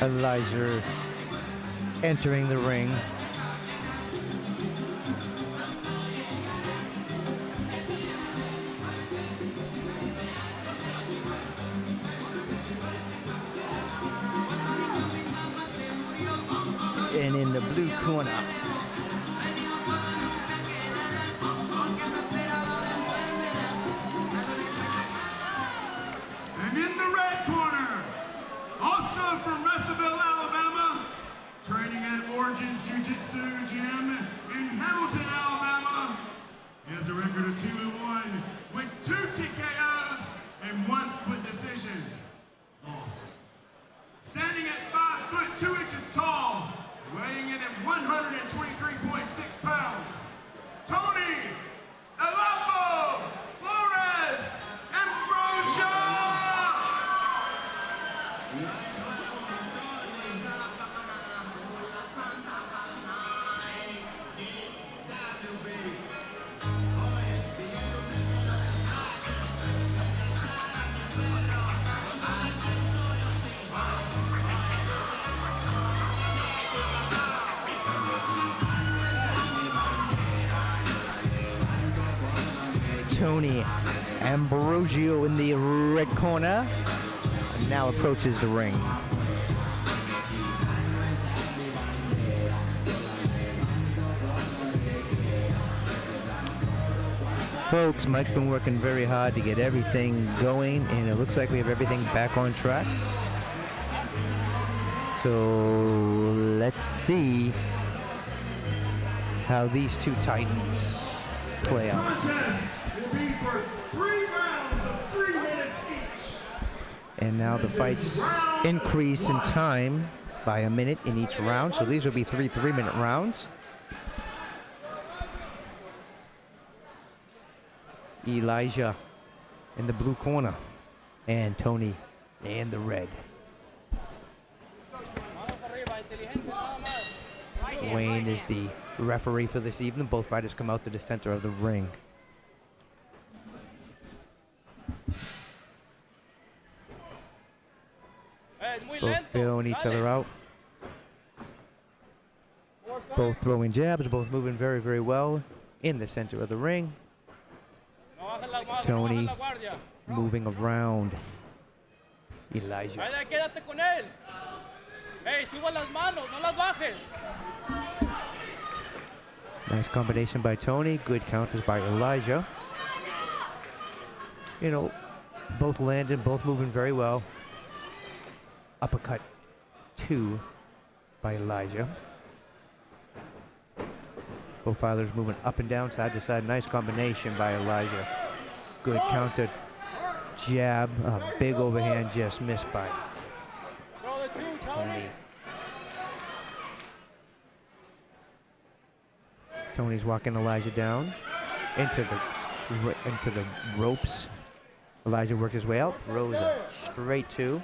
Elijah entering the ring. And in the blue corner, and in the red corner, also from Russellville, Alabama, training at Origins Jiu-Jitsu Gym in Hamilton, Alabama. He has a record of 2-1 with 2 TKOs and 1 split decision loss. Standing at 5 foot 2 inches tall, weighing in at 123.6 pounds, Tony Elapo Flores Ambrosio! Tony Ambrosio in the red corner and now approaches the ring. Folks, Mike's been working very hard to get everything going, and it looks like we have everything back on track. So let's see how these two titans play out. Contest will be for 3 rounds of 3 minutes each. And now now the fights increase in time by a minute in each round, so these will be 3 3-minute rounds. Elijah in the blue corner, and Tony in the red. Wayne is the referee for this evening. Both fighters come out to the center of the ring. Both feeling each other out. Both throwing jabs, both moving very, very well in the center of the ring. Tony moving around Elijah. Nice combination by Tony. Good counters by Elijah. You know, both landing, both moving very well. Uppercut 2 by Elijah. Both fighters moving up and down, side to side. Nice combination by Elijah. Good counter jab. A big overhand just missed by Tony. Tony's walking Elijah down into the ropes. Elijah works his way out, throws a straight 2.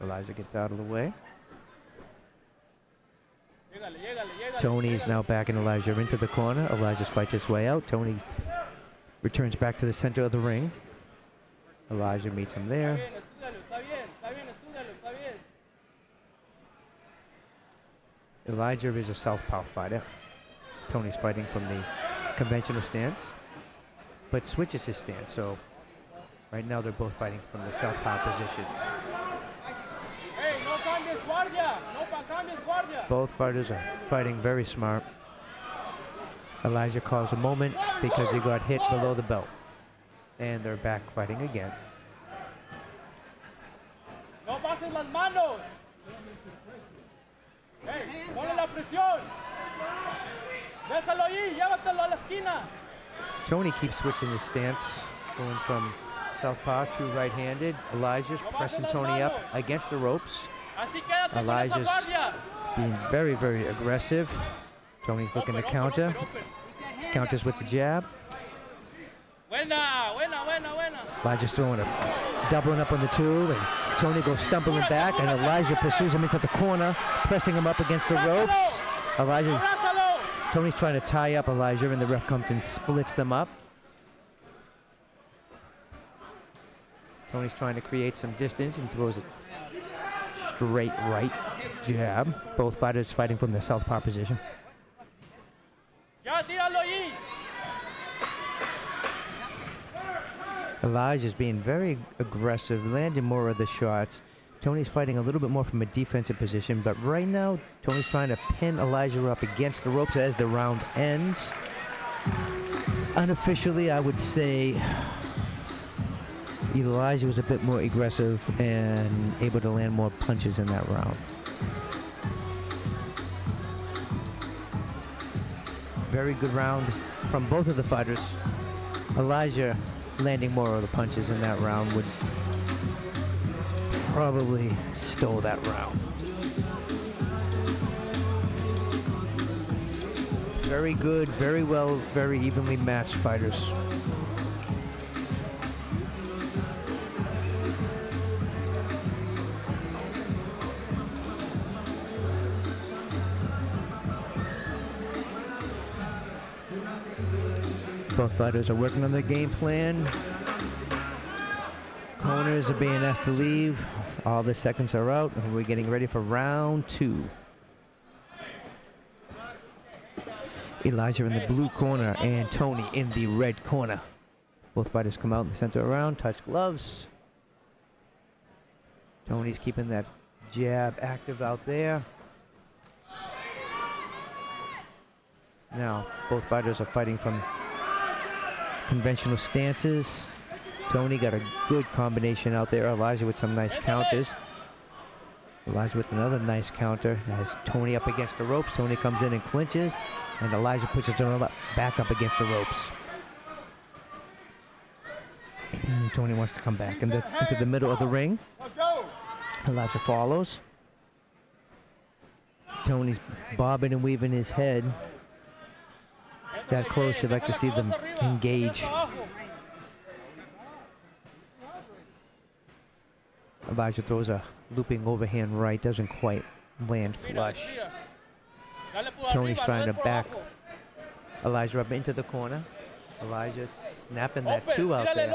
Elijah gets out of the way. Tony is now backing Elijah into the corner. Elijah fights his way out. Tony returns back to the center of the ring. Elijah meets him there. Elijah is a southpaw fighter. Tony's fighting from the conventional stance, but switches his stance. So right now they're both fighting from the southpaw position. Both fighters are fighting very smart. Elijah calls a moment because he got hit below the belt. And they're back fighting again. No bajes las manos. Hey, ponle la presión. Déjalo ahí, llévatelo a la esquina. Tony keeps switching his stance, going from southpaw to right-handed. Elijah's pressing Tony up against the ropes. Elijah's being very, very aggressive. Tony's looking to counter. Counters with the jab. Elijah's throwing doubling up on the 2, and Tony goes stumbling back, and Elijah pursues him into the corner, pressing him up against the ropes. Tony's trying to tie up Elijah, and the ref comes and splits them up. Tony's trying to create some distance and throws a straight right jab. Both fighters fighting from the southpaw position. Elijah's being very aggressive, landing more of the shots. Tony's fighting a little bit more from a defensive position, but right now Tony's trying to pin Elijah up against the ropes as the round ends. Unofficially, I would say Elijah was a bit more aggressive and able to land more punches in that round. Very good round from both of the fighters. Elijah landing more of the punches in that round would probably stole that round. Very good, very well, very evenly matched fighters. Both fighters are working on their game plan. Corners are being asked to leave. All the seconds are out, and we're getting ready for round 2. Elijah in the blue corner and Tony in the red corner. Both fighters come out in the center round, touch gloves. Tony's keeping that jab active out there. Now, both fighters are fighting from conventional stances. Tony got a good combination out there. Elijah with some nice counters. Elijah with another nice counter. Has Tony up against the ropes. Tony comes in and clinches, and Elijah pushes him back up against the ropes. And Tony wants to come back into the middle of the ring. Let's go. Elijah follows. Tony's bobbing and weaving his head. That close, you'd like to see them engage. Elijah throws a looping overhand right, doesn't quite land flush. Tony's trying to back Elijah up into the corner. Elijah snapping that 2 out there.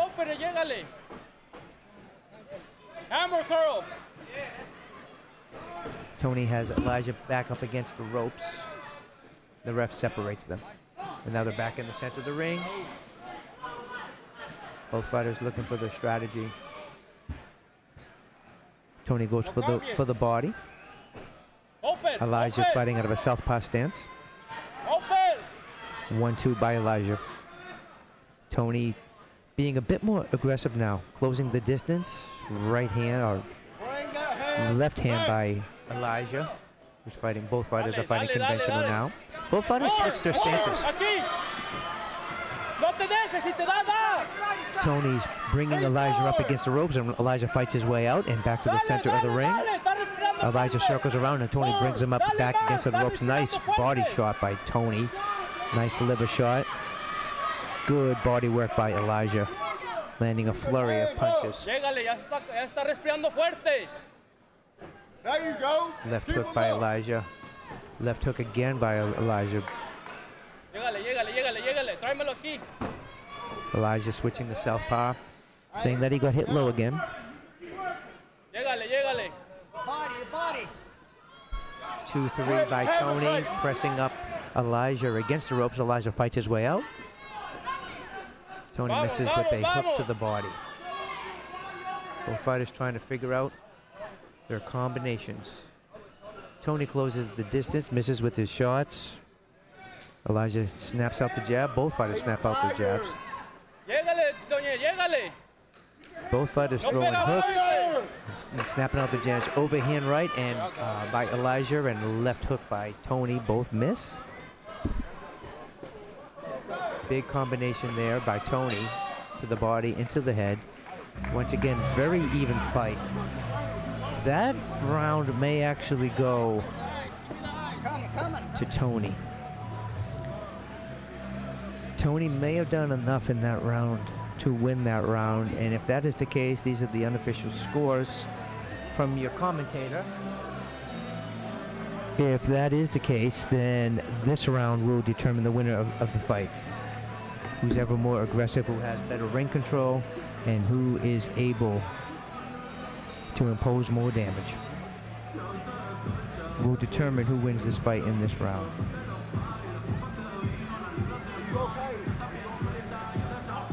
Hammer curl. Tony has Elijah back up against the ropes. The ref separates them. And now they're back in the center of the ring. Both fighters looking for their strategy. Tony goes for the body. Elijah's fighting out of a southpaw stance. 1-2 by Elijah. Tony being a bit more aggressive now, closing the distance. Right hand or left hand by Elijah, who's fighting. Both fighters are fighting conventional now. Both fighters switch their stances. Tony's bringing Elijah up against the ropes, and Elijah fights his way out and back to the center of the ring. Elijah circles around, and Tony brings him up back against the ropes. Nice body shot by Tony. Nice liver shot. Good body work by Elijah, landing a flurry of punches. There you go. Left hook by Elijah. Left hook again by Elijah. Elijah switching to southpaw, saying that he got hit low again. 2-3 by Tony, pressing up Elijah against the ropes. Elijah fights his way out. Tony misses with a hook to the body. Both fighters trying to figure out their combinations. Tony closes the distance, misses with his shots. Elijah snaps out the jab. Both fighters snap out their jabs. Both fighters throwing hooks and snapping out the jabs. Overhand right and by Elijah, and left hook by Tony. Both miss. Big combination there by Tony to the body, into the head. Once again, very even fight. That round may actually go to Tony. Tony may have done enough in that round to win that round, and if that is the case, these are the unofficial scores from your commentator. If that is the case, then this round will determine the winner of the fight. Who's ever more aggressive, who has better ring control, and who is able to impose more damage. Will determine who wins this fight in this round.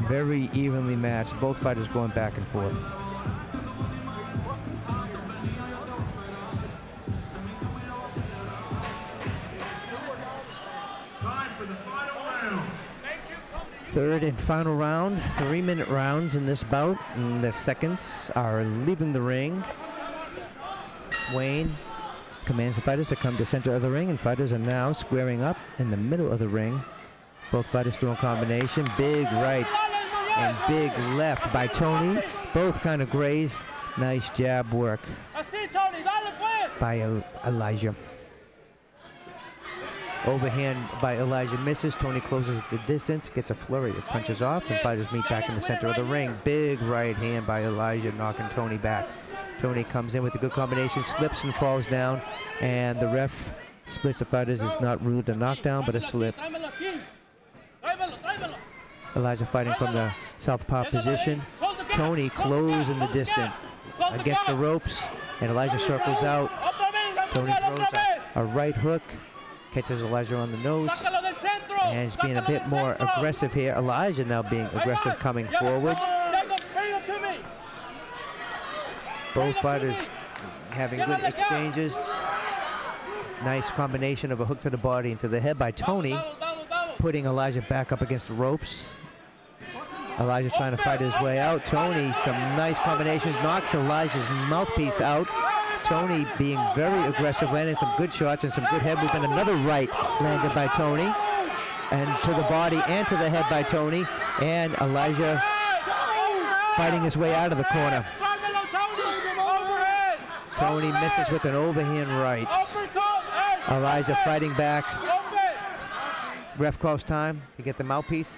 Very evenly matched, both fighters going back and forth. Time for the final round. Third and final round, 3-minute rounds in this bout, and the seconds are leaving the ring. Wayne commands the fighters to come to the center of the ring, and fighters are now squaring up in the middle of the ring. Both fighters throwing combination, big right and big left by Tony. Both kind of graze. Nice jab work by Elijah. Overhand by Elijah misses. Tony closes the distance, gets a flurry of punches off, and fighters meet back in the center of the ring. Big right hand by Elijah, knocking Tony back. Tony comes in with a good combination, slips and falls down, and the ref splits the fighters. It's not ruled a knockdown, but a slip. Elijah fighting from the southpaw position. Tony closing the distance against the ropes, and Elijah circles out. Tony throws a right hook, catches Elijah on the nose, and he's being a bit more aggressive here. Elijah now being aggressive, coming forward. Both fighters having good exchanges. Nice combination of a hook to the body and to the head by Tony, putting Elijah back up against the ropes. Elijah's trying to fight his way out. Tony, some nice combinations, knocks Elijah's mouthpiece out. Tony being very aggressive, landing some good shots and some good head movement. Another right landed by Tony, and to the body and to the head by Tony. And Elijah fighting his way out of the corner. Tony misses with an overhand right. Elijah fighting back. Ref calls time to get the mouthpiece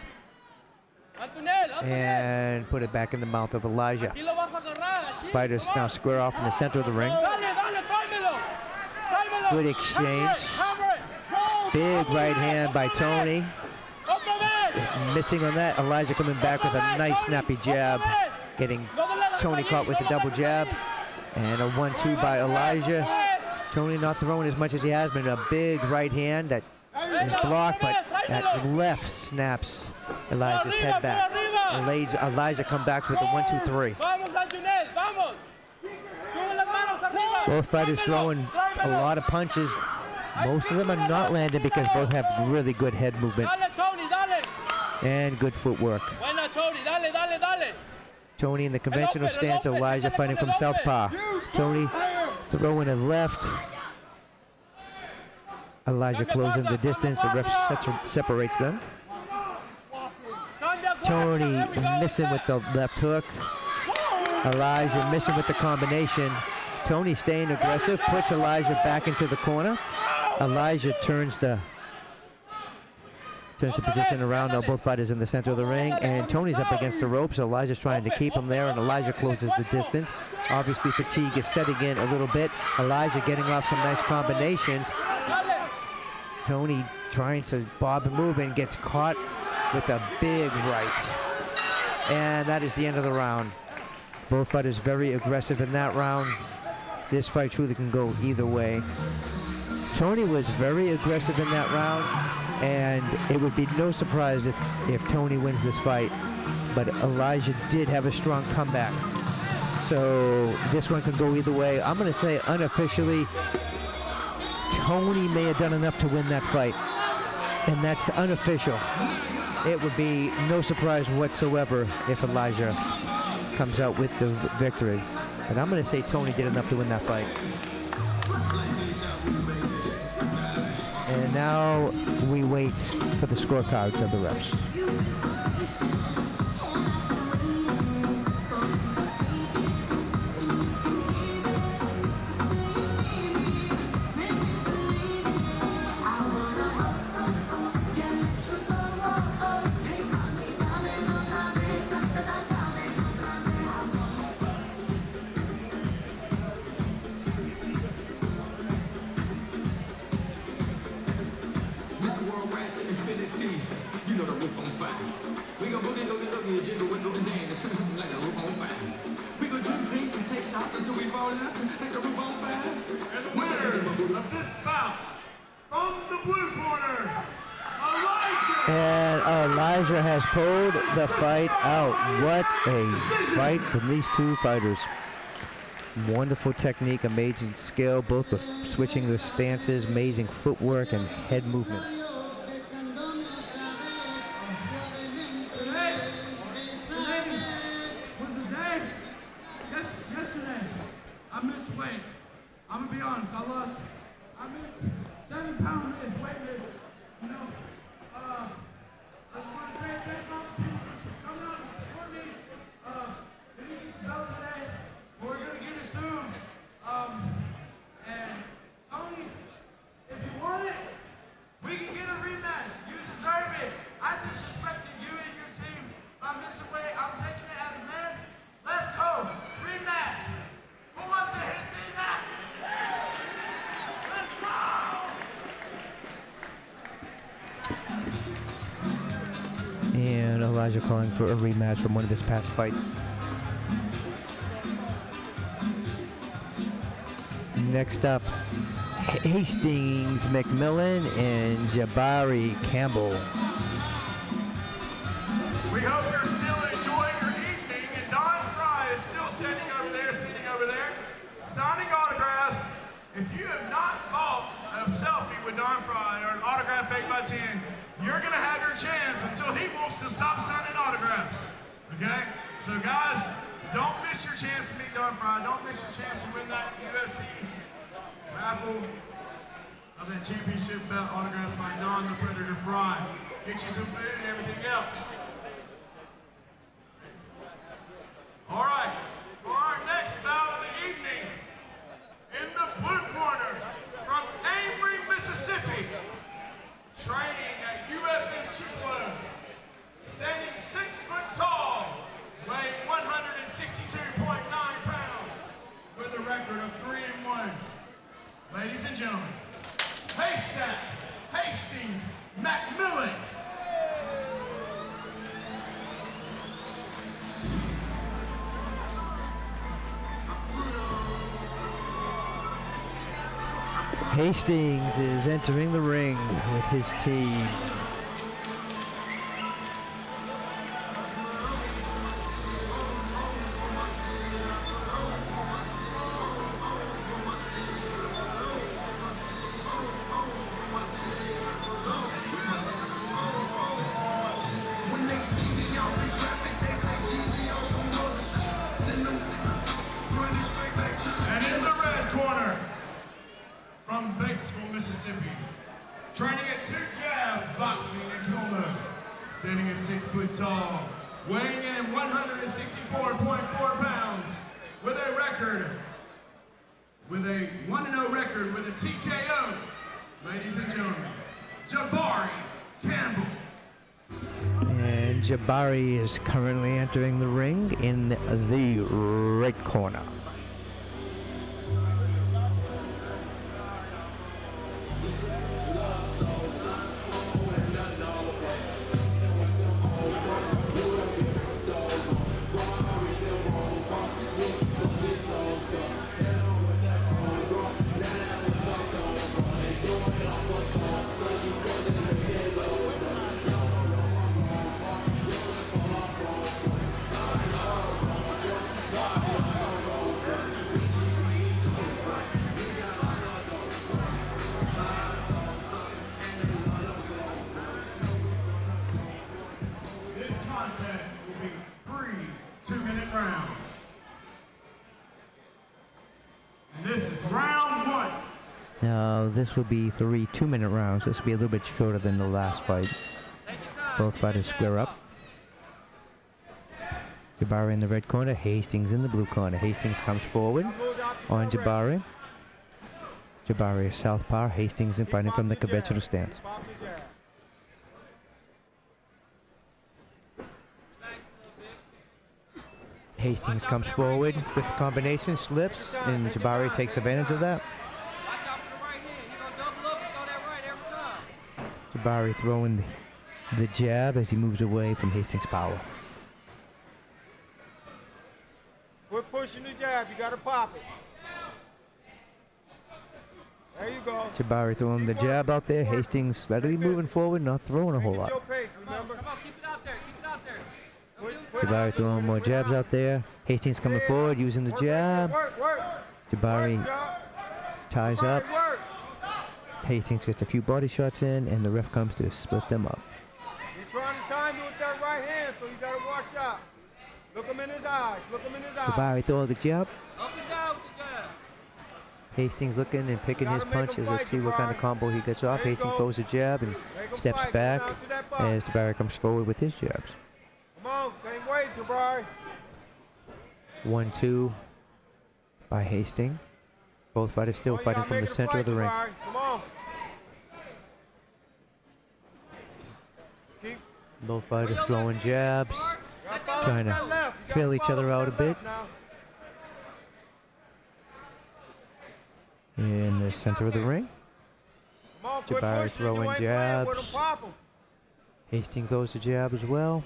and put it back in the mouth of Elijah. Fighters now square off in the center of the ring. Good exchange. Big right hand by Tony. Missing on that. Elijah coming back with a nice snappy jab. Getting Tony caught with the double jab. And a 1-2 by Elijah. Tony not throwing as much as he has been. A big right hand that is blocked, but that left snaps Elijah's head back. Elijah comes back with a 1-2-3. Both fighters throwing a lot of punches. Most of them are not landing because both have really good head movement and good footwork. Tony in the conventional stance, Elijah fighting from southpaw. Tony throwing a left. Elijah closing the distance, the ref separates them. Tony missing with the left hook. Elijah missing with the combination. Tony staying aggressive, puts Elijah back into the corner. Elijah turns the position around. Now both fighters in the center of the ring, and Tony's up against the ropes. Elijah's trying to keep him there, and Elijah closes the distance. Obviously fatigue is setting in a little bit. Elijah getting off some nice combinations. Tony trying to bob and move and gets caught with a big right. And that is the end of the round. Both fighters very aggressive in that round. This fight truly can go either way. Tony was very aggressive in that round, and it would be no surprise if Tony wins this fight. But Elijah did have a strong comeback. So this one could go either way. I'm going to say unofficially, Tony may have done enough to win that fight, and that's unofficial. It would be no surprise whatsoever if Elijah comes out with the victory. But I'm going to say Tony did enough to win that fight. And now we wait for the scorecards of the refs. And Elijah has pulled the fight out. What a fight from these two fighters. Wonderful technique, amazing skill, both with switching their stances, amazing footwork and head movement. Yesterday, I missed weight. I'm gonna be honest, I missed 7 pounds weight lift. You know, I just want to say thank all the people for coming out and supporting me. We didn't get the belt today, but we're gonna get it soon. And Tony, if you want it, we can get a rematch. You deserve it. I disrespected you and your team by missing weight. I'm taking it as a man. Let's go. Rematch. Who wants to hit Steve now? Let's go. And Elijah calling for a rematch from one of his past fights. Next up, Hastings McMillan and Jabari Campbell. We hope you're still enjoying your evening, and Don Frye is still standing over there, sitting over there, signing autographs. If you have not bought a selfie with Don Frye or an autograph 8x10, you're going to have your chance until he wants to stop signing autographs. Okay? So guys, don't miss your chance to meet Don Frye. Don't miss your chance to win that UFC raffle of that championship belt autographed by Don the Predator Frye. Get you some food and everything else. Hastings is entering the ring with his team. And in the red corner, from Batesville, Mississippi, training at 2 Jabs Boxing in Tupelo, standing at 6 foot tall, weighing in at 164.4 pounds, with a 1-0 record with a TKO, ladies and gentlemen, Jabari Campbell. And Jabari is currently entering the ring in the red corner. This contest will be 3 2-minute rounds. And this is round 1. Now this will be 3 2-minute rounds. This will be a little bit shorter than the last fight. Both fighters square up. Jabari in the red corner, Hastings in the blue corner. Hastings comes forward on Jabari. Jabari is southpaw, Hastings is fighting from the conventional stance. Hastings comes forward with the combination, slips, and Jabari takes advantage of that. Jabari throwing the jab as he moves away from Hastings' power. We're pushing the jab. You got to pop it. There you go. Jabari throwing the jab out there. Hastings steadily moving forward, not throwing a whole lot. Pace, remember? Come on, keep it out there. Keep it out there. Jabari throwing more jabs out there. Hastings coming forward, using the jab. Jabari ties up. Hastings gets a few body shots in, and the ref comes to split them up. You're trying to time you with that right hand, so you got to watch out. Look him in his eyes. Look him in his eyes. Jabari throwing the jab. Up and down with the jab. Hastings looking and picking his punches. Let's see what kind of combo he gets off. Hastings throws a jab and steps back as Jabari comes forward with his jabs. Come on, can't wait, Jabari. 1-2 by Hastings. Both fighters still fighting from the center of the ring. Come on. Both fighters throwing jabs, trying to fill each other out a bit. In the center of the ring, Jabari throwing jabs. Hastings throws the jab as well.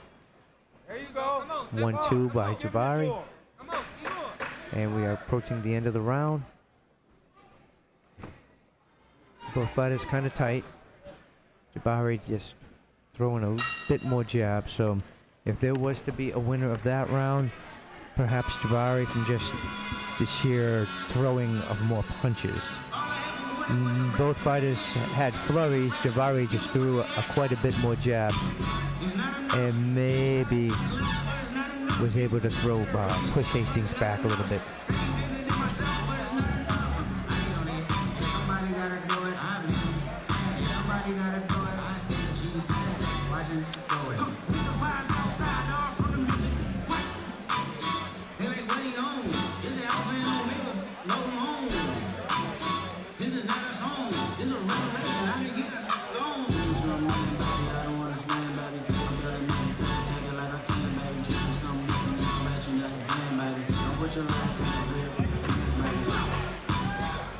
There you go. 1-2 by Jabari. And we are approaching the end of the round. Both fighters kind of tight. Jabari just throwing a bit more jab. So if there was to be a winner of that round, perhaps Jabari from just the sheer throwing of more punches. Both fighters had flurries. Jabari just threw quite a bit more jab, and maybe was able to push Hastings back a little bit.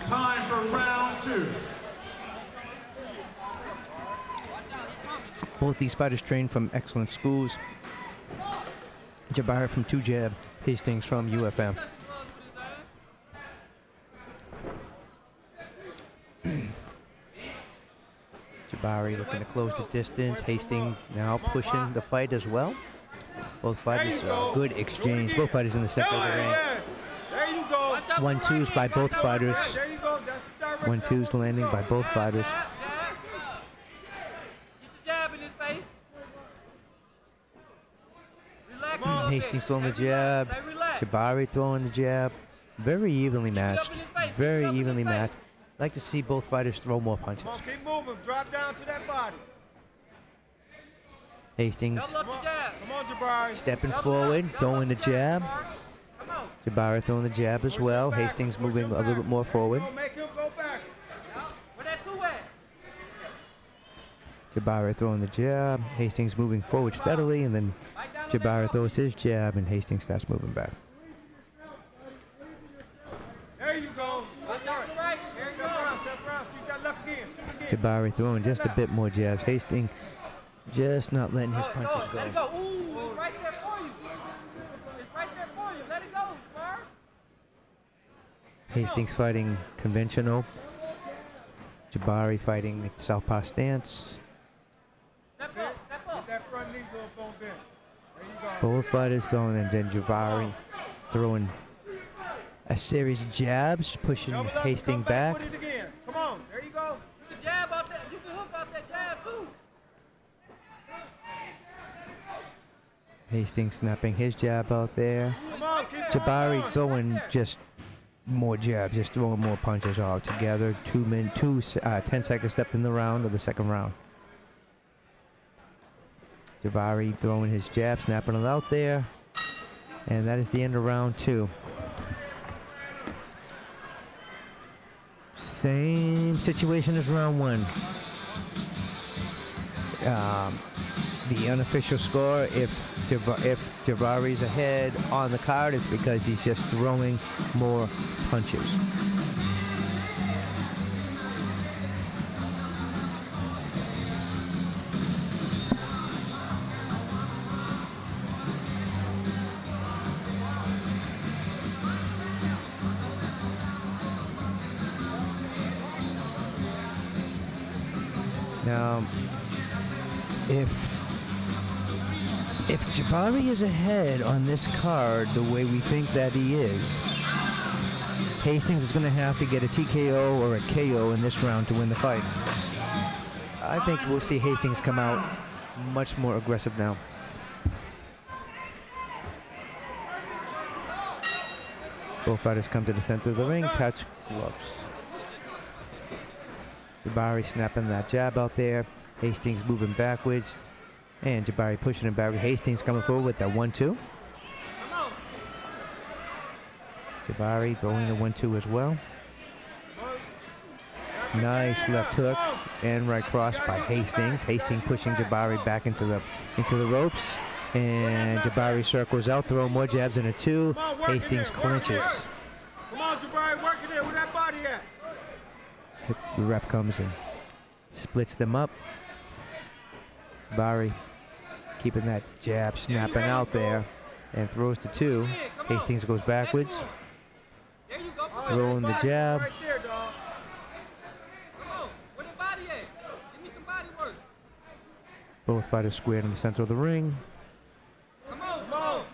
Time for round 2. Both these fighters trained from excellent schools. Jabari from 2 Jab, Hastings from UFM. Jabari looking to close the distance. Hastings now pushing the fight as well. Both fighters, good exchange. Both fighters in the center of the ring. There you go. 1-2s by both fighters. There you go. That's the direct 1-2s landing by both fighters. Get the jab in his face. Relax a little Hastings bit. throwing the jab. Hey, relax. Jabari throwing the jab. Very evenly matched. Very evenly matched. I'd like to see both fighters throw more punches. Come on, keep moving. Drop down to that body. Hastings Come on, Jabari. stepping forward, throwing the jab. Come on. Jabari throwing the jab as well. Hastings moving a little bit more forward. Don't make him go back. Where that two at? Jabari throwing the jab. Hastings moving forward steadily, and then Jabari throws his jab, and Hastings starts moving back. There you go. Watch out. Right. Step around. Shoot that left again. Shoot again. Jabari throwing just a bit more jabs. Hastings just not letting his punches Let it go. go. Ooh, it's right there for you. It's right there for you. Let it go, Jabbar. Hastings fighting conventional. Jabari fighting southpaw stance. Step up. Step up. Get that front knee go up on bend. There you go. Both fighters throwing, and then Jabari throwing a series of jabs, pushing Double up, Hastings come back. back. Put it again. Come on. There you go. You can jab out that. You can hook out that jab too. Hastings snapping his jab out there. Come on. Keep Jabari going. throwing just more jabs, just throwing more punches all together. 10 seconds left in the round of the second round. Jabari throwing his jab, snapping it out there. And that is the end of round 2. Same situation as round 1. The unofficial score, if Jabari's ahead on the card, it's because he's just throwing more punches. Now, if Jabari is ahead on this card the way we think that he is, Hastings is going to have to get a TKO or a KO in this round to win the fight. I think we'll see Hastings come out much more aggressive now. Both fighters come to the center of the ring, touch gloves. Jabari snapping that jab out there. Hastings moving backwards. And Jabari pushing him back. Hastings coming forward with that 1-2. Jabari throwing the 1-2 as well. Nice left hook and right cross by Hastings. Hastings pushing Jabari back into the ropes. And Jabari circles out, throwing more jabs in a 2. Hastings clinches. Come on, Jabari, work it in. Where that body at? The ref comes and splits them up. Jabari keeping that jab snapping out there and throws the 2. Hastings goes backwards. Throwing the jab. Right there, dog. Come on. Where the body at? Give me some body work. Both fighters squared in the center of the ring. Come on. Come on.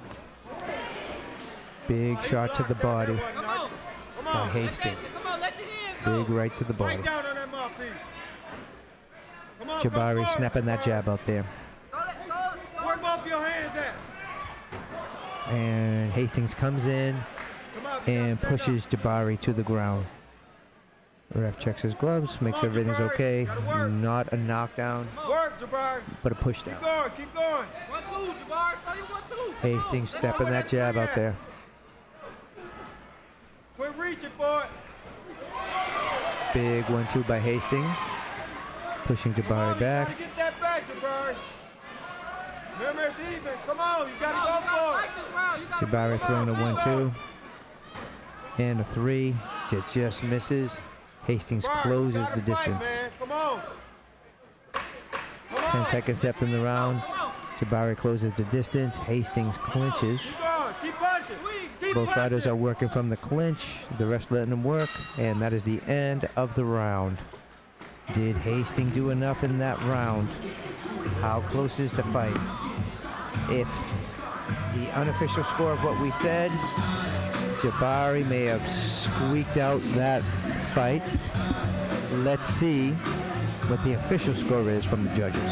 Big shot to the body Come on. Come by on. Hastings. Come on. Let your hands go. Big right to the body. Right down on that mouthpiece. Come on, Jabari go forward, snapping that Jabari. jab out there. Where both your hands at? And Hastings comes in Come on, and stand pushes Jabari to the ground. The ref checks his gloves, makes Come on, everything's Jabari. okay. Gotta work. Not a knockdown, up. Work, Jabari. but a push Keep down. going, keep going. 1-2, Jabbar. Throw your 1-2. Hastings stepping that jab out there. Quit reaching for it. Big 1-2 by Hastings. Pushing Come on, Jabari you back. gotta get that back, Jabari. Remember, it's even. Come on, you gotta go for it. Jabari throwing a 1-2 and a 3. It just misses. Hastings Jabari, you closes gotta the fight, distance. man. Come on. Come 10 on. seconds left in the round. Jabari closes the distance. Hastings clinches. Keep going. Keep punching. Keep Both fighters punching. are working from the clinch. The ref's letting them work. And that is the end of the round. Did Hastings do enough in that round? How close is the fight? If the unofficial score of what we said, Jabari may have squeaked out that fight. Let's see what the official score is from the judges.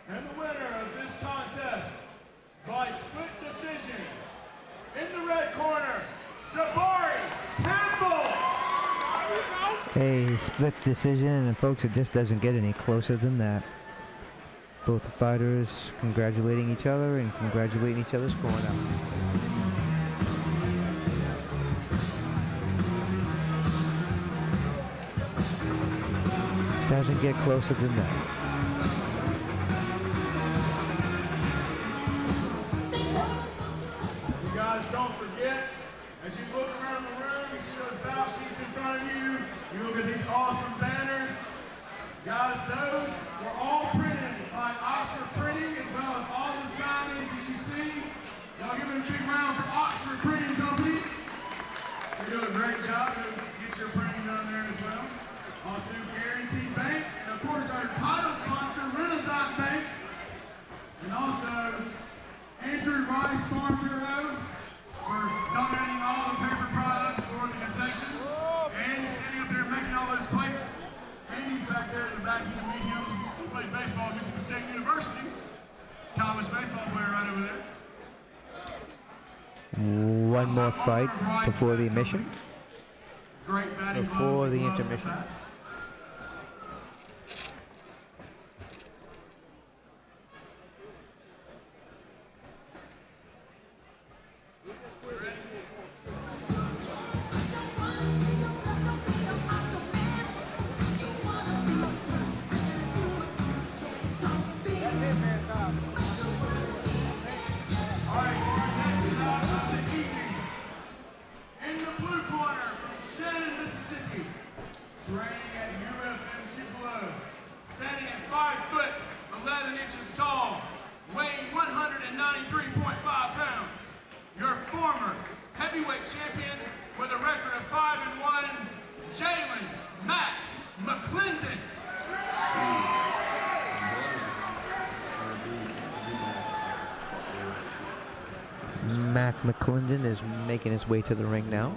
And the winner of this contest by split decision in the red corner, Jabari Campbell. A split decision, and folks, it just doesn't get any closer than that. Both the fighters congratulating each other and congratulating each other's corner. Doesn't get closer than that. You guys don't forget, as you look around the room, you see those bout sheets in front of you, you look at these awesome banners. Guys, those were all printed by Oxford Printing, as well as all the signage as you see. Y'all give them a big round for Oxford Printing Company. They do a great job to get your printing done there as well. Also, Guarantee Bank, and of course our title sponsor, Renaissance Bank, and also Andrew Rice Farm Bureau for donating all the paper products for the concessions, and standing up there making all those plates. Andy's back there in the back, you can meet him. He played baseball at Mississippi State University. College baseball player right over there. One more fight before the intermission. Great batting Before gloves the and gloves and intermission. bats. In the blue corner from Shannon, Mississippi, training at UFC Tupelo, standing at 5 foot 11 inches tall, weighing 193.5 pounds, your former heavyweight champion with a record of 5-1, Jalen Mac McClendon. Mac McClendon is making his way to the ring now.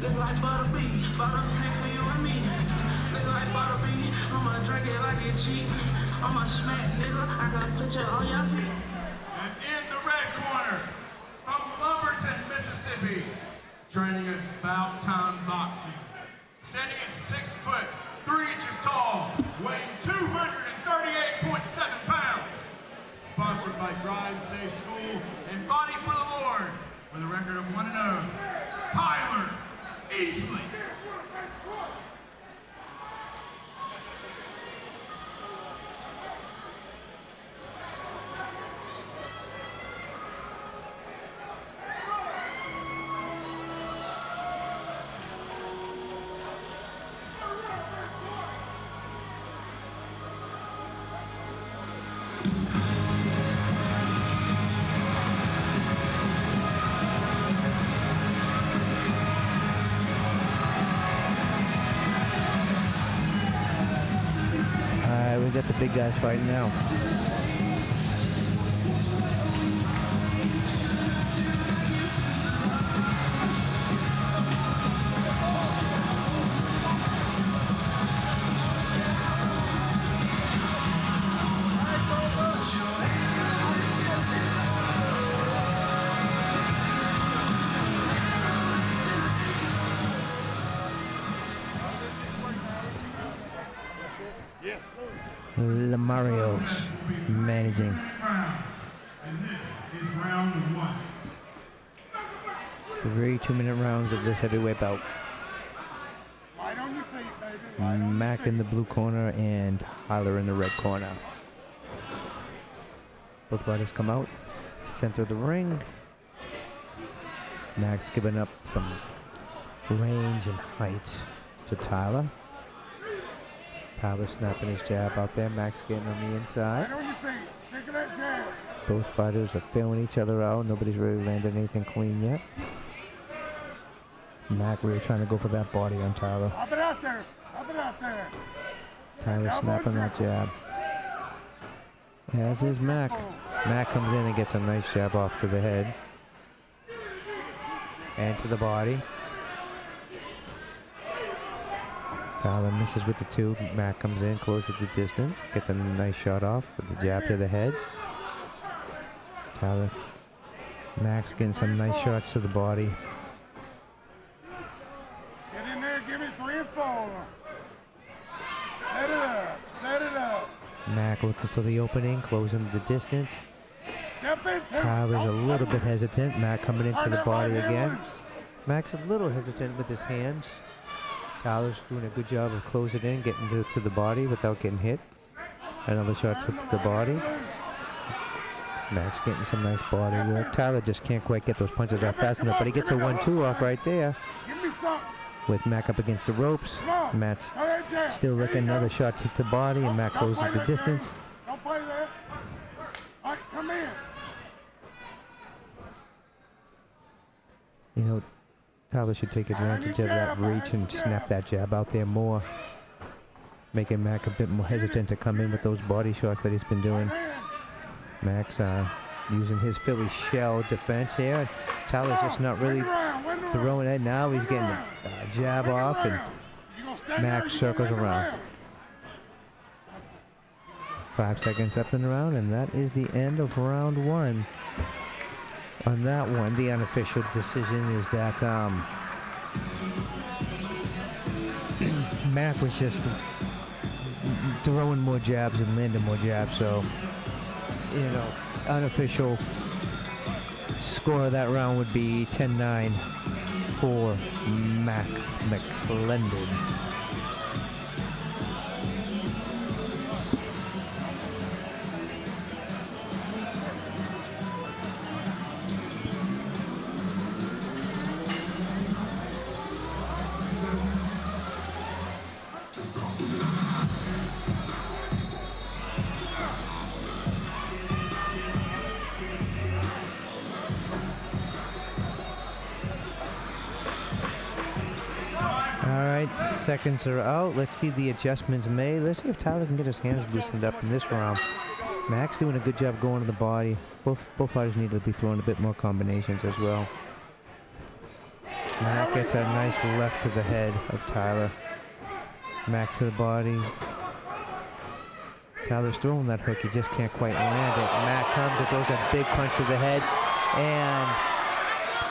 Look like butter beef, butter cake for you and me. Look like bottle beanie. I'ma drink it like it cheap. I'ma smack, nigga. I got a picture on your feet. And in the red corner, from Lumberton, Mississippi, training at About Time Boxing. Standing at 6 foot 3 inches tall, weighing 238.7 pounds. Sponsored by Drive Safe School and Body for the Lord, with a record of 1-0, Tyler Easley. We got the big guys fighting now. Yes. Lamario's managing. And this is round 1. 3 2-minute rounds of this heavyweight bout. Light on your feet, baby. Mac in the blue corner and Tyler in the red corner. Both fighters come out, center of the ring. Mac's giving up some range and height to Tyler. Tyler snapping his jab out there. Mac's getting on the inside. Light on your feet. Stick of that jab. Both fighters are feeling each other out. Nobody's really landed anything clean yet. Mac really trying to go for that body on Tyler. Hop it out there. Hop it out there. Tyler snapping that jab. As is Mac. Mac comes in and gets a nice jab off to the head. And to the body. Tyler misses with the 2. Mac comes in, closes the distance. Gets a nice shot off with the jab to the head. Tyler. Mac's getting some nice shots to the body. Get in there. Give me 3 and 4. Set it up. Set it up. Mac looking for the opening, closing the distance. Step into. Tyler's a little bit hesitant. Mac coming into the body again. Mac's a little hesitant with his hands. Tyler's doing a good job of closing in, getting to the body without getting hit. Another shot to the body. Mac's getting some nice body work. Tyler just can't quite get those punches out fast enough, but he gets a 1-2 off right there. Give me something. With Mac up against the ropes. Matt's still looking another shot to the body, and Mac closes the distance. Don't play that. All right, come in. You know, Tyler should take advantage of that reach and snap that jab out there more, making Mac a bit more hesitant to come in with those body shots that he's been doing. Mac's using his Philly shell defense here. Tyler's just not really throwing it now. He's getting a jab off, and Mac circles around. 5 seconds left in the round, and that is the end of round 1. On that one, the unofficial decision is that Mac was just throwing more jabs and landing more jabs, so, you know, unofficial score of that round would be 10-9 for Mac McClendon. Seconds are out. Let's see the adjustments made. Let's see if Tyler can get his hands loosened up in this round. Mac's doing a good job going to the body. Both fighters need to be throwing a bit more combinations as well. Mac gets a nice left to the head of Tyler. Mac to the body. Tyler's throwing that hook, he just can't quite land it. Mac comes and throws a big punch to the head and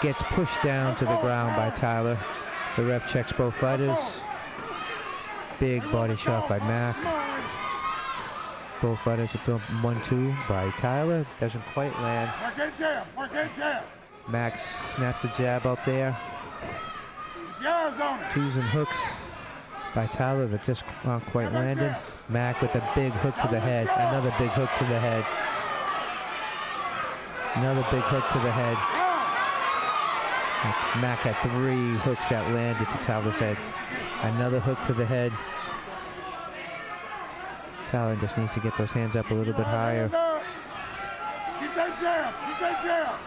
gets pushed down to the ground by Tyler. The ref checks both fighters. Big body shot by Mac. Both fighters are throwing 1-2 by Tyler. Doesn't quite land. Max snaps the jab out there. Twos and hooks by Tyler that just aren't quite landing. Mac with a big hook to the head. Another big hook to the head. Another big hook to the head. Mac had 3 hooks that landed to Tyler's head. Another hook to the head. Tyler just needs to get those hands up a little bit higher. Shoot that jab, shoot that jab.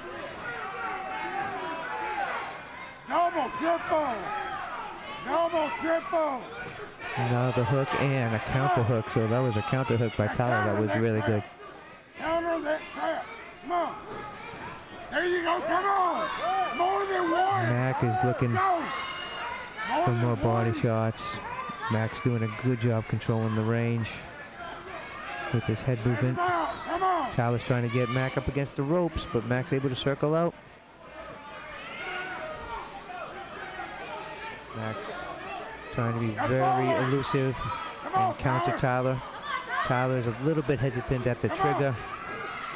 Double, triple. Double, triple. Another hook and a counter hook. So that was a counter hook by Tyler. That was really good. Counter that crap. Come on. There you go. Come on. More than one. Mac is looking for more body shots. Mac's doing a good job controlling the range with his head movement. Tyler's trying to get Mac up against the ropes, but Mac's able to circle out. Mac's trying to be very elusive and counter Tyler. Tyler's a little bit hesitant at the trigger.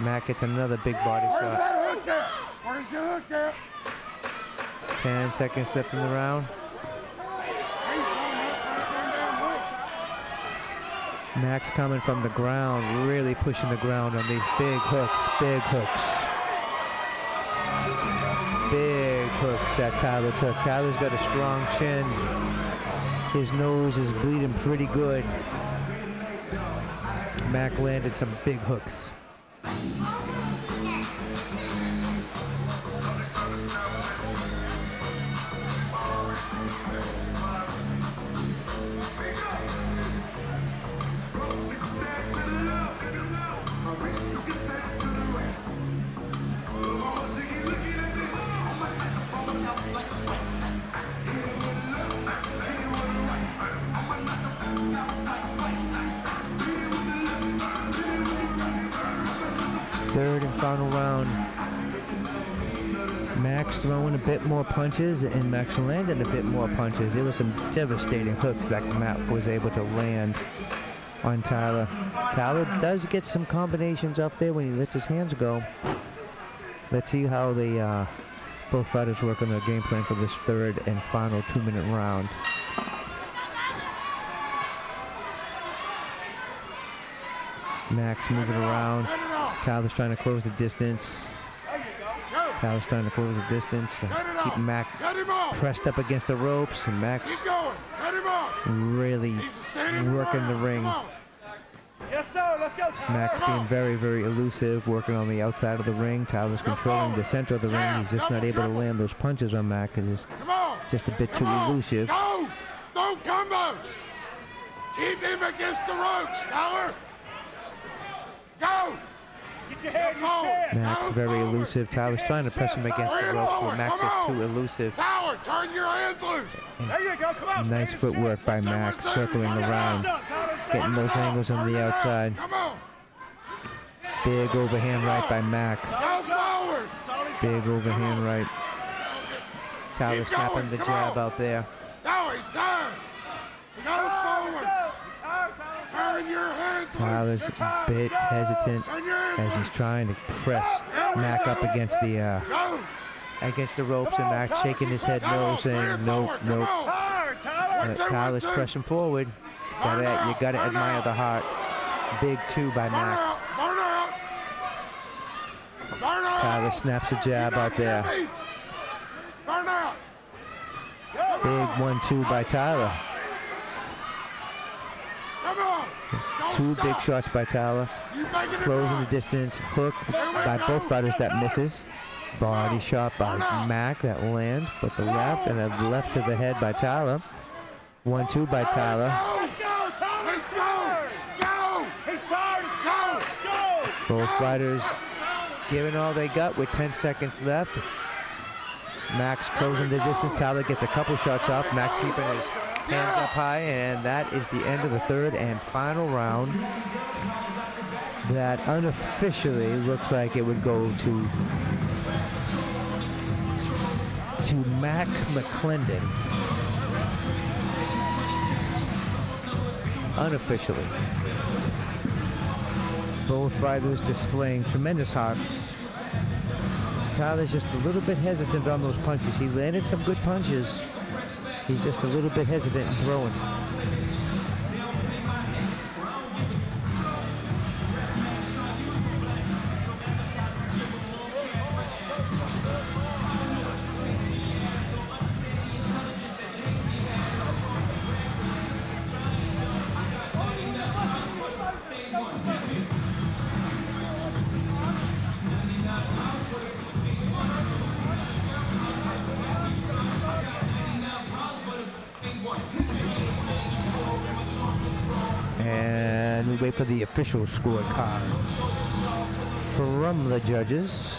Mac gets another big body shot. Where's your hook at? 10 seconds left in the round. Mac's coming from the ground, really pushing the ground on these big hooks, big hooks. Big hooks that Tyler took. Tyler's got a strong chin. His nose is bleeding pretty good. Mac landed some big hooks. Third and final round. Mac's throwing a bit more punches and Mac's landing a bit more punches. There were some devastating hooks that Mac was able to land on Tyler. Tyler does get some combinations up there when he lets his hands go. Let's see how they both fighters work on their game plan for this third and final 2-minute round. Mac's moving around. Tyler's trying to close the distance. Tyler's trying to close the distance. Keep Mac pressed up against the ropes. And Mac's really working the ring. Yes, sir. Let's go, Tyler. Mac's being very, very elusive, working on the outside of the ring. Tyler's controlling the center of the ring. He's just not able to land those punches on Mac. It's just a bit too elusive. Go! Don't combos! Keep him against the ropes, Tyler! Go! Get your head in your chest. Mac's very elusive. Tyler's trying to press him against the ropes, but Mac's just too elusive. Tyler, turn your hands loose! There you go. Come on. Nice footwork by Mac, circling around, getting those angles on the outside. Come on! Big overhand right by Mac. Go forward! Big overhand right. Tyler snapping the jab out there. Now he's done! Go forward! Turn your hands loose! Tyler's a bit hesitant as he's trying to press Mac up against the ropes, and Mac shaking his head no, saying nope, nope. Tyler's pressing forward. You gotta admire the heart. Big 2 by Mac. Tyler snaps a jab out there. Big 1-2 by Tyler. 2 big shots by Tyler. Closing the distance. Hook by both fighters that misses. Body shot by Mac that lands, but the left and a left to the head by Tyler. 1-2 by Tyler. Let's go! Go! He's tired. Go! Go! Both fighters giving all they got with 10 seconds left. Mac's closing the distance. Tyler gets a couple shots off. Mac's keeping his hands up high, and that is the end of the third and final round. That unofficially looks like it would go to Mac McClendon. Unofficially. Both fighters displaying tremendous heart. Tyler's just a little bit hesitant on those punches. He landed some good punches. He's just a little bit hesitant in throwing. And we wait for the official scorecard from the judges.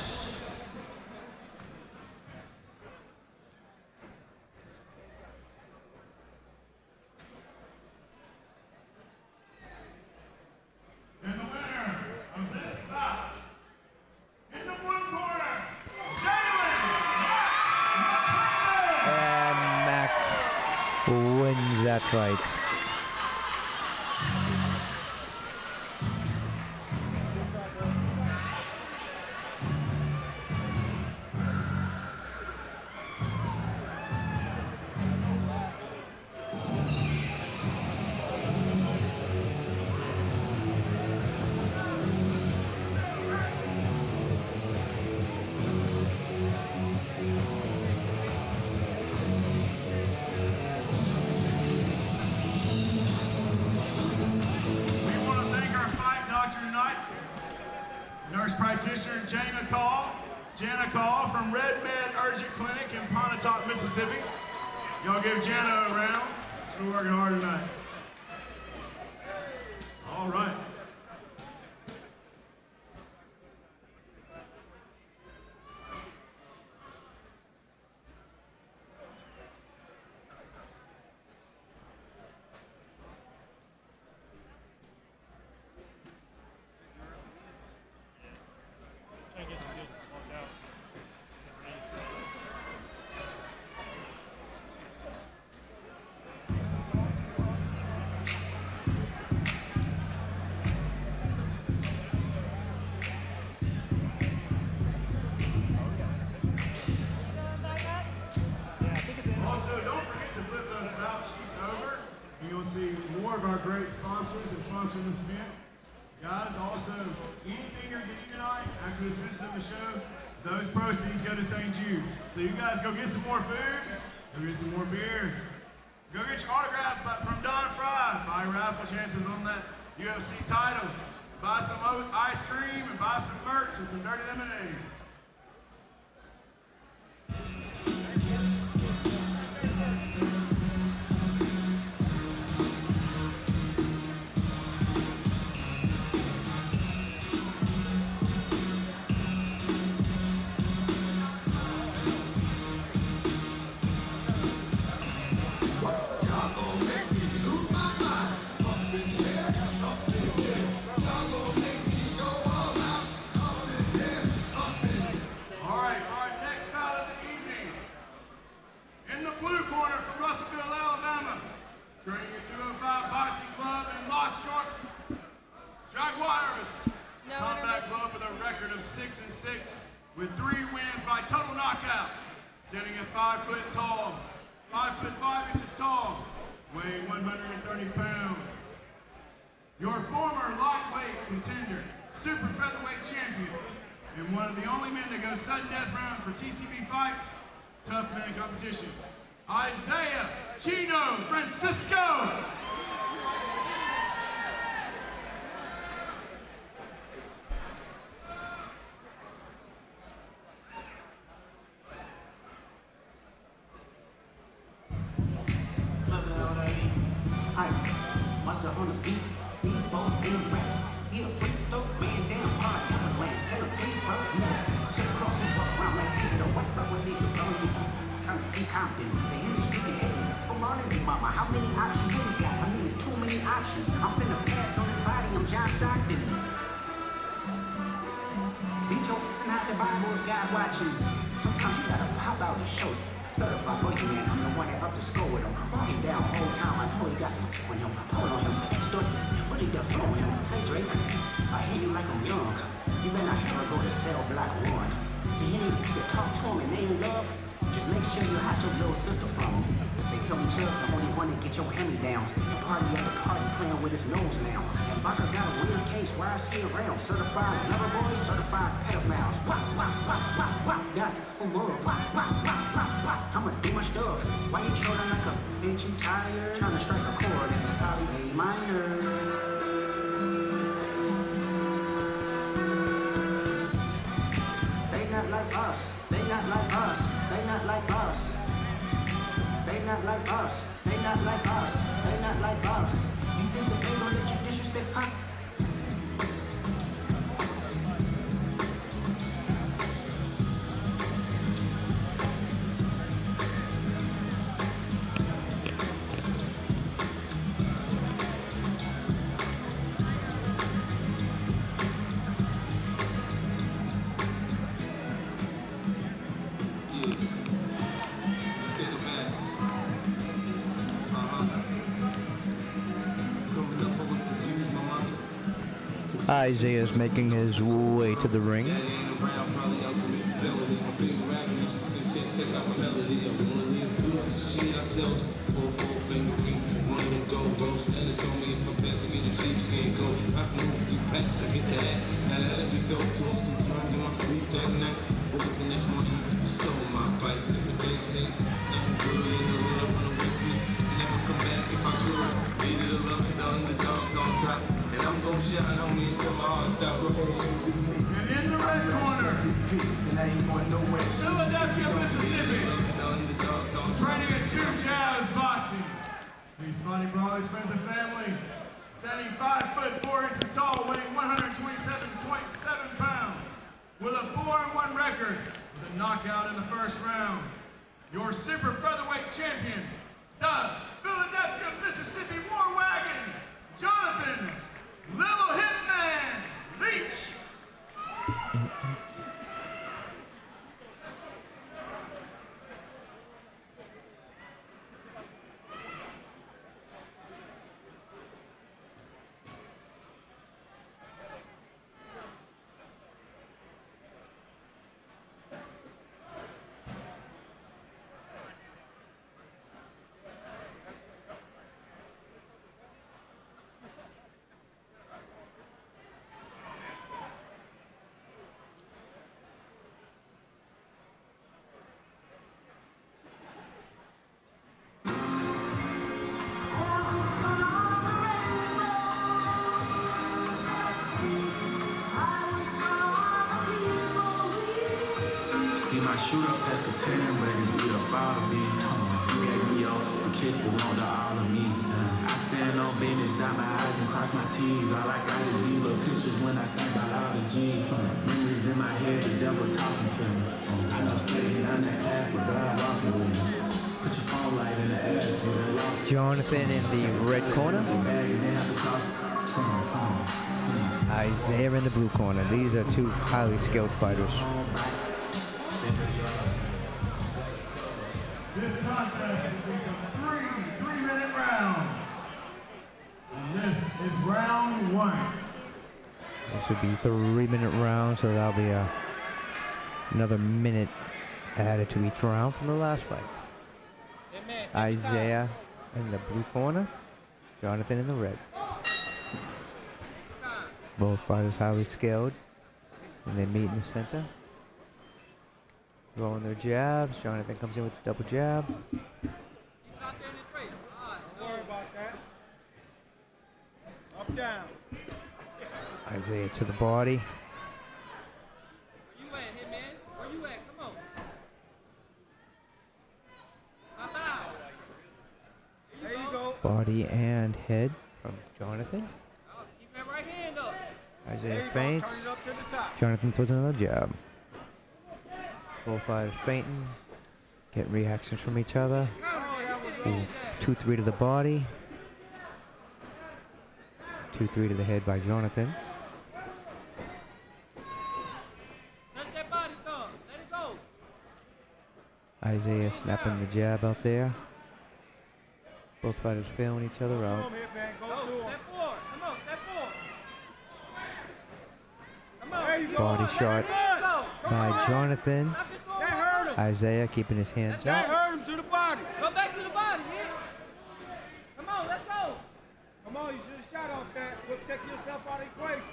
And the winner of this bout, in the blue corner, Jalen And Mac wins that fight. Nurse practitioner Jana Call from Red Med Urgent Clinic in Pontotoc, Mississippi. Y'all give Jana a round. She's working hard tonight. All right. See more of our great sponsors that sponsor this event. Guys, also, anything you're getting tonight after this visit of the show, those proceeds go to St. Jude. So you guys go get some more food, go get some more beer, go get your autograph from Don Frye, buy raffle chances on that UFC title, buy some ice cream, and buy some merch and some dirty lemonades. With 3 wins by total knockout, sitting at 5 foot tall, 5 foot 5 inches tall, weighing 130 pounds. Your former lightweight contender, super featherweight champion, and one of the only men that goes sudden death round for TCB fights, tough man competition, Isaiah Chino Francisco. On the beat, beat both in the rap. He a freak throw, man down, hard, never land. Tell him, keep up, man. Took a cross and walk around like Tupelo. What's up with niggas blowing me? Trying to see Compton. They in the street, hey. From morning Hey mama, how many options you got? I mean, it's too many options. I'm finna pass on this body, I'm John Stockton. Beat your f***ing out the Bible if God watching. Sometimes you gotta pop out and show it. Certified boogeyman, I'm the one that up to score with him. Walking down the whole time, I know he got some on him. Pull on him, extort, but he done flow him. Say Drake, I hear you like I'm young. You better not ever go to cell block 1. You hear me? You talk to him and they in love. Just make sure you hide your little sister from him. They tell me Chubb's the only one that get your hand-me-downs. And party at the party playing with his nose now. And Baca got a weird case where I see around. Certified lover boys, certified pedophiles. Wop, wop, wop, wop, wop. Got wop, wop, wop, wop, wop. I'ma do my stuff. Why you trolling like a bitch, you tired? Trying to strike a chord and it's probably A minor. They not like us. They not like us. They not like us. They not like us. They not like us. They not like us. You think that they gonna let you disrespect Pop? Isaiah's making his way to the ring. And in the red corner, Philadelphia, Mississippi, training at Jude Boxing. He's fighting for all his friends and family, standing 5'4" tall, weighing 127.7 pounds, with a 4-1 record, with a knockout in the first round. Your super featherweight champion, the Philadelphia, Mississippi War Wagon, Jonathan Little Hitman Leach. See my shooter past the 10, ready to get up out of me. You gave me yours to kiss, but want all of me. I stand on business, dot my eyes and cross my T's. All I got is these little pictures when I think about all the G's. Memories in my head, the devil talking to me. I know Satan on the path, but God walking with me. Put your phone light in the air. Jonathan in the red corner. Isaiah in the blue corner. These are two highly skilled fighters. This contest is three 3-minute rounds. And this is round 1. This would be 3-minute rounds, so that'll be another minute added to each round from the last fight. Isaiah in the blue corner, Jonathan in the red. Both fighters highly skilled, and they meet in the center. Throwing their jabs. Jonathan comes in with the double jab. Don't worry about that. Up, down. Isaiah to the body. Where you at, Hitman? Where you at? Come on. Pop out. There you go. Body and head from Jonathan. Keep that right hand up. Isaiah feints. Turn it up to the top. Jonathan throws another jab. Both fighters feinting. Get reactions from each other. Oh, that was Ooh, 2-3 to the body. 2-3 to the head by Jonathan. Touch that body, son. Let it go. Isaiah snapping the jab out there. Both fighters feeling each other out. Go, step forward. Come on, step forward. Come on. There you go. Body shot by Jonathan. That hurt him. Isaiah keeping his hands That up. hurt him to the body. Go back to the body, hit. Come on, let's go. Come on, you should have shot off that. Look, take yourself out of the equation.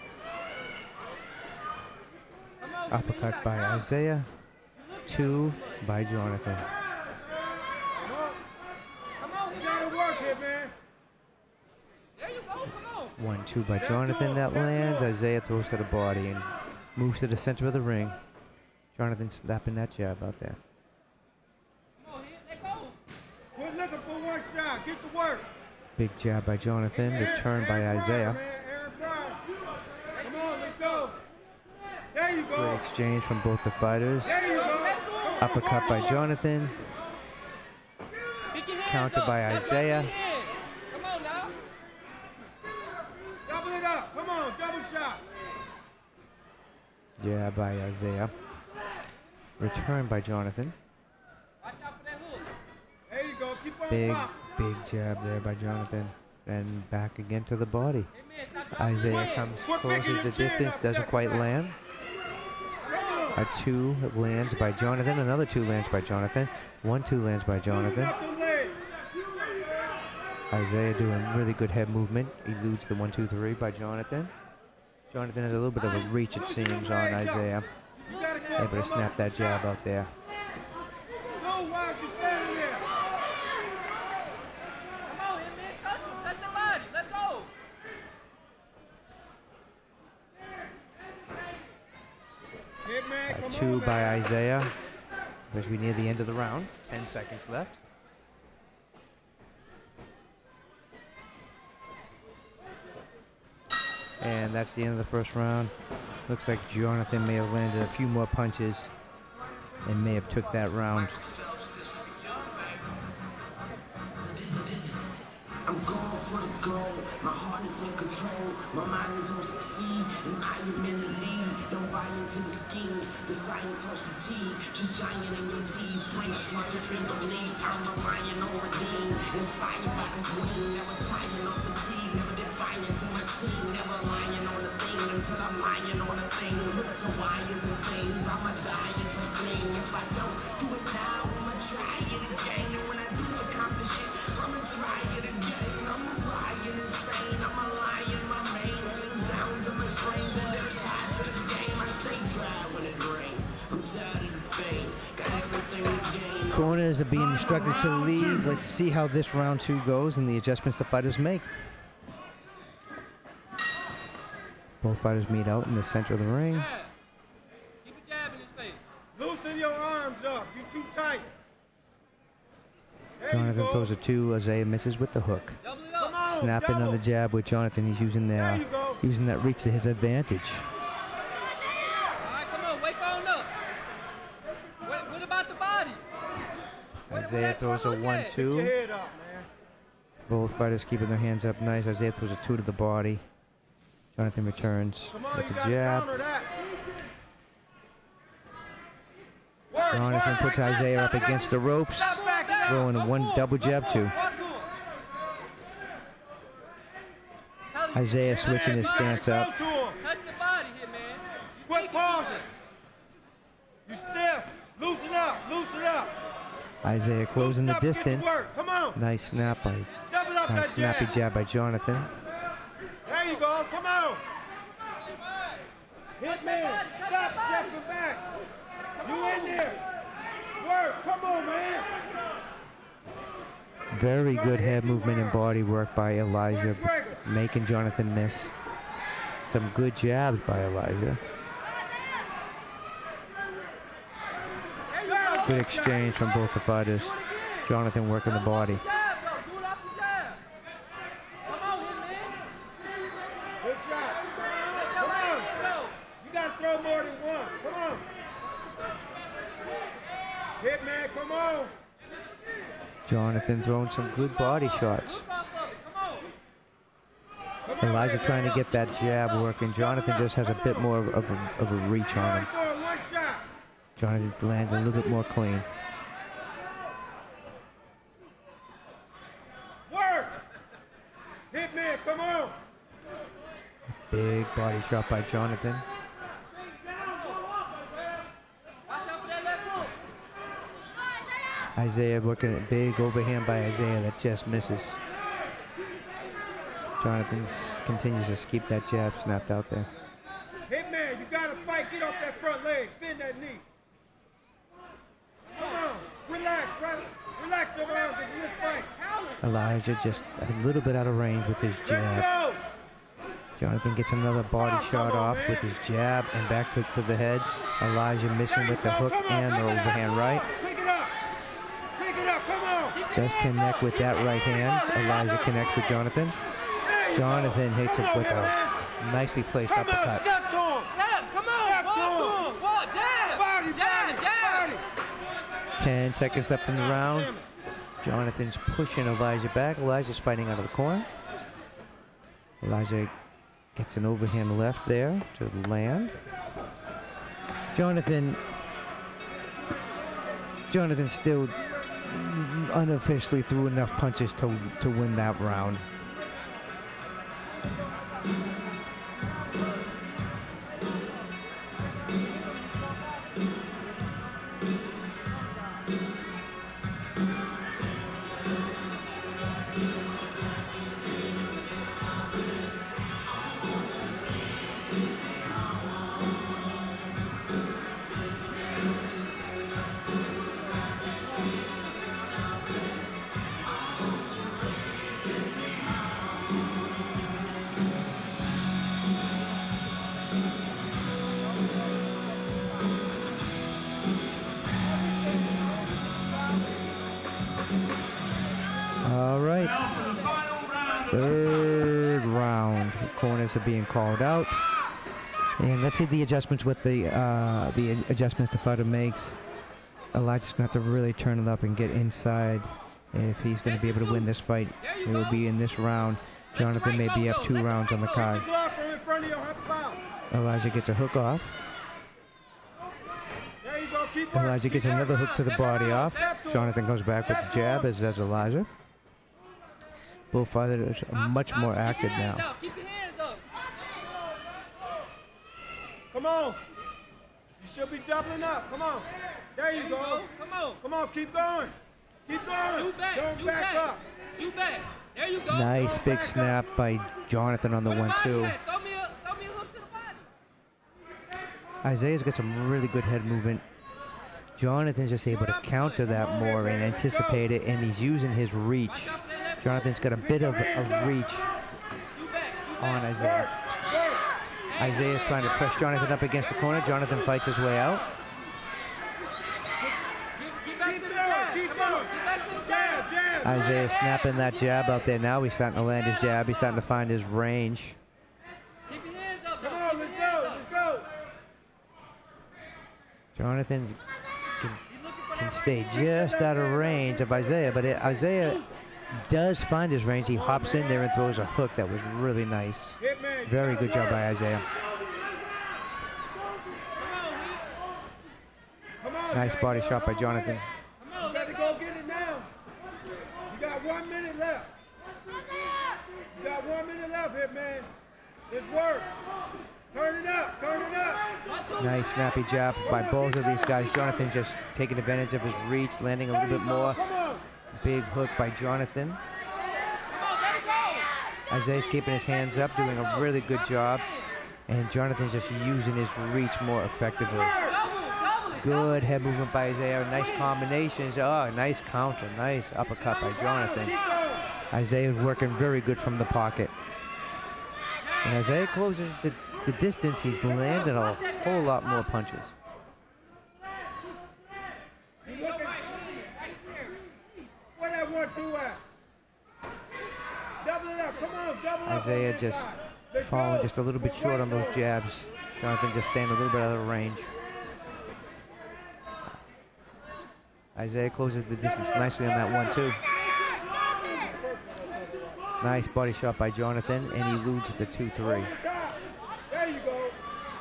Come on, Uppercut by Isaiah. 2 by Jonathan. Come on, You gotta work it, man. there you go, come on. 1-2 by Jonathan. That lands. Isaiah throws to the body and moves to the center of the ring. Jonathan snapping that jab out there. Come on, hit, let go. We're looking for one shot. Get to work. Big jab by Jonathan. Return by Isaiah. Aaron Frye. Come on, let's go. There you Great go. exchange from both the fighters. There you go. Uppercut by Jonathan. Pick your hands Counter up. by That's Isaiah. right, come on now. Double it up. Come on, double shot. Jab by Isaiah. Return by Jonathan. Watch out for that hook. There you go. Keep on Big, popping. big jab there by Jonathan. And back again to the body. Isaiah comes, closes the distance, doesn't quite land. A 2 lands by Jonathan. Another 2 lands by Jonathan. 1-2 lands by Jonathan. Isaiah doing really good head movement. Eludes the 1-2-3 by Jonathan. Jonathan has a little bit of a reach, it seems, on Isaiah. Able to snap that jab out there. Go, why you standing there? Come on, hit, man, touch him, touch the body, let's go. Hitman, come 2 on, by man. Isaiah. As we near the end of the round. 10 seconds left. And that's the end of the first round. Looks like Jonathan may have landed a few more punches and may have took that round. I'm going for the goal. My heart is in control. My mind is on succeed, and I am in the lead. Don't buy into the schemes. The science on fatigue. Just giant in your teeth. Spring sludge up in the league. I'm a lion on redeem. Inspired by the queen. Never tired of fatigue. Never defiant to my team. Never lying on a thing until I'm lying on a thing. Hooked to wires and things. I'ma die at the thing. If I don't do it now, I'ma try it again. And when I do accomplish it, I'ma try it again. I'm a lion insane, I'm a lion, my main hangs down to my strings and they're tied to the game. I stay dry when it rains. I'm tired of the fame, got everything to gain. Corners are being instructed to leave. Let's see how this round 2 goes and the adjustments the fighters make. Both fighters meet out in the center of the ring. Keep a jab in his face. Loosen your arms up. You too tight. There you Jonathan go. throws a 2. Isaiah misses with the hook. Double it up. Come on, Snapping on double. the jab with Jonathan. He's using There you go. that reach to his advantage. All right, come on, wake on up. What about the body? Isaiah throws a Your 1-2. head up, man. Both fighters keeping their hands up nice. Isaiah throws a 2 to the body. Jonathan returns Come on, with you a gotta jab. counter that. Work, Jonathan work. puts Isaiah up against the ropes, Stop backing up. throwing a Go 1 for it, double go jab for it, 2. walk to him. Tell him, Isaiah switching his stance up. Go to him. touch the body here, man. You Quit think pausing. You stiff. Loosen up. Loosen up. Isaiah closing the Loosen up, get to distance. work. Come on. Nice snap by, Double up that snappy jab. jab by Jonathan. There you go. Come on. Hit man. Stop stepping back. You in there. Work. Come on, man. Very good head movement and body work by Elijah, making Jonathan miss. Some good jabs by Elijah. Good exchange from both the fighters. Jonathan working the body. Do it off the jab. Come on here, man. Good shot. Come on. You got to throw more than one. Come on. Hit man, come on. Jonathan throwing some good body shots. Elijah trying to get that jab working. Jonathan just has a bit more of a reach on him. Jonathan's landing a little bit more clean. Work! Hitman, come on! Big body shot by Jonathan. Isaiah working a big overhand by Isaiah that just misses. Jonathan continues to keep that jab snapped out there. Hitman, you gotta fight. Get off that front leg. Bend that knee. Come on. Relax, right? Relax your arms in this fight. Elijah just a little bit out of range with his jab. Let's go. Jonathan gets another body shot off with his jab and back to the head. Elijah missing with the hook and the overhand right. Pick it up. Pick it up. Come on. Does connect with that right hand. Elijah connects with Jonathan. Jonathan hits it with a nicely placed uppercut. Step to him. Come on. Step to him. Walk, jab. Body, Jab, jab. 10 seconds left in the round. Jonathan's pushing Elijah back. Elijah's fighting out of the corner. Elijah gets an overhand left there to land. Jonathan still unofficially threw enough punches to win that round. All right, third round. Corners are being called out, and let's see the adjustments with the adjustments the fighter makes. Elijah's gonna have to really turn it up and get inside if he's gonna be able to win this fight. It will be in this round. Jonathan may be up 2 rounds on the card. Elijah gets a hook off. Elijah gets another hook to the body off. Jonathan goes back with the jab, as does Elijah. Both fighters are much more active now. Keep your hands up. Come on. You should be doubling up. Come on. There you go. Come on. Come on. Keep going. Keep going. Shoot back. Don't Shoot back up. Shoot back. There you go. Nice big snap by Jonathan on the 1-2. Throw me a hook to the body. Isaiah's got some really good head movement. Jonathan's just able to counter that more and anticipate it, and he's using his reach. Jonathan's got a bit of a reach on Isaiah. Isaiah's trying to press Jonathan up against the corner. Jonathan fights his way out. Get back to the jab. Come on. Get back to the jab. Isaiah's snapping that jab out there now. He's starting to land his jab. He's starting to find his range. Keep your hands up. Come on. Let's go. Let's go. Jonathan can stay just out of range of Isaiah, but Isaiah does find his range. He hops in there and throws a hook that was really nice. Very good job by Isaiah. Nice body shot by Jonathan. You better go get it now. You got 1 minute left. You got 1 minute left here, man. Let's work. Turn it up. Turn it up. Nice snappy jab by both of these guys. Jonathan just taking advantage of his reach, landing a little bit more. Big hook by Jonathan. Isaiah's keeping his hands up, doing a really good job. And Jonathan's just using his reach more effectively. Good head movement by Isaiah. Nice combinations. Oh, nice counter. Nice uppercut by Jonathan. Isaiah's working very good from the pocket. And Isaiah closes the distance. He's landing a whole lot more punches. Where that 1-2 at? Double it up. Come on, double up. Isaiah just falling just a little bit short on those jabs. Jonathan just staying a little bit out of range. Isaiah closes the distance nicely on that one, too. Nice body shot by Jonathan, and he eludes the 2-3. There you go.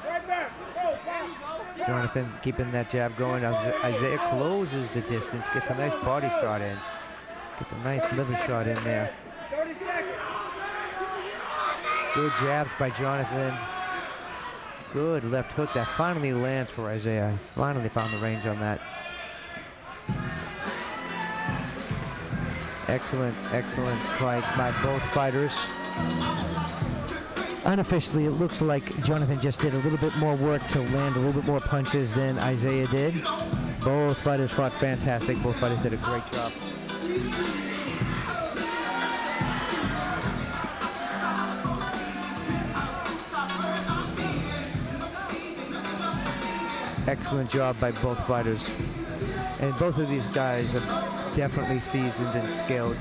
Right back. Go, go. Jonathan keeping that jab going. Isaiah closes the distance, gets a nice body shot in. Gets a nice liver shot in there. 30 seconds. Good jabs by Jonathan. Good left hook that finally lands for Isaiah. Finally found the range on that. Excellent, excellent fight by both fighters. Unofficially, it looks like Jonathan just did a little bit more work to land a little bit more punches than Isaiah did. Both fighters fought fantastic. Both fighters did a great job. Excellent job by both fighters. And both of these guys are definitely seasoned and skilled.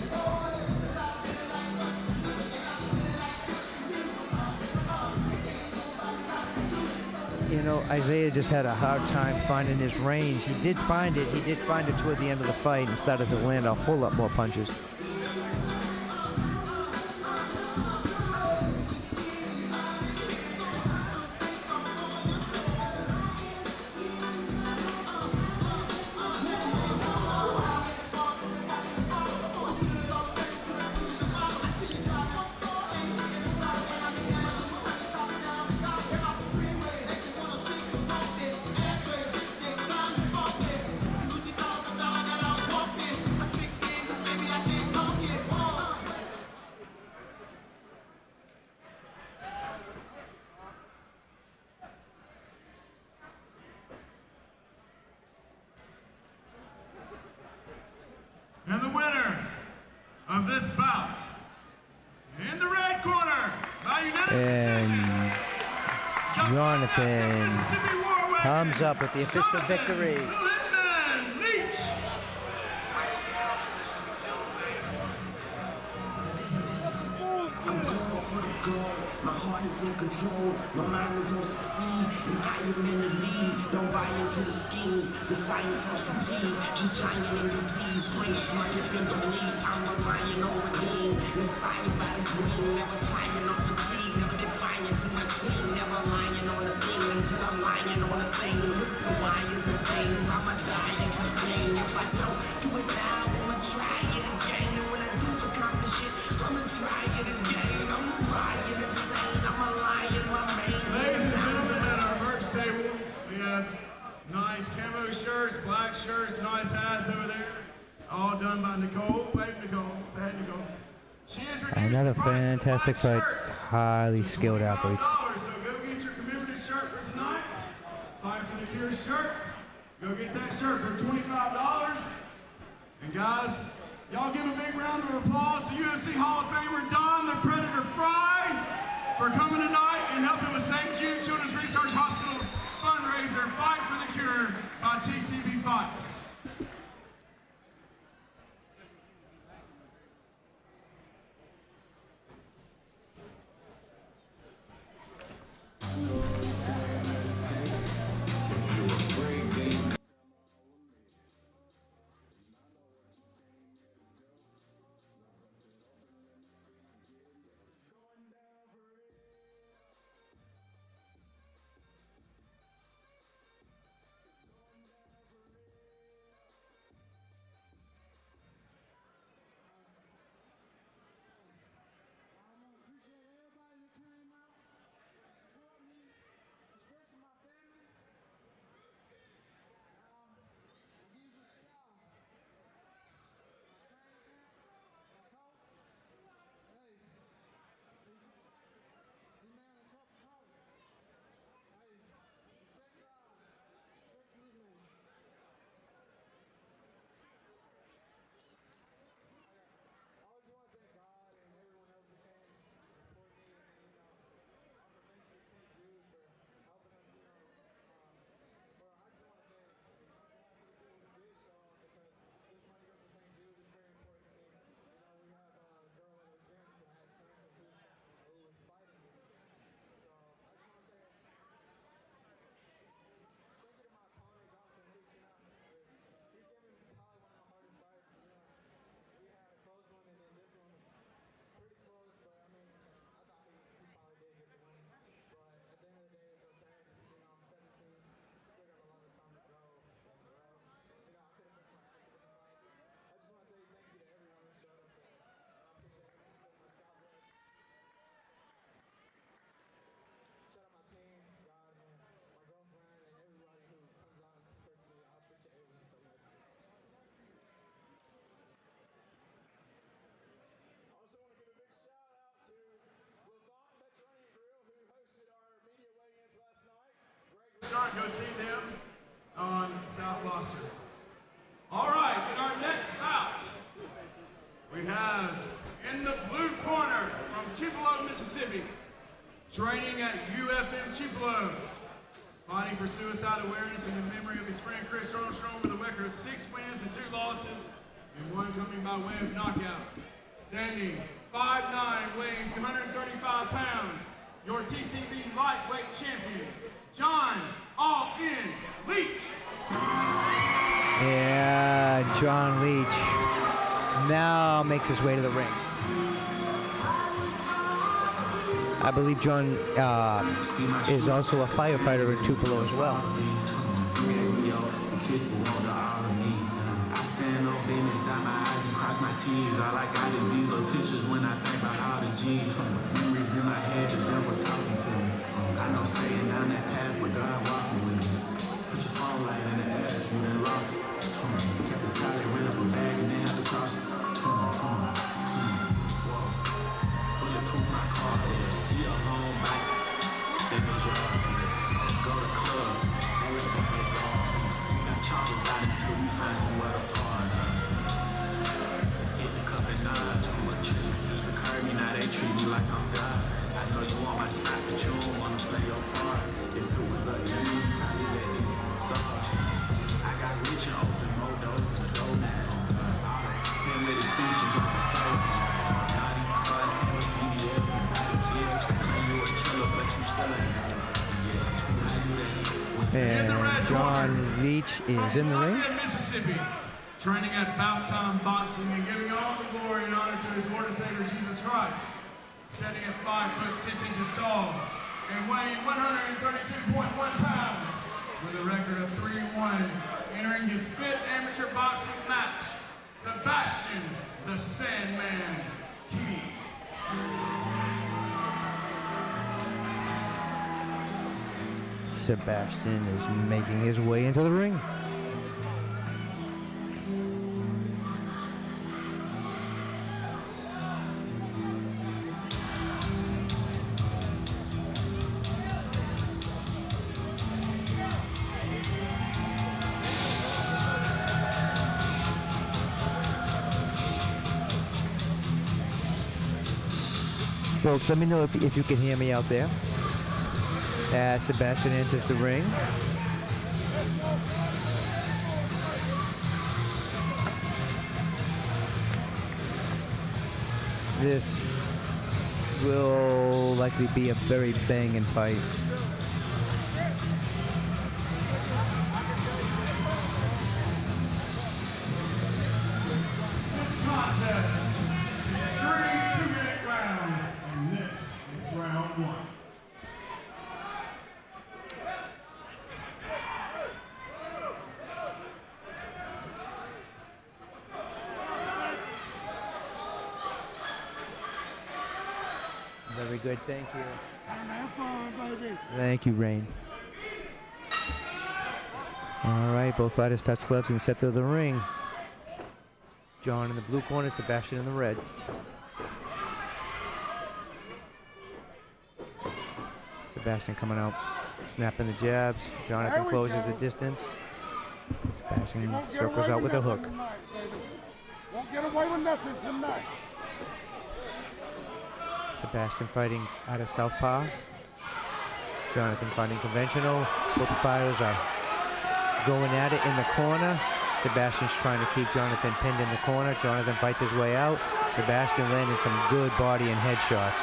You know, Isaiah just had a hard time finding his range. He did find it. He did find it toward the end of the fight and started to land a whole lot more punches. And the winner of this bout, in the red corner, by unanimous decision, Jonathan comes up with the official victory. My heart is in control, my mind is on succeed, and I am in the lead. Don't buy into the schemes, the science on fatigue. Just giant in your teeth, play smart up in the league. I'm relying on the game, inspired by the green. Never tiring on fatigue, never defiant to my team. Never lying on the thing until I'm lying on the thing. Look to wires and things, I'ma die in the pain. If I don't do it now, I'ma try it again. And when I do accomplish it, I'ma try it again. I'm riding insane, I'm a lion, my main. Ladies and gentlemen, at our merch table, we have nice camo shirts, black shirts, nice hats over there. All done by Nicole. Wave Nicole. Say hey, Nicole. She is Another fantastic fight. Highly skilled athletes. So go get your commemorative shirt for tonight. Fight for the Cure shirt. Go get that shirt for $25. And guys, y'all give a big round of applause to UFC Hall of Famer Don the Predator Frye for coming tonight and helping with St. Jude Children's Research Hospital fundraiser, Fight for the Cure by TCB Fights. go see them on South Gloucester. All right, in our next bout, we have in the blue corner from Tupelo, Mississippi, training at UFM Tupelo, fighting for suicide awareness in the memory of his friend Chris Armstrong with a record of 6 wins and 2 losses, and 1 coming by way of knockout. Standing 5'9", weighing 135 pounds, your TCB lightweight champion, John All-In Leach. Yeah, John Leach now makes his way to the ring. I believe John is also a firefighter in Tupelo as well. I stand on business, dot my I's and cross my T's. All I got is these little pictures when I think about all the G's. Memories in my head, the devil talking to me. I know Satan down that path, but God walking with me. Put your phone light in the air if you done lost it. Kept it solid, ran up a bag and then had to cross it. Bulletproof my car, be a home bike. They measure up, go to club, and let the head go. Got choppers out until we find somewhere to park. Hit the cup and nod too much. Just to curb me, now they treat me like I'm God. I know you want my spot, but you don't want to play your part. If it was up to you, probably let me start. I got rich and open more doors than the door now. Can't let it speak you like a service. Now these cars came with BBLs and body kids. Claim you a killer, but you still ain't got it. Yeah, too late. And John Leach is in the ring. Mississippi, training at Bout Time Boxing and giving all the glory and honor to his Lord and Savior Jesus Christ. Standing at 5'6" tall and weighing 132.1 pounds with a record of 3-1, entering his 5th amateur boxing match, Sebastian the Sandman Key. Sebastian is making his way into the ring. Folks, let me know if you can hear me out there. As Sebastian enters the ring. This will likely be a very banging fight. This contest is 3 2-minute rounds, and this is round 1. Very good, thank you. Have fun, baby. Thank you, Rain. All right, both fighters touch gloves and step to the ring. John in the blue corner, Sebastian in the red. Sebastian coming out, snapping the jabs. Jonathan closes the distance. Sebastian circles out with a hook. Tonight, won't get away with nothing tonight. Sebastian fighting out of southpaw. Jonathan fighting conventional. Both fighters are going at it in the corner. Sebastian's trying to keep Jonathan pinned in the corner. Jonathan fights his way out. Sebastian landing some good body and head shots.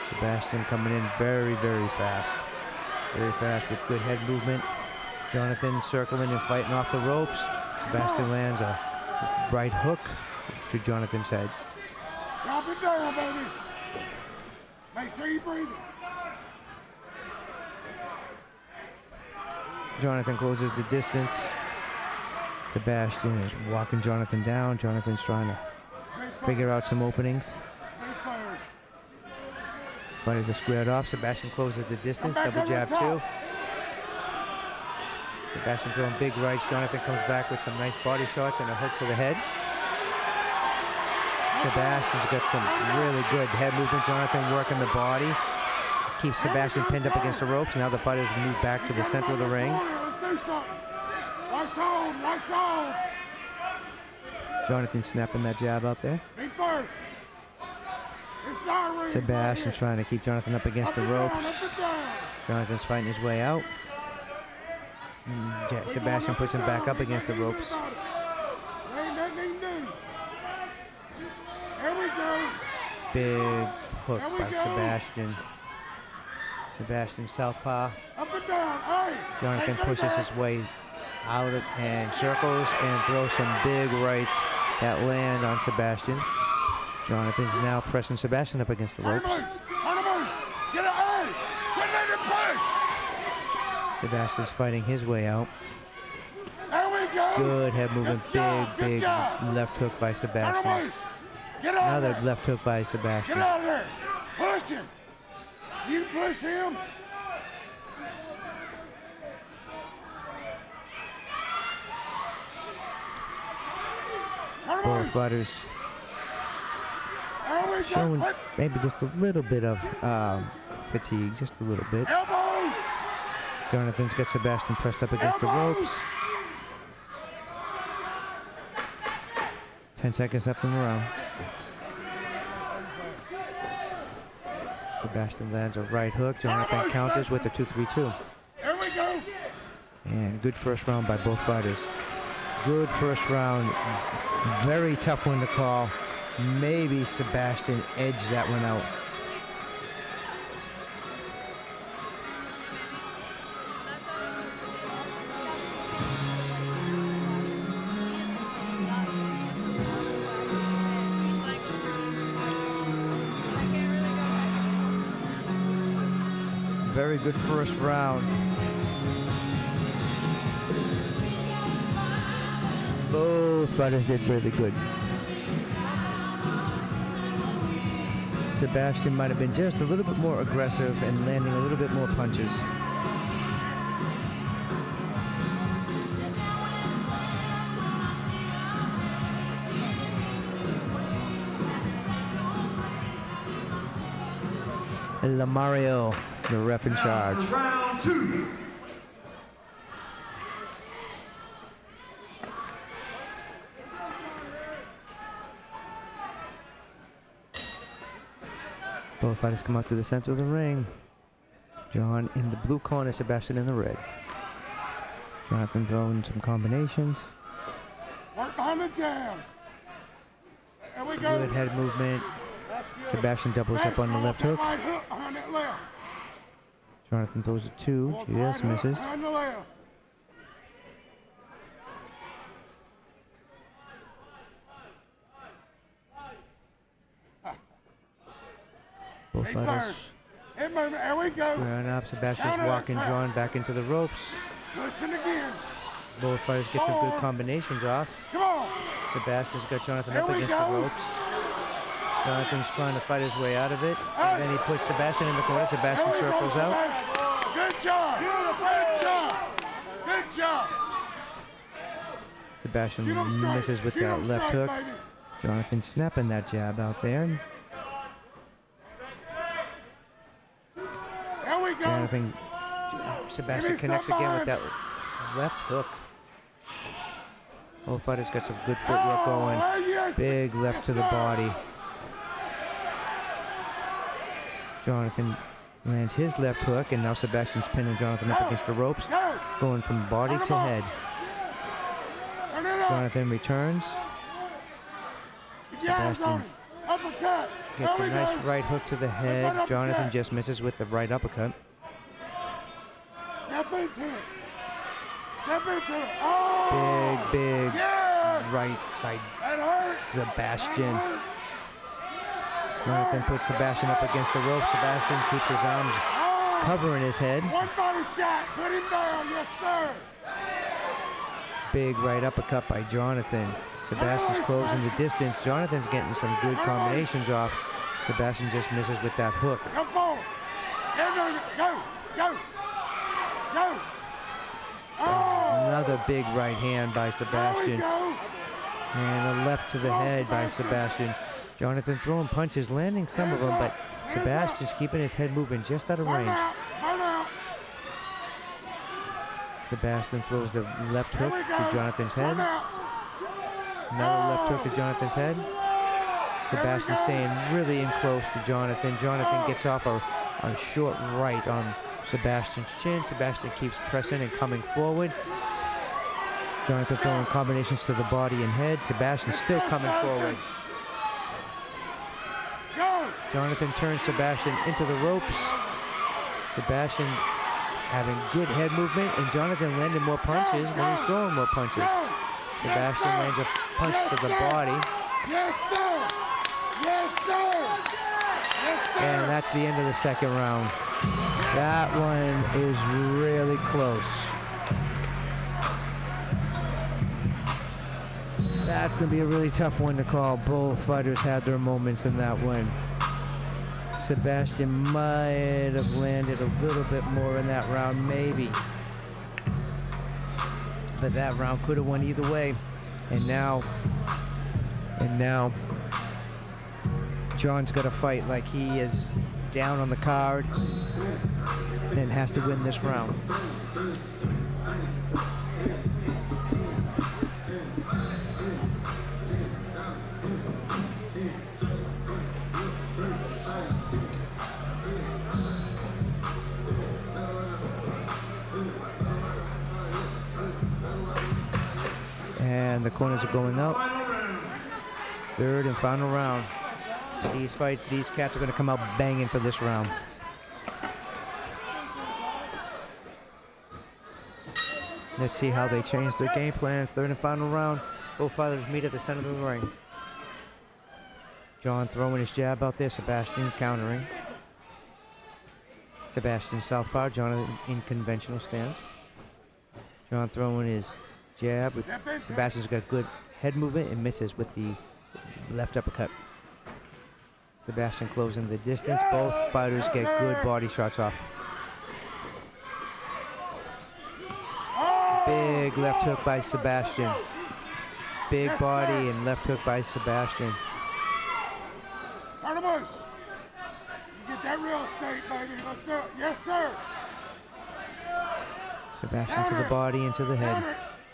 Sebastian coming in very, very fast. Very fast with good head movement. Jonathan circling and fighting off the ropes. Sebastian lands a right hook to Jonathan's head. Drop it down, baby. Make sure you breathe it. Jonathan closes the distance. Sebastian is walking Jonathan down. Jonathan's trying to figure out some openings. Fighters are squared off. Sebastian closes the distance. Double jab two. Sebastian throwing big rights. Jonathan comes back with some nice body shots and a hook to the head. Sebastian's got some really good head movement. Jonathan working the body. keeps Sebastian pinned up against the ropes. Now the fighters move back to the center of the ring. Let's do something. Let's hold. Let's hold. Jonathan snapping that jab out there. Be first. It's our ring. Sebastian trying to keep Jonathan up against the ropes. Up and down. Jonathan's fighting his way out. Sebastian puts him back up against the ropes. There ain't nothing he can do. There we go. Big hook There we by go. Sebastian. Sebastian southpaw. Up and down. Hey. Jonathan Hey, pushes his way out of, and circles and throws some big rights that land on Sebastian. Jonathan's now pressing Sebastian up against the ropes. Get it. Hey. Get ready to push. Sebastian's fighting his way out. There we go. Good head movement. Good job, Big good job. left hook by Sebastian. Get out Another of there. left hook by Sebastian. Get out of there. Push him. You push him. Both fighters There we showing go. maybe just a little bit of fatigue, just a little bit. Elbows. Jonathan's got Sebastian pressed up against the ropes. 10 seconds left in the round. Sebastian lands a right hook. Jonathan counters with a 2-3-2. There we go. And good first round by both fighters. Good first round. Very tough one to call. Maybe Sebastian edged that one out. Very good first round. Both fighters did really good. Sebastian might have been just a little bit more aggressive and landing a little bit more punches. Lamario, the ref in charge. Round 2. Both fighters come out to the center of the ring. John in the blue corner, Sebastian in the red. Jonathan throwing some combinations. Work behind the jab. There we go. Good head movement. Sebastian doubles up on the left hook. Right hook behind that left. Jonathan throws a 2, just misses. Behind the left. Both fighters Head movement. There we go. squaring up. Sebastian's Counter walking attack. John back into the ropes. Pushing again. Both fighters get some good combinations off. Come on. Sebastian's got Jonathan There up we against go. the ropes. Jonathan's trying to fight his way out of it. And then he puts Sebastian in the corner. Sebastian There we go, circles out. Sebastian. Good job. Good job. Good job. Sebastian Shoot 'em straight. misses with Shoot that 'em left straight, hook. baby. Jonathan snapping that jab out there. There we go. Jonathan, Sebastian Give me connects some again with that line. left hook. Both fighters got some good footwork going. yes. Big left to the body. Jonathan lands his left hook, and now Sebastian's pinning Jonathan up against the ropes, going from body to head. Turn it up. Jonathan returns. Jabs on Sebastian him. Uppercut. gets There a we nice go. right hook to the Right head. uppercut. Jonathan just misses with the right uppercut. Step into it. Step into it. Oh. Big Yes. right by That hurts. Sebastian. That hurts. Jonathan puts Sebastian up against the rope. Sebastian keeps his arms Oh. covering his head. One body shot. Put him down. Yes, sir. Big right uppercut by Jonathan. Sebastian's closing the distance. Jonathan's getting some good combinations off. Sebastian just misses with that hook. Come forward. Go. Go. Go. Oh. Another big right hand by There we Sebastian. go. And a left to the head by Sebastian. Jonathan throwing punches, landing some of them, but Sebastian's keeping his head moving just out of range. Sebastian throws the left hook to Jonathan's head. Another left hook to Jonathan's head. Sebastian staying really in close to Jonathan. Jonathan gets off a short right on Sebastian's chin. Sebastian keeps pressing and coming forward. Jonathan throwing combinations to the body and head. Sebastian still coming forward. Jonathan turns Sebastian into the ropes. Sebastian having good head movement, and Jonathan landing more punches when he's throwing more punches. Sebastian lands a punch to the body. Yes, sir! Yes, sir! Yes, sir! And that's the end of the second round. That one is really close. That's going to be a really tough one to call. Both fighters had their moments in that one. Sebastian might have landed a little bit more in that round, maybe. But that round could have won either way. And now, John's got to fight like he is down on the card and has to win this round. And the corners are going up. Third and final round. These cats are going to come out banging for this round. Let's see how they change their game plans. Third and final round. Both fighters meet at the center of the ring. John throwing his jab out there. Sebastian countering. Sebastian southpaw. John in conventional stance. John throwing his jab. Sebastian's got good head movement and misses with the left uppercut. Sebastian closing the distance. Both fighters get good body shots off. Big left hook by Sebastian. Big body and left hook by Sebastian. Barnabas, you get that real estate, baby. Let's do it. Yes, sir. Sebastian to the body and to the head.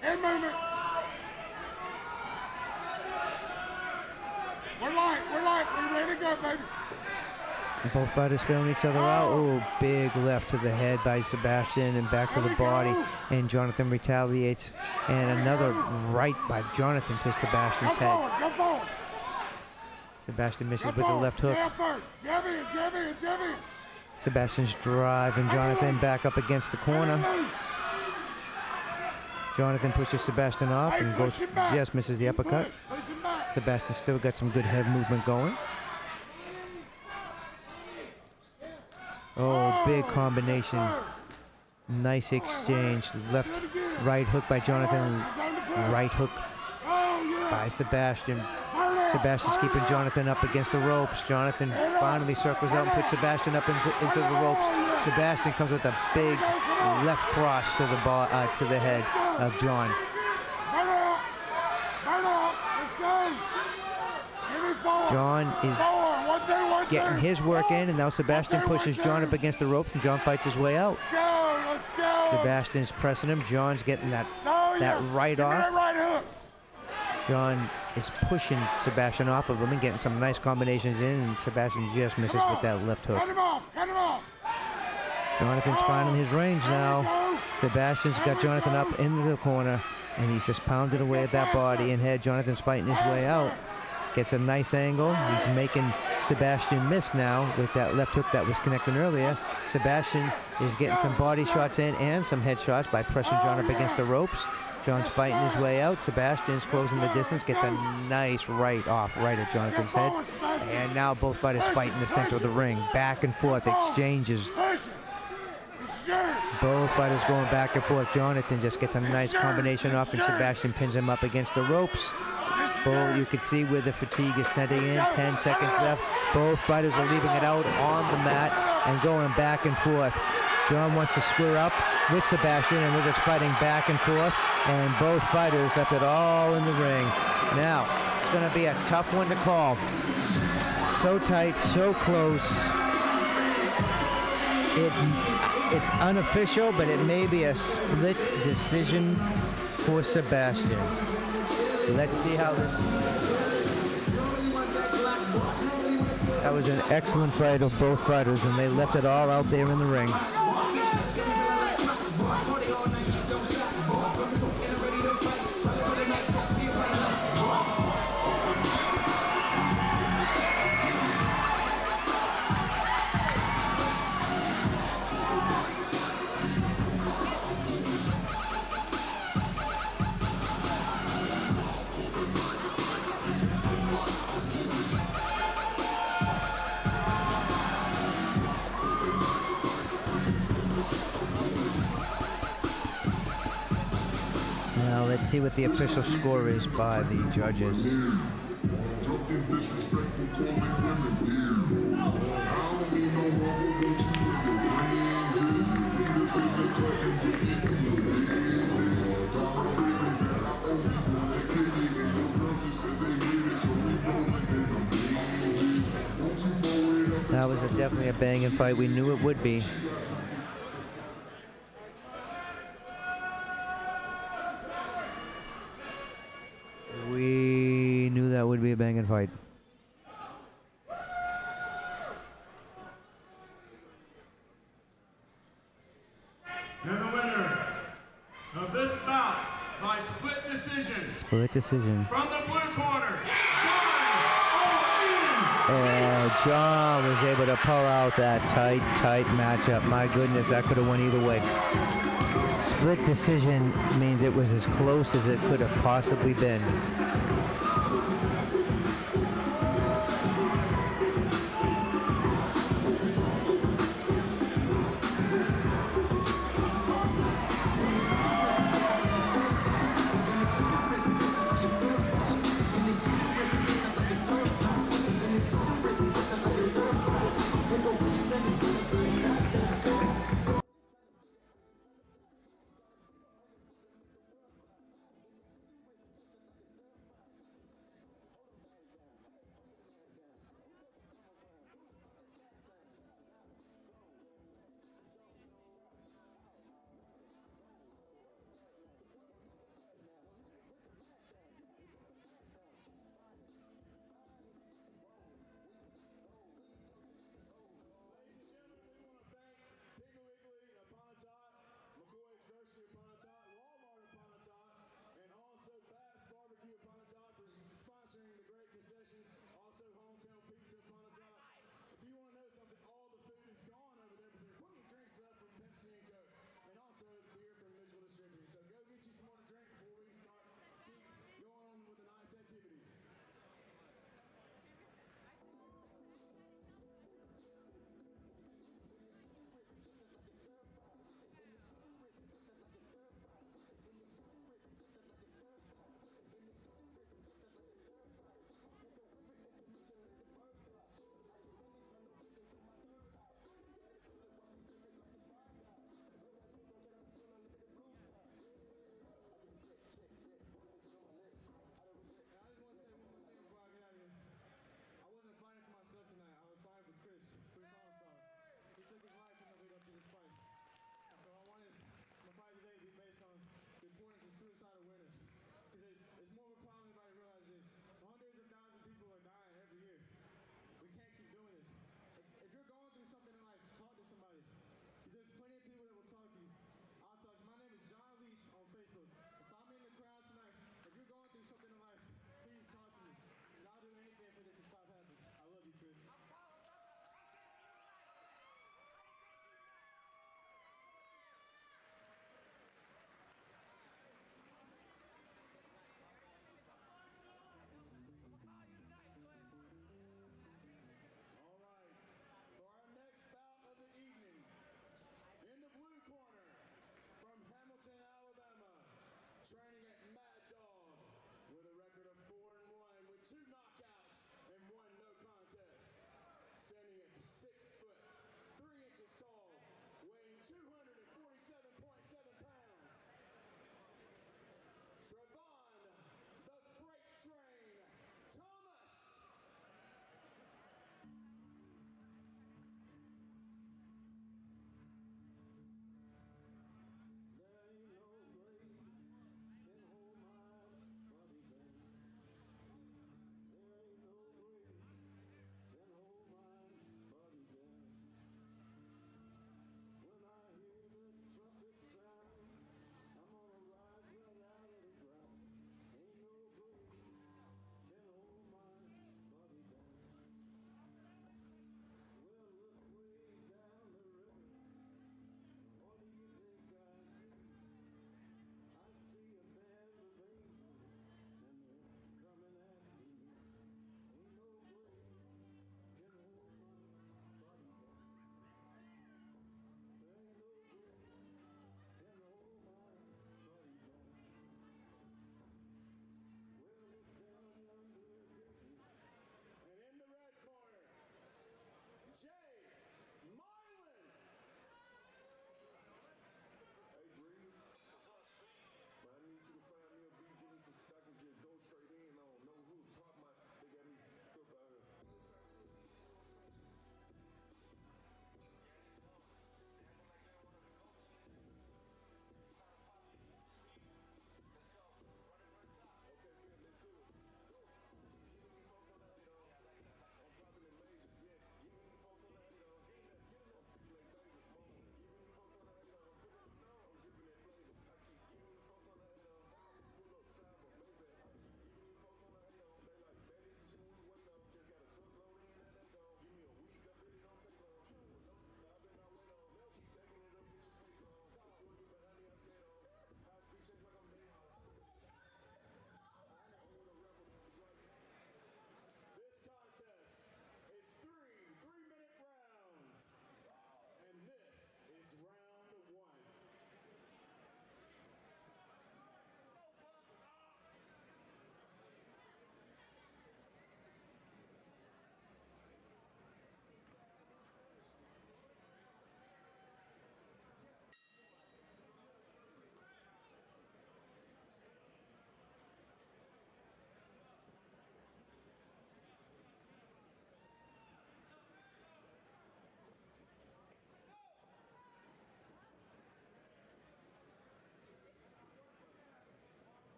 Head movement. We're light. We're ready to go, baby. And both fighters feeling each other out. Oh, big left to the head by Sebastian and back to the body. And Jonathan retaliates. And another right by Jonathan to Sebastian's head. Go forward. Sebastian misses with the left hook. Jab first. Jab in. Sebastian's driving Jonathan back up against the corner. Jonathan pushes Sebastian off and goes, just misses the uppercut. Sebastian still got some good head movement going. Oh, big combination. Nice exchange. Right hook by Jonathan. Right hook by Sebastian. Sebastian's keeping Jonathan up against the ropes. Jonathan finally circles out and puts Sebastian up into the ropes. Sebastian comes with a big left cross to the head of John. John is getting his work in, and now Sebastian pushes John up against the ropes, and John fights his way out. Let's go. Sebastian's pressing him. John's getting that right off. John is pushing Sebastian off of him and getting some nice combinations in, and Sebastian just misses with that left hook. Cut him off. Jonathan's finding his range now. Sebastian's got Jonathan up into the corner, and he's just pounding away at that body and head. Jonathan's fighting his way out. Gets a nice angle. He's making Sebastian miss now with that left hook that was connecting earlier. Sebastian is getting some body shots in and some head shots by pressing John up against the ropes. John's fighting his way out. Sebastian's closing the distance, gets a nice right at Jonathan's head. And now both fighters fight in the center of the ring. Back and forth exchanges. Both fighters going back and forth. Jonathan just gets a nice combination off, and Sebastian pins him up against the ropes. You can see where the fatigue is setting in. 10 seconds left. Both fighters are leaving it out on the mat and going back and forth. John wants to square up with Sebastian, and they're just fighting back and forth, and both fighters left it all in the ring. Now, it's going to be a tough one to call. So tight, so close. It's unofficial, but it may be a split decision for Sebastian. Let's see how this... That was an excellent fight of both fighters, and they left it all out there in the ring. Now let's see what the official score is by the judges. That was definitely a banging fight. We knew it would be. We knew that would be a banging fight. And the winner of this bout by split decision. Split decision. From the blue corner, John was able to pull out that tight matchup. My goodness, that could have went either way. Split decision means it was as close as it could have possibly been.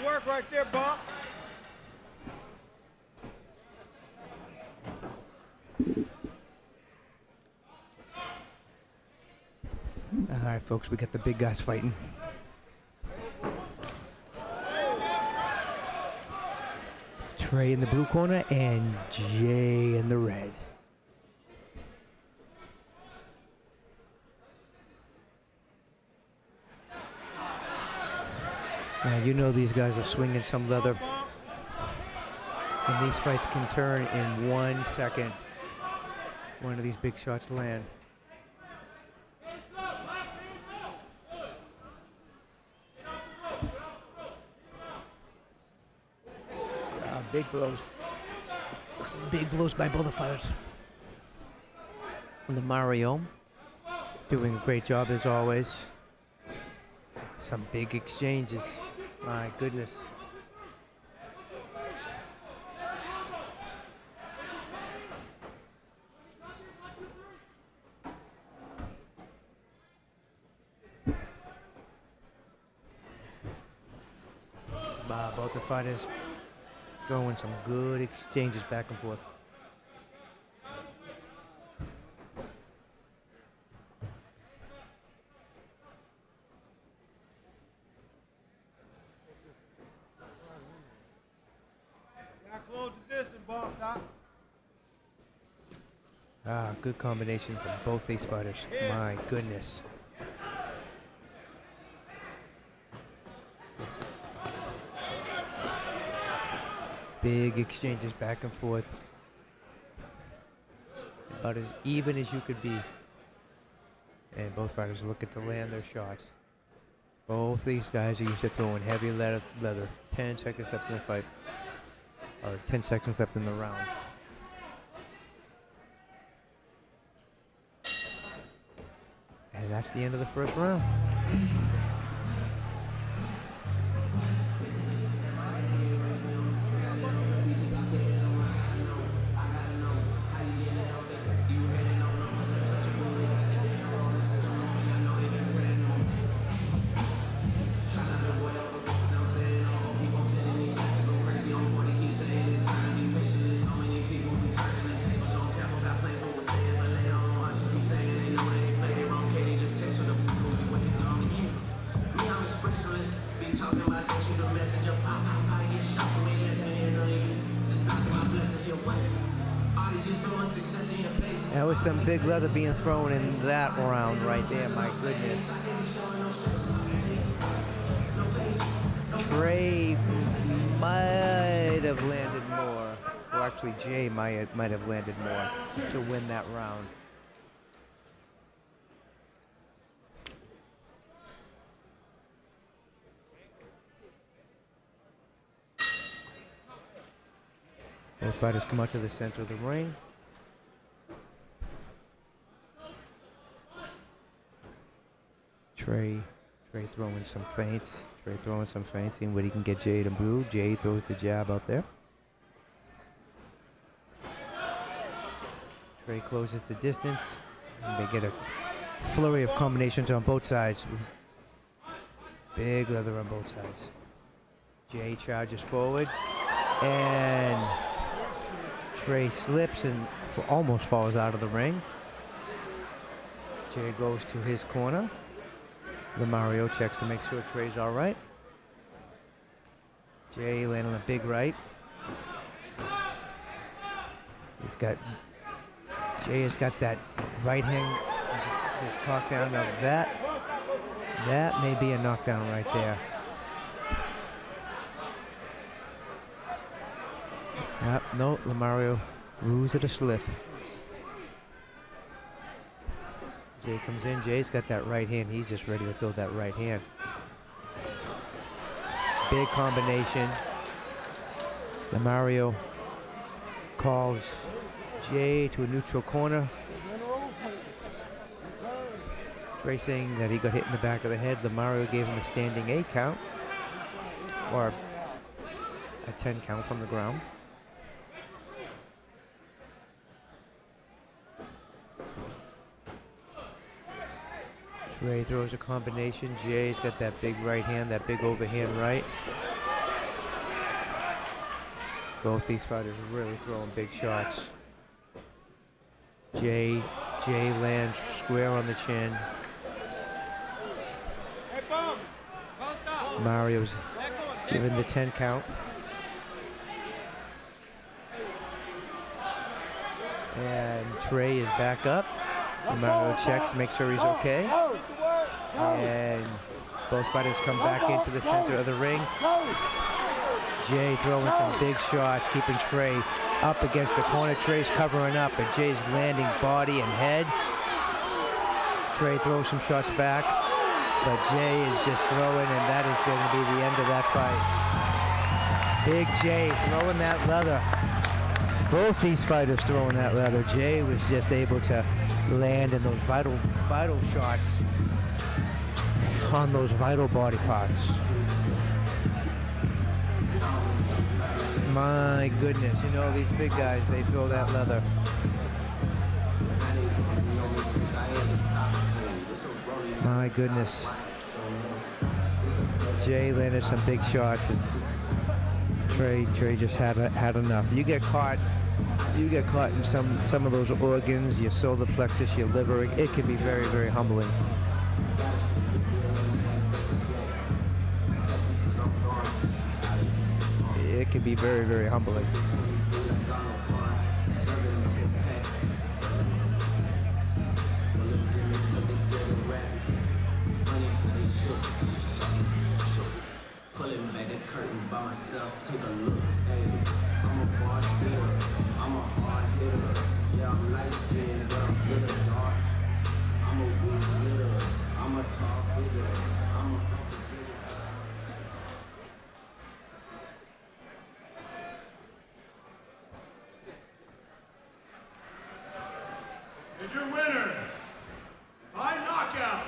That work right there, Bob. All right, folks, we got the big guys fighting. Trey in the blue corner and Jay in the red. Now, you know these guys are swinging some leather. And these fights can turn in 1 second. One of these big shots land. Big blows. Big blows by both the fighters. And the Mario doing a great job as always. Some big exchanges. My goodness. Both the fighters throwing some good exchanges back and forth. Close the distance, Bob. Stop. Good combination from both these fighters. Yeah. My goodness. Big exchanges back and forth. About as even as you could be. And both fighters looking to land their shots. Both these guys are used to throwing heavy leather. 10 seconds left in the fight. Or 10 seconds left in the round. And that's the end of the first round. That was some big leather being thrown in that round right there, my goodness. Trey might have landed more, or actually Jay might have landed more to win that round. Both fighters come out to the center of the ring. Trey throwing some feints. Seeing what he can get Jay to move. Jay throws the jab out there. Trey closes the distance. And they get a flurry of combinations on both sides. Big leather on both sides. Jay charges forward. And Trey slips and almost falls out of the ring. Jay goes to his corner. The Mario checks to make sure Trey's all right. Jay landing a big right. Jay has got that right hand just cocked down. Now that may be a knockdown right there. No, Lamario rules it a slip. Jay comes in. Jay's got that right hand. He's just ready to throw that right hand. Big combination. Lamario calls Jay to a neutral corner. Trey saying that he got hit in the back of the head. Lamario gave him a standing 8 count. Or a 10 count from the ground. Trey throws a combination. Jay's got that big right hand, that big overhand right. Both these fighters are really throwing big shots. Jay lands square on the chin. Mario's given the 10 count. And Trey is back up. Mario checks, makes sure he's okay. And both fighters come back into the center of the ring. Jay throwing some big shots, keeping Trey up against the corner. Trey's covering up, and Jay's landing body and head. Trey throws some shots back, but Jay is just throwing, and that is going to be the end of that fight. Big Jay throwing that leather. Both these fighters throwing that leather. Jay was just able to land in those vital shots on those vital body parts. My goodness, you know, these big guys, they throw that leather. My goodness. Jay landed some big shots, and Trey just had enough. You get caught in some of those organs, your solar plexus, your liver. It can be very, very humbling. It can be very, very humbling. Pulling back the curtain by myself, take a look. Hey, I'm a bar spitter, I'm a hard hitter. Yeah, I'm light skinned, but I'm feeling dark. I'm a weak splitter, I'm a tall figure, I'm a And your winner, by knockout,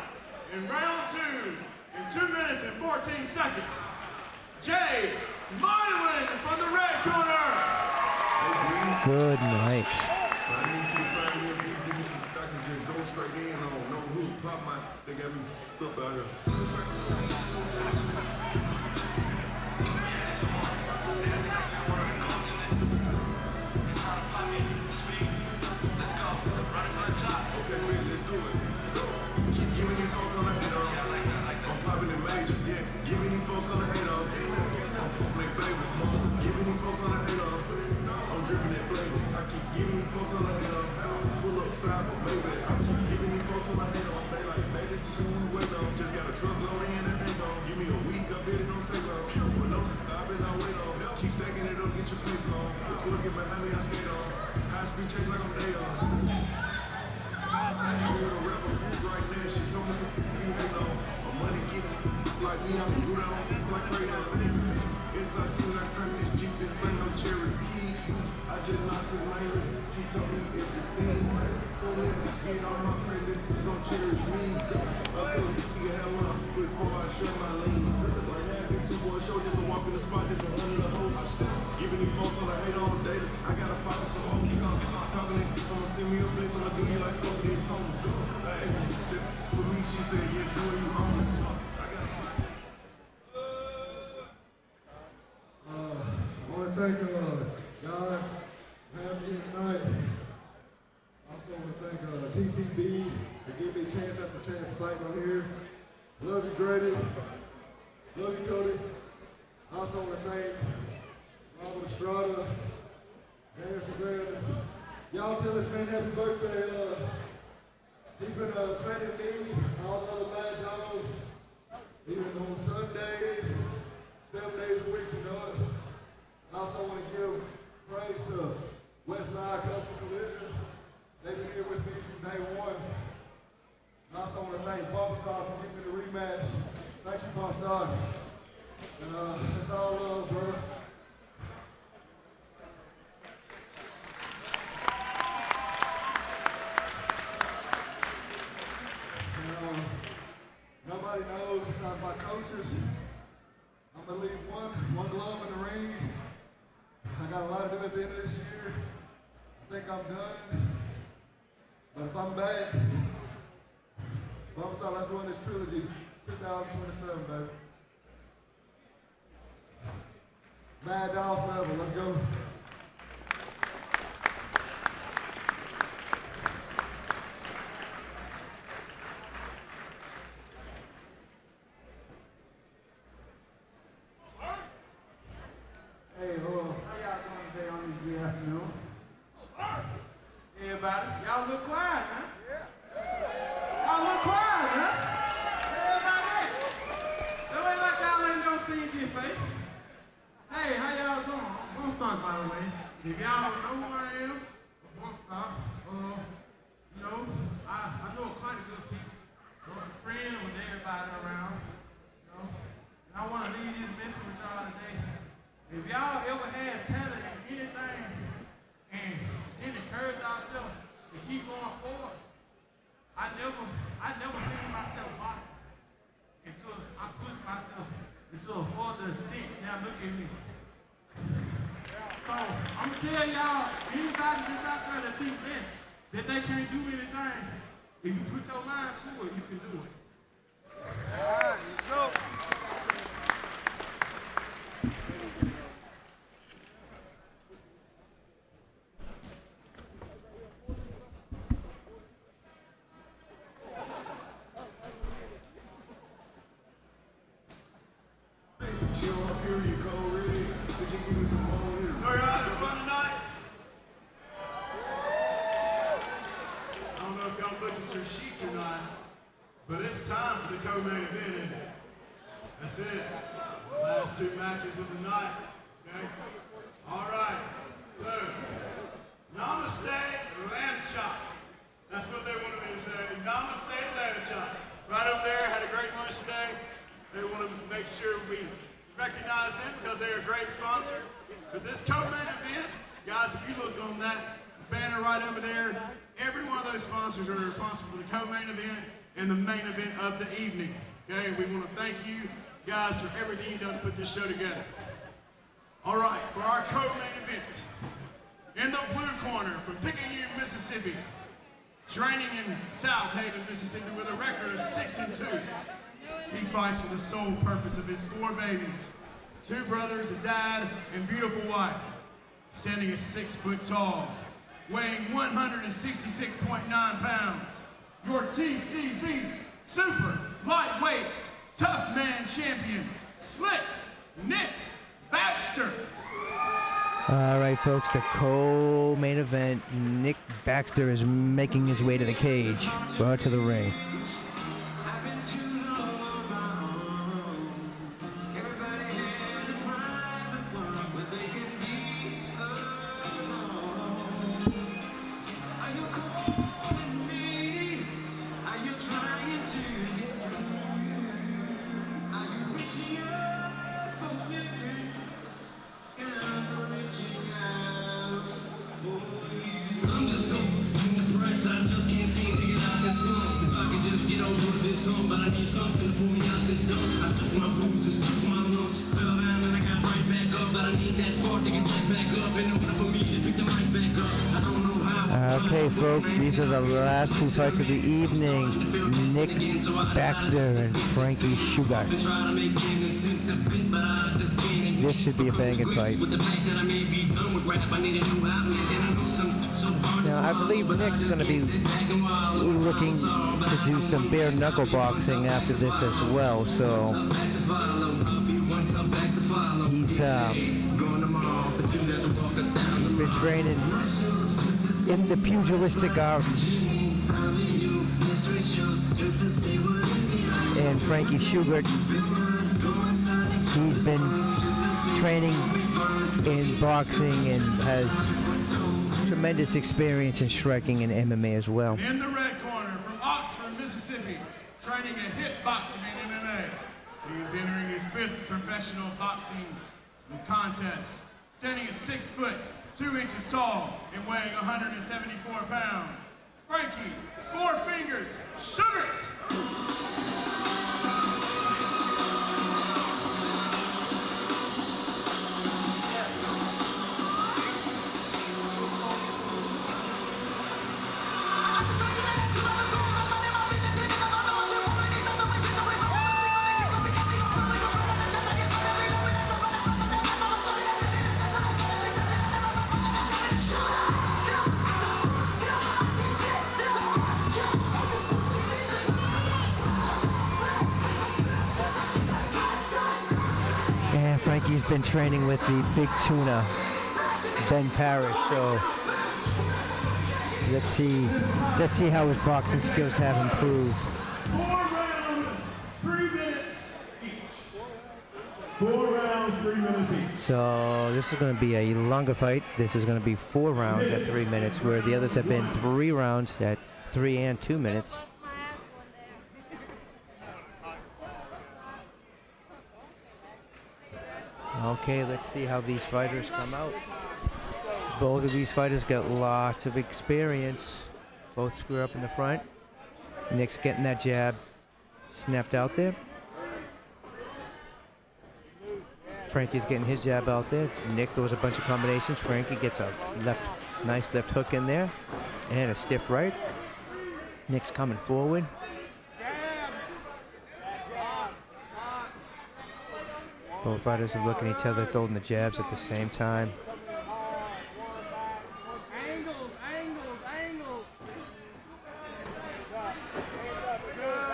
in round 2, in 2 minutes and 14 seconds, Jay Mylan from the red corner. Good night. I need you to find me a beat, give me some, I can just go straight in on no who pop my, they got me up out here. Okay, man, let's do it. Keep giving these folks on the hate on. I'm popping it major, yeah. Giving these folks on the hate on. Make baby, giving these folks on the hate on. I'm dripping that flavor. I keep giving these folks on the hate on. Pull up side, but baby, I keep giving these folks on the hate on. They like, man, this is who we wait on. Just got a truckload in and they gon' give me a week. I bet it don't take long. But no, I've been out wait on. Keep stacking it up, get your plate on. The tour get behind me, I skate on. High speed chase like I'm day on. I'm with a rapper right now, she told me some you hate on. My money getting like me, I can do that on like crazy. Inside too, I crank this Jeep, this ain't no Cherokee. I just knocked his lane, she told me everything. So then, get on my credit, don't cherish me. I told you you can have one before I shut my lane. Right now, I get 2 boys show just to walk in the spot, this 100 of the hosts. Giving these folks on the hate on daily, I gotta follow some hoes. Talking it, I'ma send me a bitch, I'ma do you like something in tone. For me, she said, yes, you and you own it. I want to thank God for having me tonight. I also want to thank TCB for giving me chance after chance to fight on here. Love you, Grady. Love you, Cody. I also want to thank Robert Estrada, Dan Severa. Y'all tell this man happy birthday. He's been training me, all the other bad dogs, even on Sundays, 7 days a week, you know it. I also want to give praise to Westside Custom Collisions. They've been here with me from day one. I also want to thank Bumpstar for giving me the rematch. Thank you, Bumpstar. And it's all love, brother. Nobody knows besides my coaches. I'm gonna leave one glove in the ring. I got a lot to do at the end of this year. I think I'm done. But if I'm back, Bumpstar, let's run this trilogy 2027, baby. Mad Dog forever, let's go. the way. If y'all don't know who I am, Buckstar, you know, I know quite a good people. I'm a friend with everybody around, you know. And I want to leave this message with y'all today. If y'all ever had talent in anything and didn't encourage yourself to keep going forward, I never seen myself boxing until I pushed myself into a further extent. Now look at me. So I'm gonna tell y'all, anybody that's out there that think this, that they can't do anything, if you put your mind to it, you can do it. All right, let's go. Sheets or not, but it's time for the co-main event, isn't it? That's it. Last two matches of the night. Okay? All right. So, namaste, lamb chop. That's what they wanted me to say. Namaste, lamb chop. Right up there, had a great lunch today. They want to make sure we recognize them because they're a great sponsor. But this co-main event, guys, if you look on that banner right over there, every one of those sponsors are responsible for the co-main event and the main event of the evening. Okay, we want to thank you guys for everything you've done to put this show together. All right, for our co-main event, in the blue corner from Picayune, Mississippi, training in South Haven, Mississippi with a record of 6-2. He fights for the sole purpose of his 4 babies, 2 brothers, a dad, and beautiful wife. Standing at 6 foot tall, weighing 166.9 pounds, your TCB Super Lightweight Tough Man Champion, Slick Nick Baxter. All right, folks, the co-main event. Nick Baxter is making his way to the cage, brought to the ring. Okay, folks, these are the last 2 fights of the evening. Nick Baxter and Frankie Sugar. This should be a banging fight. Now, I believe Nick's going to be looking to do some bare knuckle boxing after this as well, so he's been training in the pugilistic arts. And Frankie Sugar, he's been training in boxing and has tremendous experience in striking and MMA as well. In the red corner from Oxford, Mississippi, training in hit boxing and MMA. He is entering his 5th professional boxing contest. Standing at 6 foot, 2 inches tall, and weighing 174 pounds. Frankie, 4 fingers, Sugars! Frankie's been training with the Big Tuna, Ben Parrish, so let's see how his boxing skills have improved. 4 rounds, 3 minutes each. 4 rounds, 3 minutes each. So this is going to be a longer fight. This is going to be 4 rounds at 3 minutes, where the others have been 3 rounds at 3 and 2 minutes. Okay, let's see how these fighters come out. Both of these fighters got lots of experience. Both square up in the front. Nick's getting that jab snapped out there. Frankie's getting his jab out there. Nick throws a bunch of combinations. Frankie gets a nice left hook in there and a stiff right. Nick's coming forward. Both fighters are looking at each other, throwing the jabs at the same time.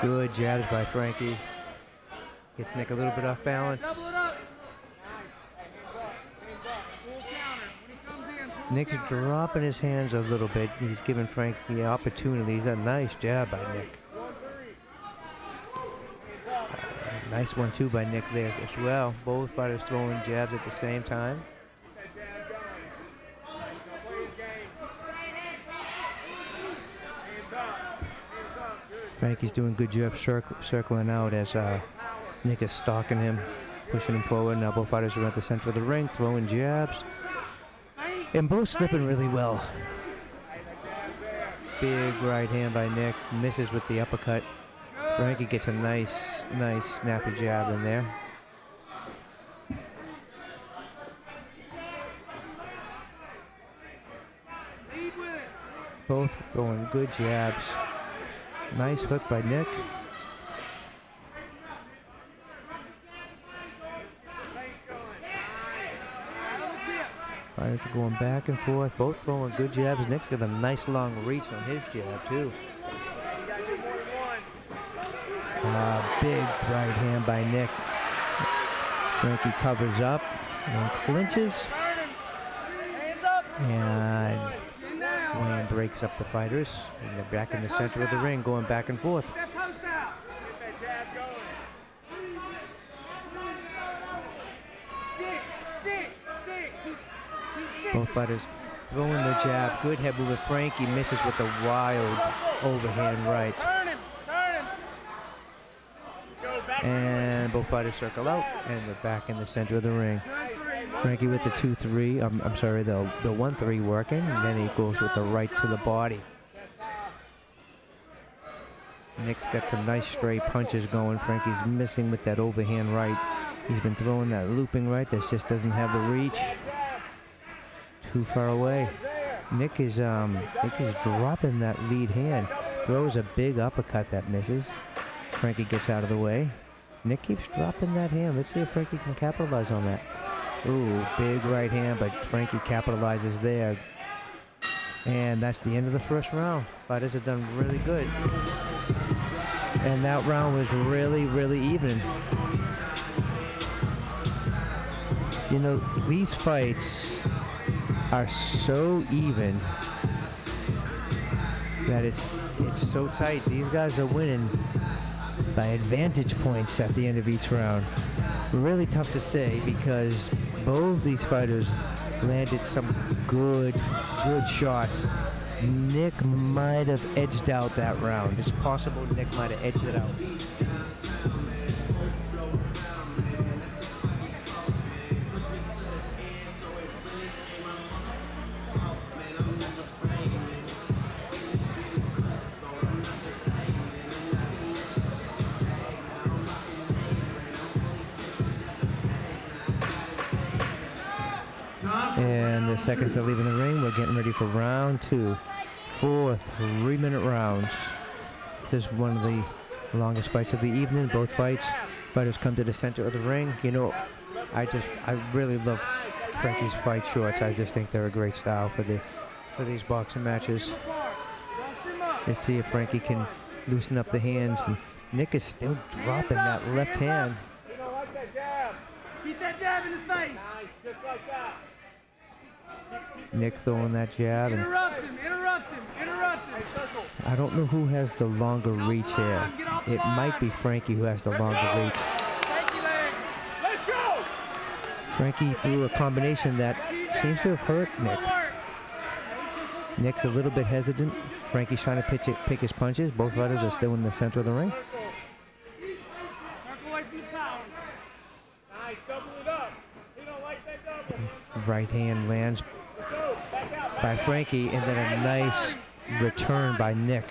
Good jabs by Frankie. Gets Nick a little bit off balance. Nick's dropping his hands a little bit. He's giving Frankie opportunities. A nice jab by Nick. Nice one too by Nick there as well. Both fighters throwing jabs at the same time. Frankie's doing a good job circling out as Nick is stalking him, pushing him forward. Now both fighters are at the center of the ring, throwing jabs. And both slipping really well. Big right hand by Nick, misses with the uppercut. Frankie gets a nice snappy jab in there. Both throwing good jabs. Nice hook by Nick. Fighters are going back and forth, both throwing good jabs. Nick's got a nice long reach on his jab too. Big right hand by Nick. Frankie covers up and clinches. And Wayne breaks up the fighters. And they're back in the center of the ring, going back and forth. Both fighters throwing the jab. Good head move with Frankie. Misses with the wild overhand right. And both fighters circle out, and they're back in the center of the ring. Frankie with the 2-3, I'm sorry, the 1-3 working, and then he goes with the right to the body. Nick's got some nice straight punches going. Frankie's missing with that overhand right. He's been throwing that looping right that just doesn't have the reach. Too far away. Nick is dropping that lead hand. Throws a big uppercut that misses. Frankie gets out of the way. Nick keeps dropping that hand. Let's see if Frankie can capitalize on that. Ooh, big right hand, but Frankie capitalizes there. And that's the end of the first round. Fighters have done really good. And that round was really, really even. You know, these fights are so even that it's so tight. These guys are winning by advantage points at the end of each round. Really tough to say because both these fighters landed some good shots. Nick might have edged out that round. It's possible Nick might have edged it out. And the seconds are leaving the ring. We're getting ready for round 2. 4 3-minute rounds. This is one of the longest fights of the evening. Both fighters come to the center of the ring. You know, I really love Frankie's fight shorts. I just think they're a great style for these boxing matches. Let's see if Frankie can loosen up the hands. And Nick is still dropping that left hand. You don't like that jab. Keep that jab in his face. Nice, just like that. Nick throwing that jab. And Interrupt him. I don't know who has the longer reach here. It might be Frankie who has the longer reach. Let's go. Frankie threw a combination that seems to have hurt Nick. Nick's a little bit hesitant. Frankie's trying to pick his punches. Both fighters are still in the center of the ring. Right hand lands by Frankie, and then a nice return by Nick.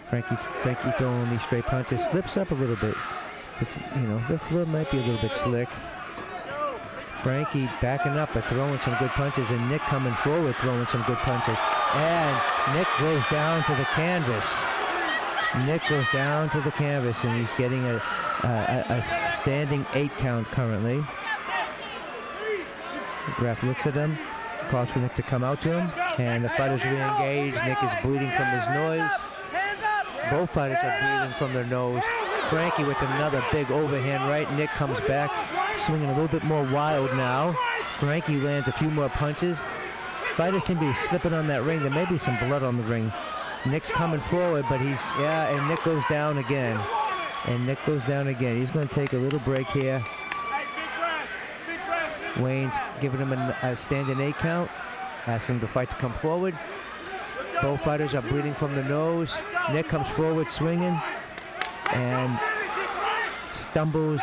Frankie throwing these straight punches, slips up a little bit. The floor might be a little bit slick. Frankie backing up but throwing some good punches, and Nick coming forward throwing some good punches. And Nick goes down to the canvas. Nick goes down to the canvas, and he's getting a standing 8 count currently. Ref looks at him, calls for Nick to come out to him, and the fighters re-engage. Nick is bleeding from his nose. Both fighters are bleeding from their nose. Frankie with another big overhand right. Nick comes back, swinging a little bit more wild now. Frankie lands a few more punches. Fighters seem to be slipping on that ring. There may be some blood on the ring. Nick's coming forward, but and Nick goes down again. And Nick goes down again. He's going to take a little break here. Wayne's giving him a standing 8 count. Asking him to fight to come forward. Both fighters are bleeding from the nose. Nick comes forward swinging and stumbles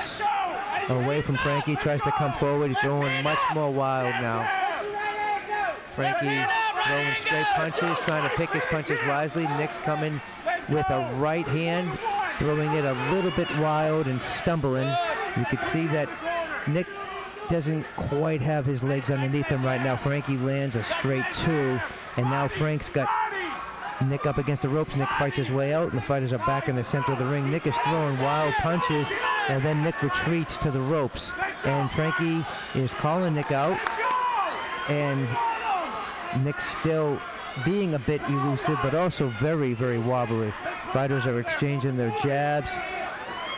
away from Frankie. Tries to come forward. He's throwing much more wild now. Frankie throwing straight punches, trying to pick his punches wisely. Nick's coming with a right hand, throwing it a little bit wild and stumbling. You can see that Nick doesn't quite have his legs underneath him right now. Frankie lands a straight 2, and now Frank's got Nick up against the ropes. Nick fights his way out, and the fighters are back in the center of the ring. Nick is throwing wild punches, and then Nick retreats to the ropes. And Frankie is calling Nick out, and Nick's still being a bit elusive, but also very, very wobbly. Fighters are exchanging their jabs.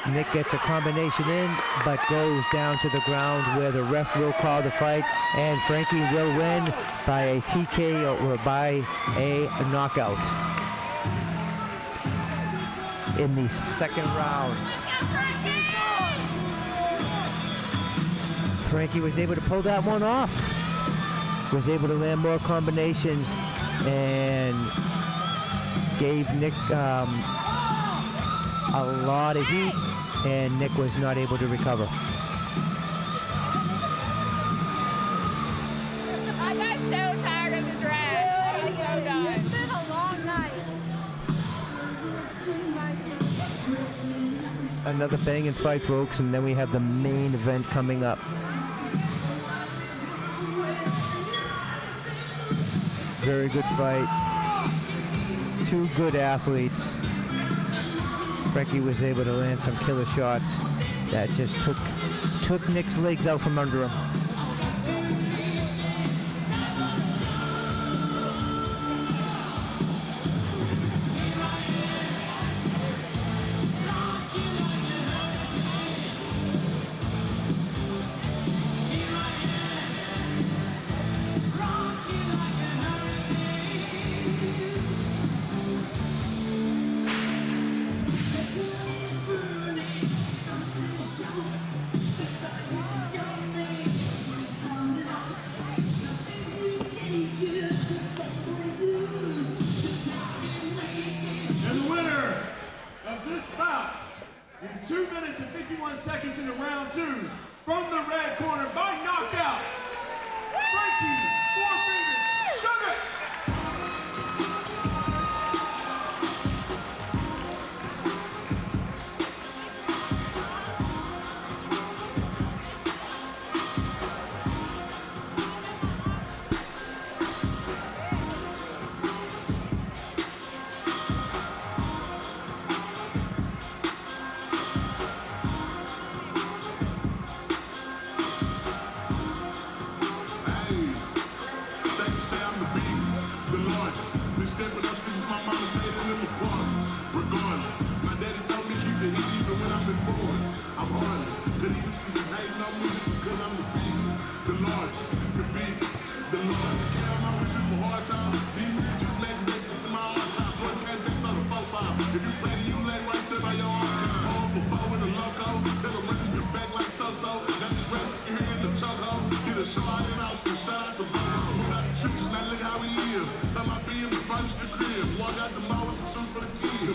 Nick gets a combination in, but goes down to the ground where the ref will call the fight, and Frankie will win by a TKO or by a knockout in the second round. Frankie was able to pull that one off. Was able to land more combinations and gave Nick a lot of heat, and Nick was not able to recover. I got so tired of the drag. I'm so done. It's been a long night. Another banging fight, folks, and then we have the main event coming up. Very good fight. 2 good athletes. Frankie was able to land some killer shots that just took Nick's legs out from under him. And the winner of this bout in 2 minutes and 51 seconds into round 2, from the red corner by knockout, Frankie 4 Fingers Sugar. Say I'm the beast, the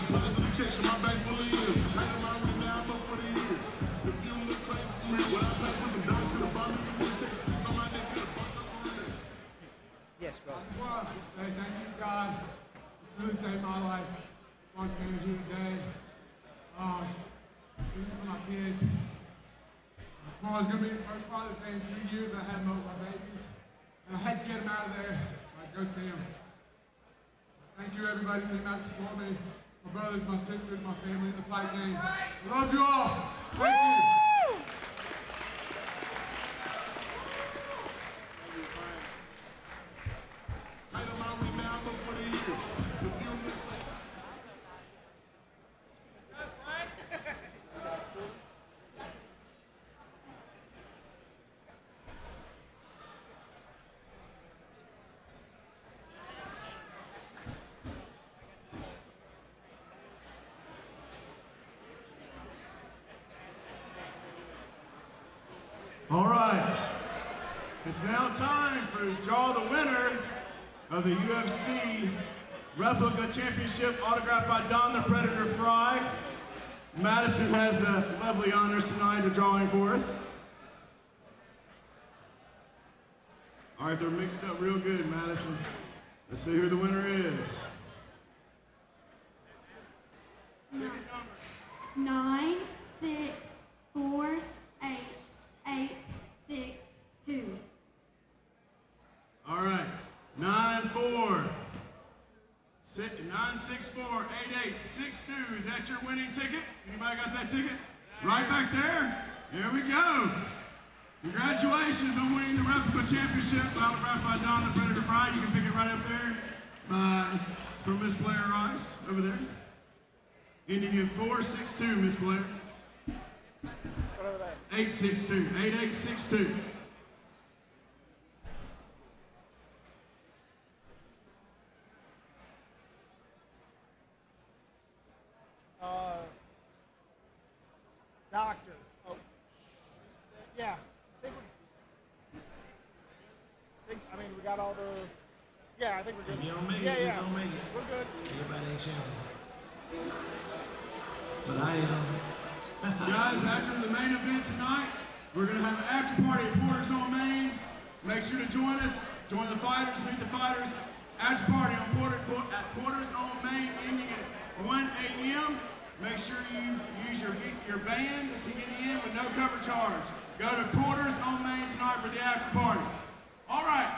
Positive checks from my banks full of years. I am already now, I'm up for the years. If you look crazy to me, what I pay for some dollars to the bottom of the text. Somebody could have fucked up for real. Yes, bro. I just want to say thank you, God. It's really saved my life. Just want to stand here today. This is for my kids. Tomorrow's going to be the first Father's Day in 2 years I haven't met my babies. And I had to get them out of there so I could go see them. Thank you, everybody who came out to support me. My brothers, my sisters, my family in the fight game. I love you all. Thank you. All right, it's now time to draw the winner of the UFC Replica Championship, autographed by Don the Predator Frye. Madison has lovely honors tonight to drawing for us. All right, they're mixed up real good, Madison. Let's see who the winner is. 9648862. All right, 9648862. Is that your winning ticket? Anybody got that ticket? Right back there. There we go. Congratulations on winning the Replica Championship, autographed by Don the Predator Frye. You can pick it right up there from Miss Blair Rice over there. Ending in 462, Miss Blair. 862, 8862. Doctor. Oh, yeah. I mean, we got all the. Yeah, I think we're good. If you don't make it, yeah, you yeah. don't make it. We're good. Everybody ain't champions. But I am. Guys, after the main event tonight, we're going to have an after party at Porter's on Main. Make sure to join us. Join the fighters, meet the fighters. After party on at Porter's on Main, ending at 1 a.m. Make sure you use your band to get in with no cover charge. Go to Porter's on Main tonight for the after party. All right,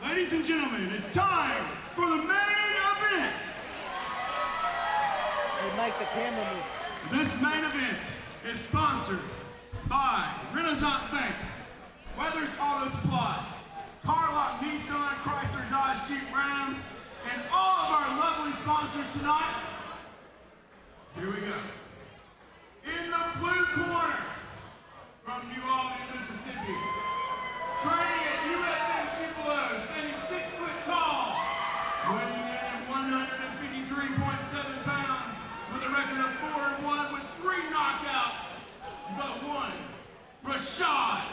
ladies and gentlemen, it's time for the main event. Hey, Mike, the camera move. This main event is sponsored by Renaissance Bank, Weathers Auto Supply, Carlock Nissan, Chrysler, Dodge, Jeep, Ram, and all of our lovely sponsors tonight. Here we go. In the blue corner, from New Albany, Mississippi, training at UFC Tupelo, standing 6 foot tall, weighing in at 153.7 pounds, with a record of 4-1 with 3 knockouts, but 1, Rashad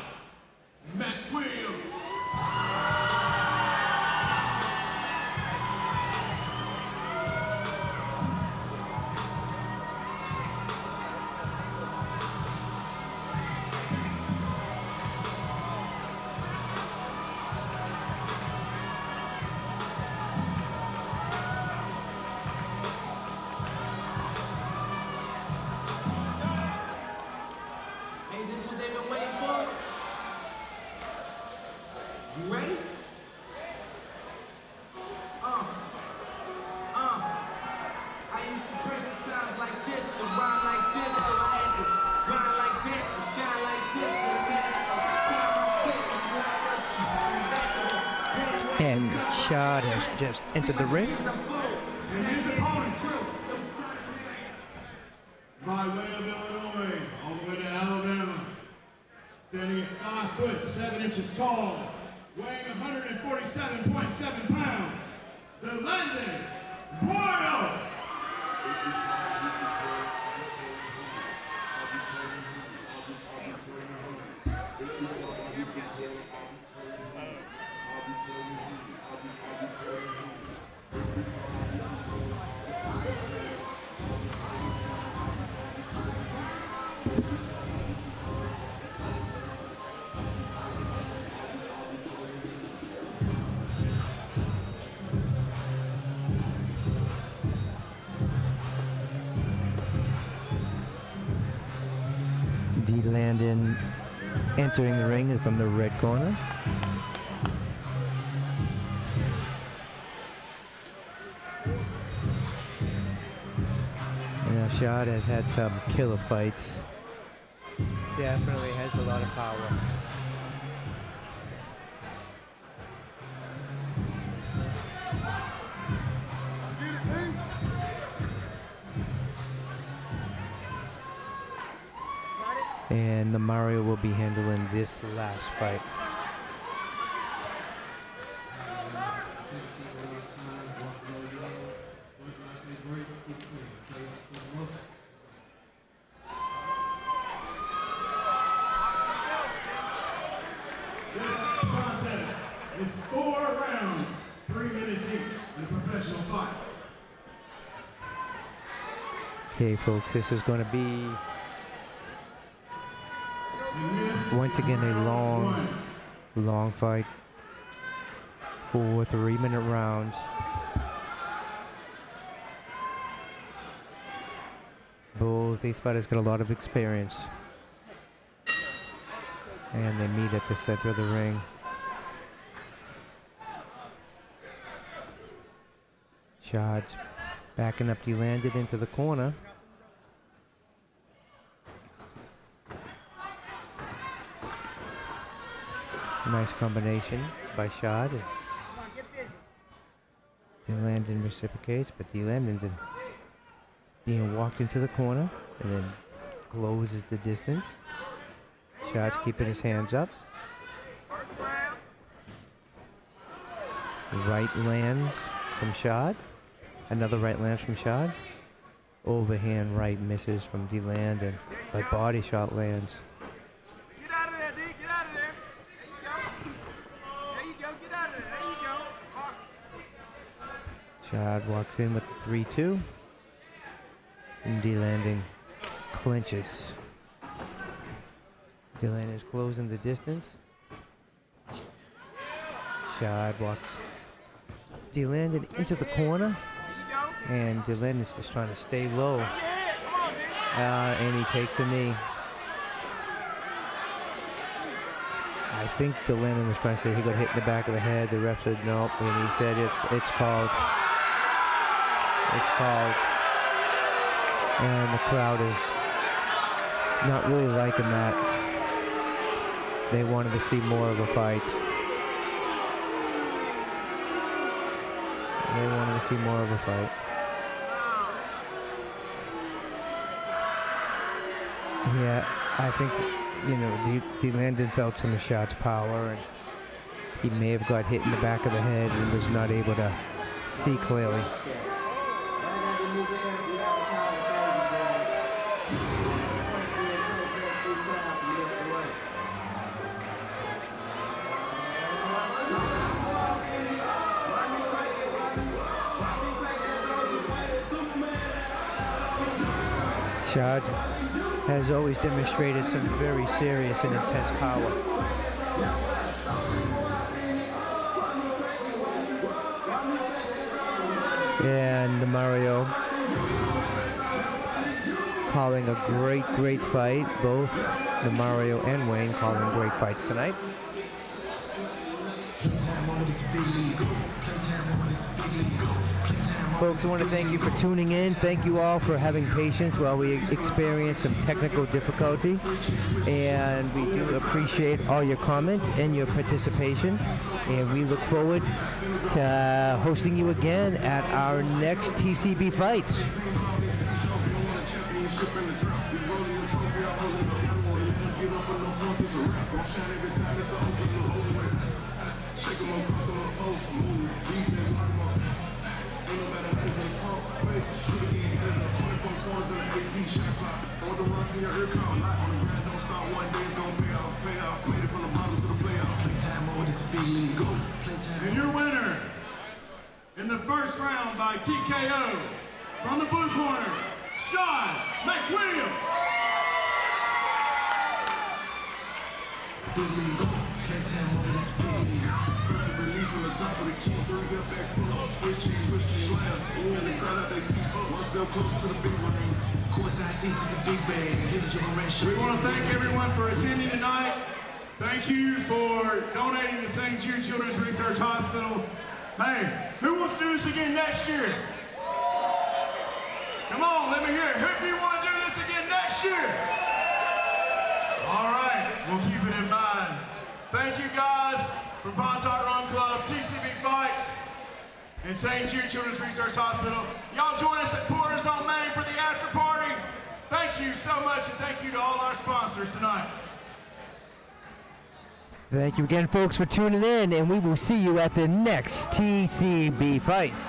McWilliams. Hey, this is what they've been waiting for. You ready? I used to pray for times like this, to rhyme like this, so I had to grind like that, to shine like this, And Shad has just entered the ring. And his opponents, by way of Illinois, all the way to Alabama, standing at 5 foot 7 inches tall, weighing 147.7 pounds, the London Royals. D. Landon entering the ring from the red corner. Shad has had some killer fights. Definitely has a lot of power. And the Mario will be handling this last fight. It's 4 rounds, 3 minutes each in a professional fight. Okay, folks, this is going to be once again a long fight. 4 3-minute rounds. Both these fighters got a lot of experience. And they meet at the center of the ring. Shad backing up D. Landon into the corner. Nice combination by Shad. D. Landon reciprocates, but D. Landon being walked into the corner and then closes the distance. Shad's keeping his hands up. Right lands from Shad. Another right lands from Shad. Overhand right misses from D. Landon, but body shot lands. Get out of there, D. Get out of there. There you go. There you go. Get out of there. There you go. Shad walks in with the 3-2. And D. Landon clinches. D. Landon is closing the distance. Shad walks D. Landon into the corner. And D. Landon is just trying to stay low. And he takes a knee. I think D. Landon was trying to say he got hit in the back of the head. The ref said nope, and he said it's called. It's called. And the crowd is not really liking that. They wanted to see more of a fight. They wanted to see more of a fight. Yeah, I think, you know, D. Landon felt some of Shad's power, and he may have got hit in the back of the head and was not able to see clearly. Shad has always demonstrated some very serious and intense power. And Mario calling a great fight. Both the Mario and Wayne calling great fights tonight. Folks, I want to thank you for tuning in. Thank you all for having patience while we experience some technical difficulty. And we do appreciate all your comments and your participation. And we look forward to hosting you again at our next TCB fight. And your winner in the first round by TKO from the blue corner, Sean McWilliams. Close to the big one. Courtside seats is a big bag. Here's the generation. We want to thank everyone for attending tonight. Thank you for donating to St. Jude Children's Research Hospital. Hey, who wants to do this again next year? Come on, let me hear it. Who do you want to do this again next year? All right, we'll keep it in mind. Thank you guys from Pontoc Run Club, TCB Fights, and St. Jude Children's Research Hospital. Y'all join us at Porter's on Main for the after party. Thank you so much, and thank you to all our sponsors tonight. Thank you again, folks, for tuning in, and we will see you at the next TCB Fights.